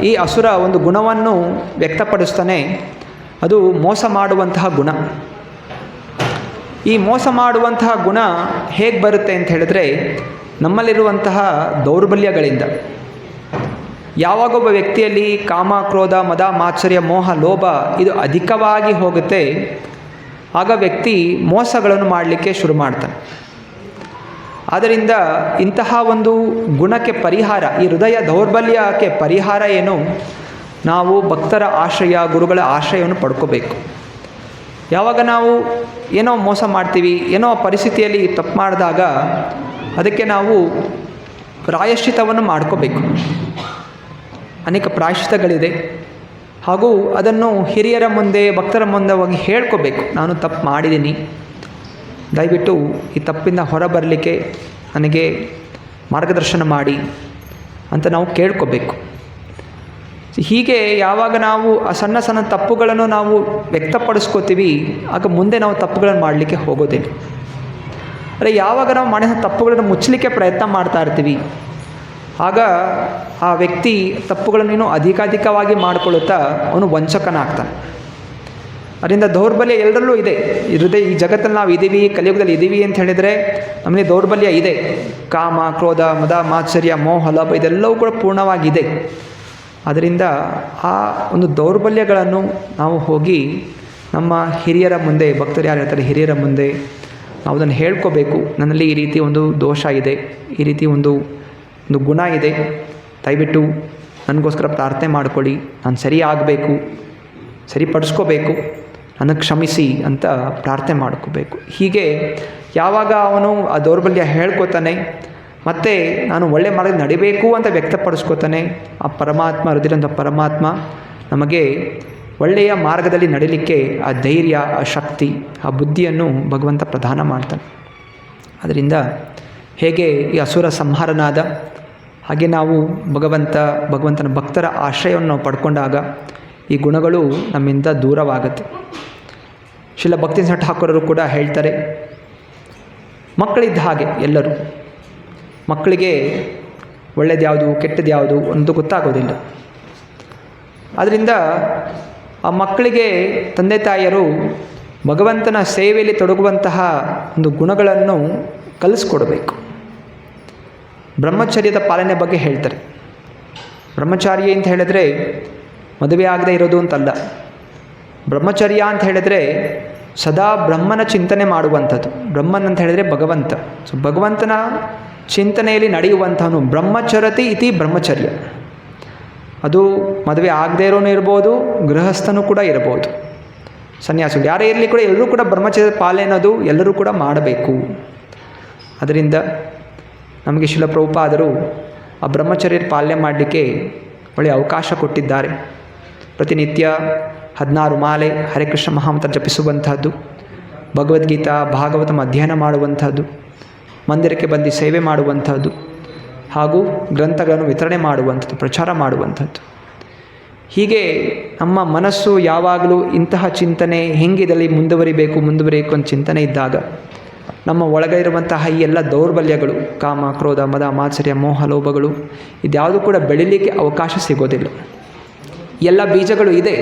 Speaker 1: ಈ ಅಸುರ ಒಂದು ಗುಣವನ್ನು ವ್ಯಕ್ತಪಡಿಸ್ತಾನೆ, ಅದು ಮೋಸ ಮಾಡುವಂತಹ ಗುಣ. ಈ ಮೋಸ ಮಾಡುವಂತಹ ಗುಣ ಹೇಗೆ ಬರುತ್ತೆ ಅಂತ ಹೇಳಿದ್ರೆ, ನಮ್ಮಲ್ಲಿರುವಂತಹ ದೌರ್ಬಲ್ಯಗಳಿಂದ. ಯಾವಾಗ ಒಬ್ಬ ವ್ಯಕ್ತಿಯಲ್ಲಿ ಕಾಮ, ಕ್ರೋಧ, ಮದ, ಮಾತ್ಸರ್ಯ, ಮೋಹ, ಲೋಭ ಇದು ಅಧಿಕವಾಗಿ ಹೋಗುತ್ತೆ, ಆಗ ವ್ಯಕ್ತಿ ಮೋಸಗಳನ್ನು ಮಾಡಲಿಕ್ಕೆ ಶುರು ಮಾಡ್ತಾನೆ. ಆದ್ದರಿಂದ ಇಂತಹ ಒಂದು ಗುಣಕ್ಕೆ ಪರಿಹಾರ, ಈ ಹೃದಯ ದೌರ್ಬಲ್ಯಕ್ಕೆ ಪರಿಹಾರ ಏನು? ನಾವು ಭಕ್ತರ ಆಶ್ರಯ, ಗುರುಗಳ ಆಶ್ರಯವನ್ನು ಪಡ್ಕೋಬೇಕು. ಯಾವಾಗ ನಾವು ಏನೋ ಮೋಸ ಮಾಡ್ತೀವಿ, ಏನೋ ಪರಿಸ್ಥಿತಿಯಲ್ಲಿ ತಪ್ಪು ಮಾಡಿದಾಗ ಅದಕ್ಕೆ ನಾವು ಪ್ರಾಯಶ್ಚಿತ್ತವನ್ನು ಮಾಡ್ಕೋಬೇಕು. ಅನೇಕ ಪ್ರಾಯಶ್ಚಿತ್ತಗಳಿದೆ. ಹಾಗೂ ಅದನ್ನು ಹಿರಿಯರ ಮುಂದೆ, ಭಕ್ತರ ಮುಂದೆ ಹೋಗಿ ಹೇಳ್ಕೋಬೇಕು, ನಾನು ತಪ್ಪು ಮಾಡಿದ್ದೀನಿ, ದಯವಿಟ್ಟು ಈ ತಪ್ಪಿಂದ ಹೊರಬರಲಿಕ್ಕೆ ನನಗೆ ಮಾರ್ಗದರ್ಶನ ಮಾಡಿ ಅಂತ ನಾವು ಕೇಳ್ಕೋಬೇಕು. ಹೀಗೆ ಯಾವಾಗ ನಾವು ಆ ಸಣ್ಣ ಸಣ್ಣ ತಪ್ಪುಗಳನ್ನು ನಾವು ವ್ಯಕ್ತಪಡಿಸ್ಕೋತೀವಿ, ಆಗ ಮುಂದೆ ನಾವು ತಪ್ಪುಗಳನ್ನು ಮಾಡಲಿಕ್ಕೆ ಹೋಗೋದಿಲ್ಲ. ಅಂದರೆ ಯಾವಾಗ ನಾವು ಮಾಡಿದ ತಪ್ಪುಗಳನ್ನು ಮುಚ್ಚಲಿಕ್ಕೆ ಪ್ರಯತ್ನ ಮಾಡ್ತಾ ಇರ್ತೀವಿ, ಆಗ ಆ ವ್ಯಕ್ತಿ ತಪ್ಪುಗಳನ್ನು ಇನ್ನೂ ಅಧಿಕಾಧಿಕವಾಗಿ ಮಾಡಿಕೊಳ್ಳುತ್ತಾ ಅವನು ವಂಚಕನಾಗ್ತಾನೆ. ಅದರಿಂದ ದೌರ್ಬಲ್ಯ ಎಲ್ಲರಲ್ಲೂ ಇದೆ. ಹೃದಯ, ಈ ಜಗತ್ತಲ್ಲಿ ನಾವು ಇದ್ದೀವಿ, ಕಲಿಯುಗದಲ್ಲಿ ಇದ್ದೀವಿ ಅಂತ ಹೇಳಿದರೆ ನಮಗೆ ದೌರ್ಬಲ್ಯ ಇದೆ. ಕಾಮ, ಕ್ರೋಧ, ಮದ, ಮಾತ್ಸರ್ಯ, ಮೋಹ, ಲೋಭ ಇದೆಲ್ಲವೂ ಕೂಡ ಪೂರ್ಣವಾಗಿದೆ. ಅದರಿಂದ ಆ ಒಂದು ದೌರ್ಬಲ್ಯಗಳನ್ನು ನಾವು ಹೋಗಿ ನಮ್ಮ ಹಿರಿಯರ ಮುಂದೆ, ಭಕ್ತರು ಯಾರು ಇರ್ತಾರೆ ಹಿರಿಯರ ಮುಂದೆ ನಾವು ಅದನ್ನು ಹೇಳ್ಕೋಬೇಕು. ನನ್ನಲ್ಲಿ ಈ ರೀತಿ ಒಂದು ದೋಷ ಇದೆ, ಈ ರೀತಿ ಒಂದು ಗುಣ ಇದೆ, ದಯವಿಟ್ಟು ನನಗೋಸ್ಕರ ಪ್ರಾರ್ಥನೆ ಮಾಡಿಕೊಳ್ಳಿ, ನಾನು ಸರಿ ಆಗಬೇಕು, ಸರಿಪಡಿಸ್ಕೋಬೇಕು, ನನಗೆ ಕ್ಷಮಿಸಿ ಅಂತ ಪ್ರಾರ್ಥನೆ ಮಾಡ್ಕೋಬೇಕು. ಹೀಗೆ ಯಾವಾಗ ಅವನು ಆ ದೌರ್ಬಲ್ಯ ಹೇಳ್ಕೊತಾನೆ, ಮತ್ತು ನಾನು ಒಳ್ಳೆ ಮಾರ್ಗ ನಡಿಬೇಕು ಅಂತ ವ್ಯಕ್ತಪಡಿಸ್ಕೋತಾನೆ, ಆ ಪರಮಾತ್ಮ, ಹೃದಯದ ಪರಮಾತ್ಮ ನಮಗೆ ಒಳ್ಳೆಯ ಮಾರ್ಗದಲ್ಲಿ ನಡೀಲಿಕ್ಕೆ ಆ ಧೈರ್ಯ, ಆ ಶಕ್ತಿ, ಆ ಬುದ್ಧಿಯನ್ನು ಭಗವಂತ ಪ್ರದಾನ ಮಾಡ್ತಾನೆ. ಅದರಿಂದ ಹೇಗೆ ಈ ಅಸುರ ಸಂಹಾರನಾದ ಹಾಗೆ ನಾವು ಭಗವಂತನ ಭಕ್ತರ ಆಶ್ರಯವನ್ನು ನಾವು ಪಡ್ಕೊಂಡಾಗ ಈ ಗುಣಗಳು ನಮ್ಮಿಂದ ದೂರವಾಗುತ್ತೆ. ಶ್ರೀಲ ಭಕ್ತಿವಿನೋದ್ ಠಾಕೂರರು ಕೂಡ ಹೇಳ್ತಾರೆ, ಮಕ್ಕಳಿದ್ದ ಹಾಗೆ ಎಲ್ಲರೂ, ಮಕ್ಕಳಿಗೆ ಒಳ್ಳೆಯದು ಯಾವುದು, ಕೆಟ್ಟದ್ದು ಯಾವುದು ಒಂದು ಗೊತ್ತಾಗೋದಿಲ್ಲ. ಆದ್ದರಿಂದ ಆ ಮಕ್ಕಳಿಗೆ ತಂದೆ ತಾಯಿಯರು ಭಗವಂತನ ಸೇವೆಯಲ್ಲಿ ತೊಡಗುವಂತಹ ಒಂದು ಗುಣಗಳನ್ನು ಕಲಿಸ್ಕೊಡ್ಬೇಕು. ಬ್ರಹ್ಮಚರ್ಯದ ಪಾಲನೆ ಬಗ್ಗೆ ಹೇಳ್ತಾರೆ. ಬ್ರಹ್ಮಚಾರಿ ಅಂತ ಹೇಳಿದ್ರೆ ಮದುವೆ ಆಗದೆ ಇರೋದು ಅಂತಲ್ಲ. ಬ್ರಹ್ಮಚರ್ಯ ಅಂತ ಹೇಳಿದರೆ ಸದಾ ಬ್ರಹ್ಮನ ಚಿಂತನೆ ಮಾಡುವಂಥದ್ದು. ಬ್ರಹ್ಮನ್ ಅಂತ ಹೇಳಿದರೆ ಭಗವಂತ. ಸೊ ಭಗವಂತನ ಚಿಂತನೆಯಲ್ಲಿ ನಡೆಯುವಂಥವನು ಬ್ರಹ್ಮಚರತಿ ಇತಿ ಬ್ರಹ್ಮಚರ್ಯ. ಅದು ಮದುವೆ ಆಗದೇ ಇರೋನು ಇರ್ಬೋದು, ಗೃಹಸ್ಥನೂ ಕೂಡ ಇರ್ಬೋದು, ಸನ್ಯಾಸಿಗಳು ಯಾರೇ ಇರಲಿ ಕೂಡ ಎಲ್ಲರೂ ಕೂಡ ಬ್ರಹ್ಮಚರ್ಯ ಪಾಲನೆ ಅನ್ನೋದು ಎಲ್ಲರೂ ಕೂಡ ಮಾಡಬೇಕು. ಅದರಿಂದ ನಮಗೆ ಶ್ರೀಲ ಪ್ರಭುಪಾದರು ಆ ಬ್ರಹ್ಮಚರ್ಯದ ಪಾಲನೆ ಮಾಡಲಿಕ್ಕೆ ಒಳ್ಳೆಯ ಅವಕಾಶ ಕೊಟ್ಟಿದ್ದಾರೆ. ಪ್ರತಿನಿತ್ಯ 16 ಮಾಲೆ ಹರೇ ಕೃಷ್ಣ ಮಹಾಮಂತ್ರ ಜಪಿಸುವಂಥದ್ದು, ಭಗವದ್ಗೀತಾ ಭಾಗವತ ಅಧ್ಯಯನ ಮಾಡುವಂಥದ್ದು, ಮಂದಿರಕ್ಕೆ ಬಂದು ಸೇವೆ ಮಾಡುವಂಥದ್ದು, ಹಾಗೂ ಗ್ರಂಥಗಳನ್ನು ವಿತರಣೆ ಮಾಡುವಂಥದ್ದು, ಪ್ರಚಾರ ಮಾಡುವಂಥದ್ದು. ಹೀಗೆ ನಮ್ಮ ಮನಸ್ಸು ಯಾವಾಗಲೂ ಇಂತಹ ಚಿಂತನೆ ಹೆಂಗಿದಲ್ಲಿ ಮುಂದುವರಿಬೇಕು ಅಂತ ಚಿಂತನೆ ಇದ್ದಾಗ ನಮ್ಮ ಒಳಗೆ ಇರುವಂತಹ ಈ ಎಲ್ಲ ದೌರ್ಬಲ್ಯಗಳು, ಕಾಮ, ಕ್ರೋಧ, ಮದ, ಮಾತ್ಸರ್ಯ, ಮೋಹ, ಲೋಭಗಳು ಇದ್ಯಾವುದು ಕೂಡ ಬೆಳೀಲಿಕ್ಕೆ ಅವಕಾಶ ಸಿಗೋದಿಲ್ಲ. ಎಲ್ಲ ಬೀಜಗಳು ಇದೆ,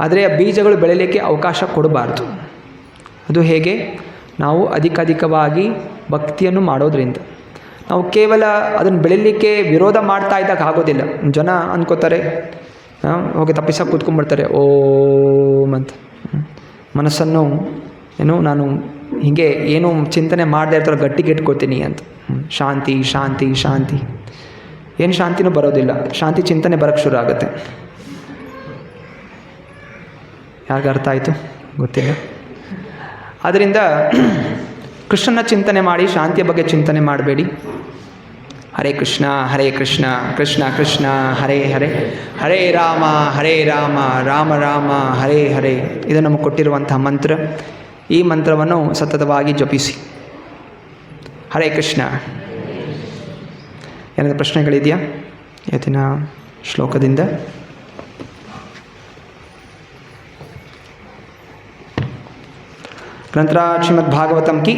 Speaker 1: ಆದರೆ ಆ ಬೀಜಗಳು ಬೆಳೀಲಿಕ್ಕೆ ಅವಕಾಶ ಕೊಡಬಾರ್ದು. ಅದು ಹೇಗೆ? ನಾವು ಅಧಿಕವಾಗಿ ಭಕ್ತಿಯನ್ನು ಮಾಡೋದ್ರಿಂದ. ನಾವು ಕೇವಲ ಅದನ್ನು ಬೆಳೀಲಿಕ್ಕೆ ವಿರೋಧ ಮಾಡ್ತಾ ಇದ್ದಾಗ ಆಗೋದಿಲ್ಲ. ಜನ ಅಂದ್ಕೋತಾರೆ, ಹೋಗಿ ತಪ್ಪಿಸೋಕೆ ಕೂತ್ಕೊಂಡ್ಬಿಡ್ತಾರೆ, ಓಂ ಅಂತ. ಮನಸ್ಸನ್ನು ನಾನು ಹೀಗೆ ಏನು ಚಿಂತನೆ ಮಾಡದೇ ಇರ್ತಾರೋ ಗಟ್ಟಿಗೆ ಇಟ್ಕೋತೀನಿ ಅಂತ. ಶಾಂತಿ ಶಾಂತಿ ಶಾಂತಿ, ಏನು ಶಾಂತಿನೂ ಬರೋದಿಲ್ಲ. ಶಾಂತಿ ಚಿಂತನೆ ಬರೋಕ್ಕೆ ಶುರು ಆಗುತ್ತೆ. ಯಾರಿಗೆ ಅರ್ಥ ಆಯಿತು ಗೊತ್ತಿಲ್ಲ. ಆದ್ದರಿಂದ ಕೃಷ್ಣನ ಚಿಂತನೆ ಮಾಡಿ, ಶಾಂತಿಯ ಬಗ್ಗೆ ಚಿಂತನೆ ಮಾಡಬೇಡಿ. ಹರೇ ಕೃಷ್ಣ ಕೃಷ್ಣ ಕೃಷ್ಣ ಹರೇ ಹರೇ, ಹರೇ ರಾಮ ರಾಮ ರಾಮ ಹರೇ ಹರೇ. ಇದು ನಮಗೆ ಕೊಟ್ಟಿರುವಂತಹ ಮಂತ್ರ. ಈ ಮಂತ್ರವನ್ನು ಸತತವಾಗಿ ಜಪಿಸಿ. ಹರೇ ಕೃಷ್ಣ ಏನಾದರೂ ಪ್ರಶ್ನೆಗಳಿದೆಯಾ ಇವತ್ತಿನ ಶ್ಲೋಕದಿಂದ? ಗ್ರಂಥರಾಜ್ ಶ್ರೀಮದ್ ಭಾಗವತಂ ಕಿ